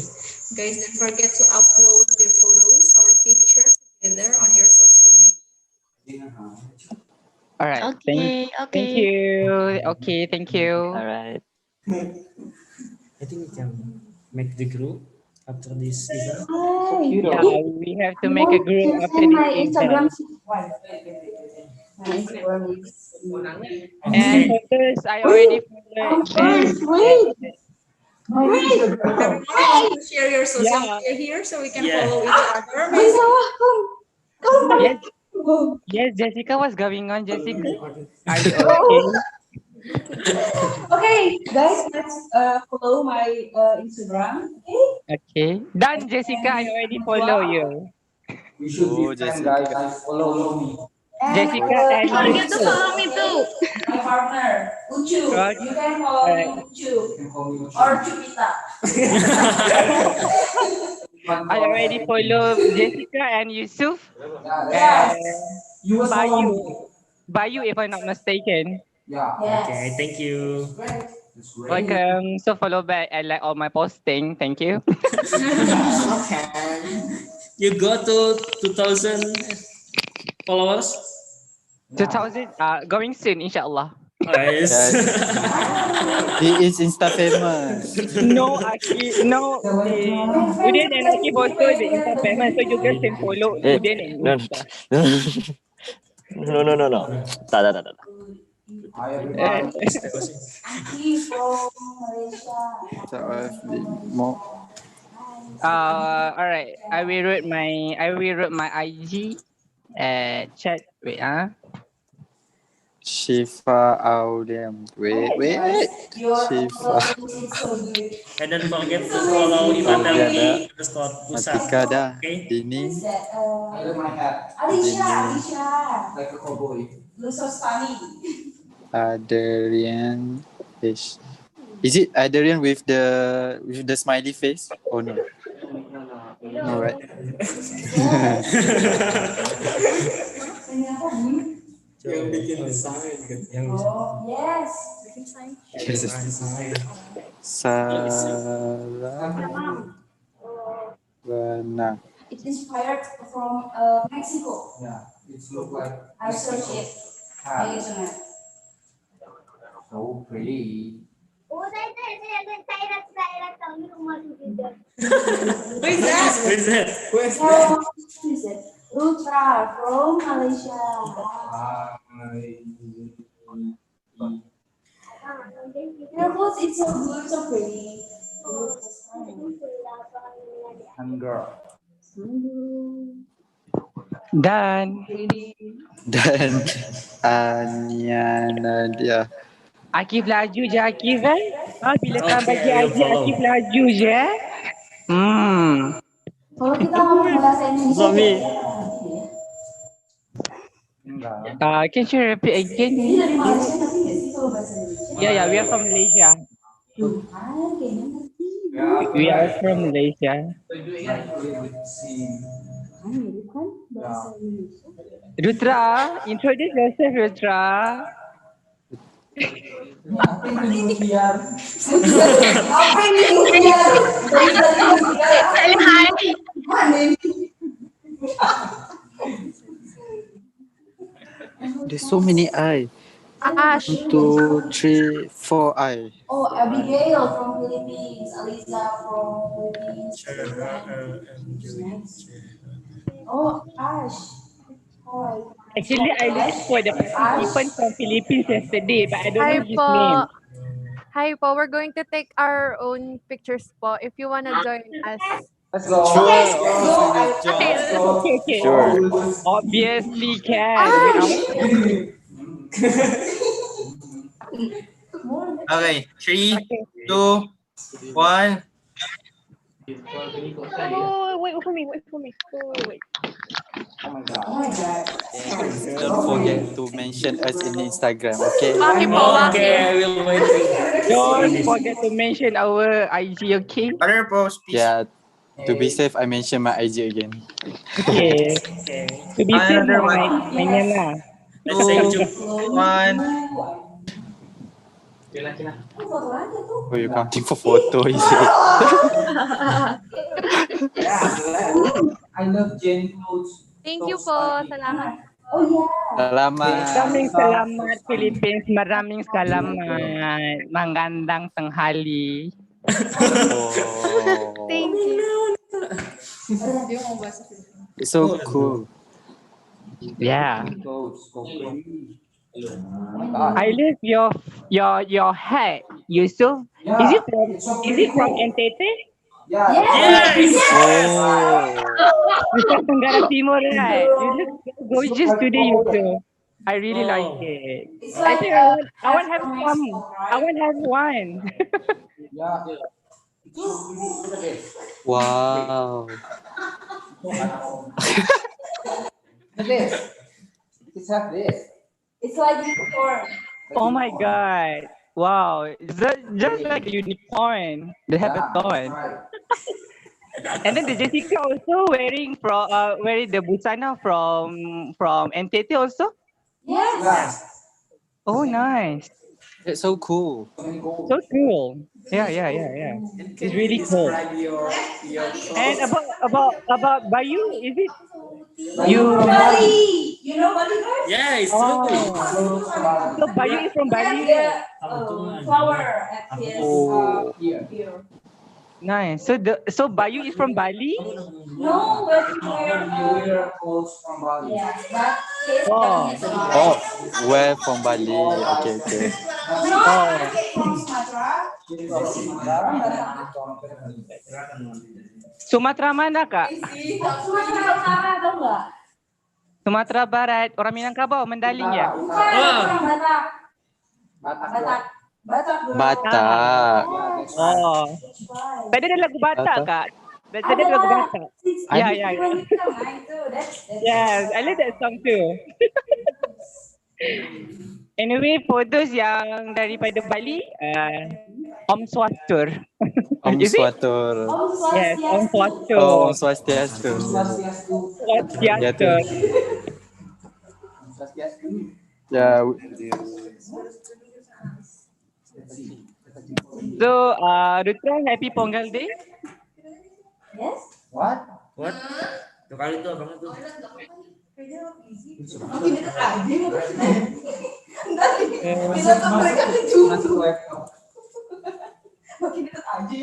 J: Guys, don't forget to upload the photos or picture together on your social media.
U: All right.
R: Okay,
U: Thank
R: okay.
U: you. Okay. Thank you.
N: All right.
Q: I think we can make the group after this event.
U: Yeah, we have to make a group after this event. And
Q: Okay.
U: for this, I already followed them.
J: Want to share your social
U: Yeah.
J: media here so we can
Q: Yeah.
J: follow each other?
U: Yes. Yes, Jessica, what's going on, Jessica? Are you okay?
A: Okay, guys, let's follow my Instagram. Okay.
U: Okay. Done, Jessica. I already follow you.
F: We should be
H: Oh,
F: friends, guys.
H: Jessica.
F: Like, follow me. And
U: Jessica and
J: Don't forget to
U: Yusuf.
J: follow me too.
A: my partner, Ucu.
U: Right.
A: You can follow me
U: Alright.
A: Ucu or Cupita.
U: I already follow Jessica and Yusuf
A: Yes.
U: and
F: You must follow me.
U: Bayu, if I'm not mistaken.
F: Yeah.
Q: Okay, thank you.
F: That's great.
U: Welcome. So follow back and like all my posting. Thank you.
F: Okay.
Q: You go to 2,000 followers?
U: 2000 going soon, inshallah.
Q: Nice.
H: Yes. He is Insta famous.
U: No, Aki, no, Udin and Aki also the Insta famous, so you guys can follow Udin and
N: No,
U: Insta.
N: no. Tak.
F: Hi,
U: Eh,
F: everybody.
A: Aki from Malaysia.
H: So I've been more.
U: all right. I will write my IG chat. Wait,
H: Shifa Audiam. Wait. Shifa.
Q: And don't forget to follow
H: Ada
Q: Imatel_Pusat.
H: Atikada.
Q: Okay.
H: Dini.
F: I like my hat.
A: Alicia.
F: Like a cowboy.
A: Looks so funny.
H: Adrian. Is it Adrian with the smiley face? Oh no. No, right?
Q: Yang bikin desain kan. Yang
A: Yes.
H: Salah Bana.
A: It's inspired from Mexico.
F: Yeah. It's look like.
A: I searched it on internet.
F: So pretty.
A: Who is that?
Q: Who is that?
A: Who is it? Rutra from Malaysia. Your clothes, it's so good, so pretty.
F: And girl.
U: Dan.
H: Dan Anya Nadia.
U: Akif laju je Akif kan? Bila kan
Q: Okay,
U: bagi
Q: I will
U: IG
Q: follow.
U: Akif laju je.
A: Kalau kita ngomong bahasa Indonesia,
N: Suami.
U: Can you repeat again?
A: ini dari Malaysia tapi nggak sih kalau bahasa Indonesia?
U: Yeah, we are from Malaysia. We are from Malaysia. Rutra, introduce yourself, Rutra.
C: Apa ini Nubian?
W: Say hi.
C: Mana ini?
H: There's so many I.
C: Ash.
H: 1, 2, 3, 4 I.
C: Oh, Abigail from Philippines, Aliza from Philippines. Oh, Ash. Hi.
U: Actually, I looked for the participant from Philippines yesterday, but I don't
K: Hi
U: know his
K: po.
U: name.
K: Hi po. We're going to take our own pictures po if you wanna join us.
F: Let's go.
H: Sure,
F: Let's
H: of
F: go.
H: course we will join.
U: Okay,
F: Let's go.
U: okay.
H: Sure.
U: Obviously can. Wait, I want
L: Okay, 3, 2, 1.
K: Oh, wait for me. Oh, wait.
F: Oh my god.
H: Don't forget to mention us in Instagram, okay?
K: Waki po, waki.
N: Okay, I will wait.
U: Don't forget to mention our IG, okay?
L: Other post, please.
H: Yeah, to be safe, I mention my IG again.
U: Okay. To be safe,
L: Another one.
U: my name lah.
N: Let's say
L: 2, 1.
H: Oh, you're counting for photo, is it?
F: I love Jane clothes.
K: Thank you po. Salamat.
C: Oh yeah.
H: Selamat.
U: Maraming salamat, Philippines. Maraming salamat. Magandang tanghali.
H: Oh,
K: Thank you.
H: it's so cool.
U: Yeah.
F: Clothes.
U: I love your hat, Yusuf.
F: Yeah,
U: Is
F: it's so
U: it
F: pretty
U: from
F: cool.
U: NTT?
F: Yeah.
H: Oh,
U: Nusa Tenggara Timur, right? You look so gorgeous today, Yusuf. I really like
N: Oh.
U: it.
C: It's
U: I
C: like
U: think
C: a
U: I want have
C: F
U: some.
C: right?
U: I want have one.
F: Yeah. It's so pretty. Look at this.
H: wow.
F: Look at this. Let's have this.
C: It's like unicorn.
U: Oh my god! Wow, just like a unicorn. They have a thorn.
F: Right.
U: And then the Jessica also wearing the busana from NTT also.
C: Yes.
U: Oh, nice.
H: It's so cool.
U: So cool. Yeah. It's really cool. And about Bayu, is it you?
C: Bali. You know Bali, guys?
N: Yeah, it's
U: Oh,
N: true.
U: so Bayu is from
C: Look
U: Bali,
C: at
U: right?
C: the flower at his
F: Here.
C: ear.
U: Nice. So Bayu is from Bali.
C: No, but he wear
F: You wear clothes from Bali.
C: yes, but his
U: Oh.
C: is
H: Oh, where from Bali? Okay.
C: No,
U: Oh.
C: I'm from Sumatera.
U: Sumatera mana, Kak?
C: Sumatera Utara tau nggak?
U: Sumatera Barat. Orang Minangkabau, Mandaling ya?
C: Bukan, orang Batak. Batak.
H: Batak.
U: Oh. Tadi ada lagu Batak, Kak. Tadi ada lagu Batak. Ya. Yes, I like that song too. Anyway, for those yang daripada Bali, Om Swastur.
H: Om
U: Is it?
H: Swatur.
U: Yes, Om Swastur.
H: Oh, Om Swastiastu.
U: Swastiastu.
H: Yeah.
U: So, Rutra, happy Pongal Day.
C: Yes.
F: What?
N: Tuh kali tuh abang itu.
C: Makin dekat aja. Bila tuh mereka lucu. Makin dekat aja.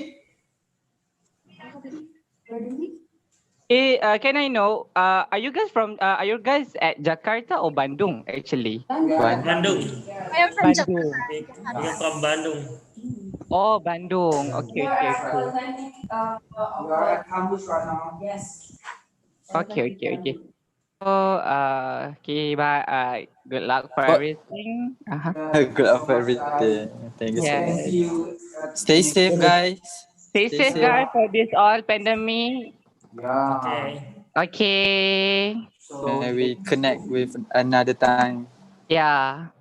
U: Can I know, are you guys at Jakarta or Bandung actually?
N: Bandung.
D: I am from
U: Bandung.
N: We are from Bandung.
U: Oh, Bandung. Okay.
F: We are at campus right now.
C: Yes.
U: Okay. So, bye. Good luck for everything.
H: Good luck for everything. Thank you so
U: Yeah.
H: much. Stay safe, guys.
U: Stay safe, guys, for this all pandemic.
F: Yeah.
U: Okay.
H: And we connect with another time.
U: Yeah.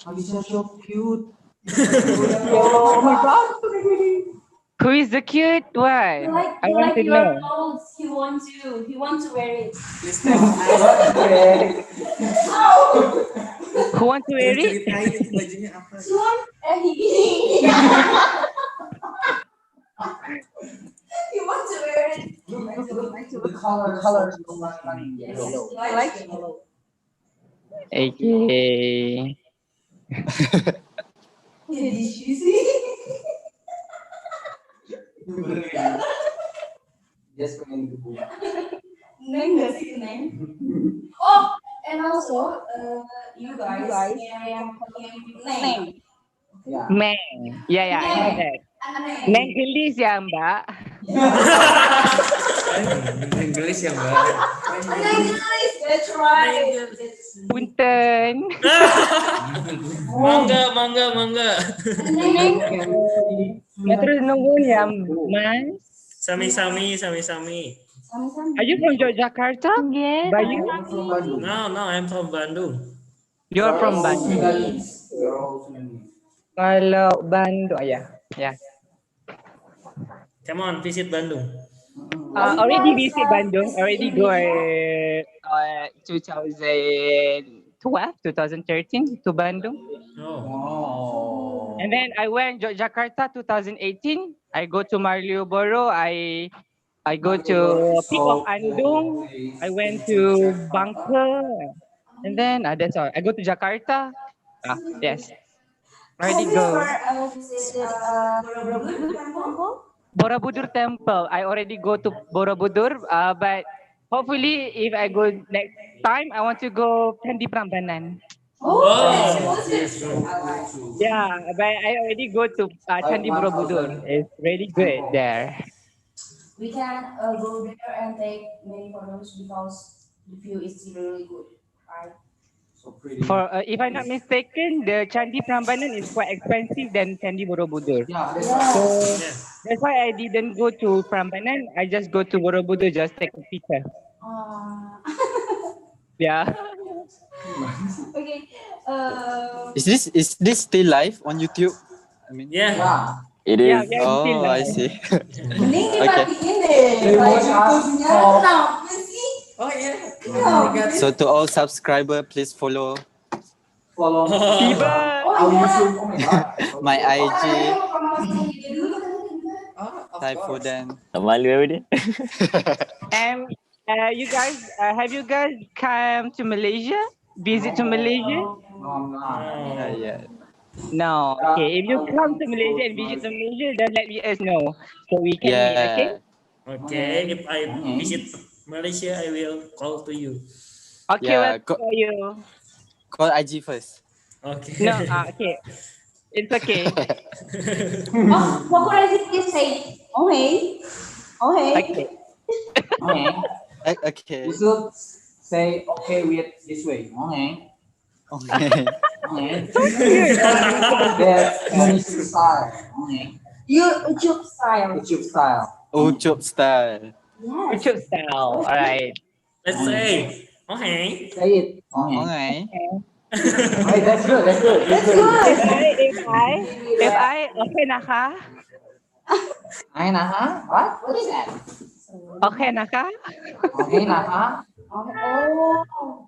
F: Alisa so cute. Oh my God.
U: Who is the cute one? I want to
E: your
U: know.
E: clothes. He wants to wear it.
U: Who want to wear it?
E: Ceritain itu bajunya apa? He he wants to wear it.
F: The colors so stunning.
E: Yes,
F: Yellow.
E: he likes yellow.
U: Okay.
E: Jadi sih.
F: Just pengen dibuka.
E: Neng nggak sih Neng? Oh, and also you guys yang Neng.
F: Yeah.
U: Meng. Yeah, yeah, I know that. Meng gelis ya, Mbak.
N: Inggris ya Mbak.
E: Neng guys, that's right.
U: Punten.
N: Mangga.
E: Neng.
U: Ya terus nungguin ya, Mas.
N: Sami-sami.
U: Are you from Yogyakarta?
K: Yes.
U: Bayu?
N: No, I'm from Bandung.
U: You're from Bandung. Kalau Bandung, ya.
N: Come on, visit Bandung.
U: Already visit Bandung. Already go 2013 to Bandung.
N: Oh.
U: And then I went Yogyakarta 2018. I go to Malioboro. I go to Peak of Andung. I went to Bangka. And then that's all. I go to Jakarta. Yes. Already go.
E: Visited Borobudur Temple?
U: Borobudur Temple. I already go to Borobudur. But hopefully, if I go next time, I want to go Candi Prambanan. Yeah, but I already go to Candi Borobudur. It's really good there.
E: We can go there and take many photos because the view is really good, right?
U: For if I'm not mistaken, the Candi Prambanan is quite expensive than Candi Borobudur. So that's why I didn't go to Prambanan. I just go to Borobudur, just take a picture. Yeah.
E: Okay.
H: Is this still live on YouTube? I mean,
N: Yeah.
H: It
U: Yeah,
H: is.
U: yeah, it's still
H: Oh, I
U: live.
H: see.
E: Mending
H: Okay.
E: dimatiin deh. Kenapa sih?
L: Oh yeah.
H: So to all subscriber, please follow
U: Tiba.
H: my IG.
L: Of
H: Typo
L: course.
H: dan.
U: And you guys, have you guys come to Malaysia? Visit to Malaysia?
H: Yeah.
U: No. Okay. If you come to Malaysia and visit to Malaysia, then let us know so we can meet. Okay.
N: Okay, if I visit Malaysia, I will call to you.
U: Okay.
H: Yeah,
U: Well, for you.
H: Call IG first.
N: Okay.
U: No. Okay. It's okay.
E: What could I say? Okay.
U: Okay.
H: Okay.
F: You should say okay with this way.
H: Okay.
F: That's YouTube style.
E: YouTube style.
F: YouTube style.
H: Ucup style.
U: YouTube style. All right.
N: Let's say. Okay.
F: Say it.
H: Okay.
F: Hey, that's good.
U: If I okay na ka?
F: What is that?
U: Okay na ka?
F: Okay na ha?
E: Oh.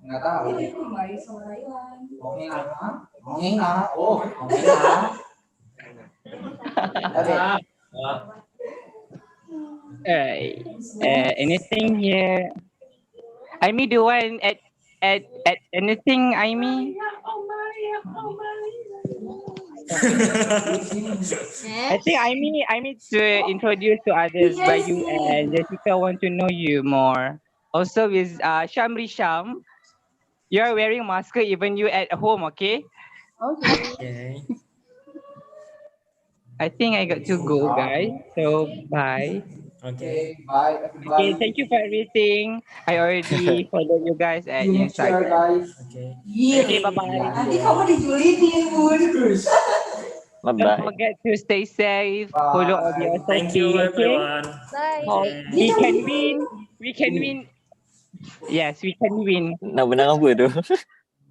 F: Nggak tahu.
E: Kembali sama Thailand.
F: Okay na ha? Okay na. Oh, okay na. Okay.
U: Anything here? Aimee, do you want add anything, Aimee? I think Aimee to introduce to others, but you and Jessica want to know you more. Also with Sham, you are wearing mask even you at home, okay?
N: Okay.
U: I think I got to go, guys. So bye.
N: Okay.
F: Bye everybody.
U: Okay, thank you for everything. I already followed you guys at
F: Share,
U: Instagram.
F: guys.
N: Okay.
U: Okay, bye bye.
E: Nanti kamu dijulitin, Bun.
U: Don't forget to stay safe. Follow all your
N: Thank you,
U: okay?
N: everyone.
K: Bye.
U: We can win. We can win. Yes, we can win.
H: Nak menang apa tu?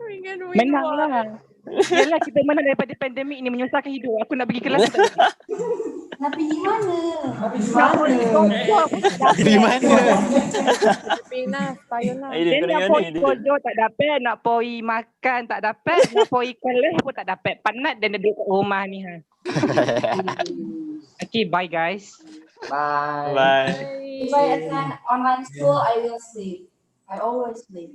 K: We can win
U: Menang
K: what?
U: lah. Yelah, kita mana daripada pandemik ni menyusahkan hidup. Aku nak pergi kelas tak pergi.
E: Nak pergi mana?
U: Nak pergi pojok pun tak dapat.
I: Di mana?
K: Pilipinas, tayo na.
U: Dia nak pergi pojok tak dapat, nak pergi makan tak dapat, nak pergi kelas pun tak dapat. Penat dan duduk kat rumah ni. Okay, bye guys.
F: Bye.
I: Bye.
E: If I attend online school, I will sleep. I always sleep.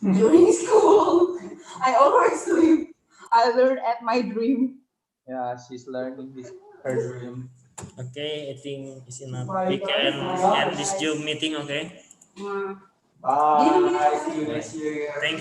E: During school, I always sleep. I learn at my dream.
F: Yeah, she's learning her dream.
N: Okay, I think it's enough.
E: Bye,
N: We can
E: bye.
N: end this Zoom meeting, okay?
F: Bye. See you next year.
N: Thank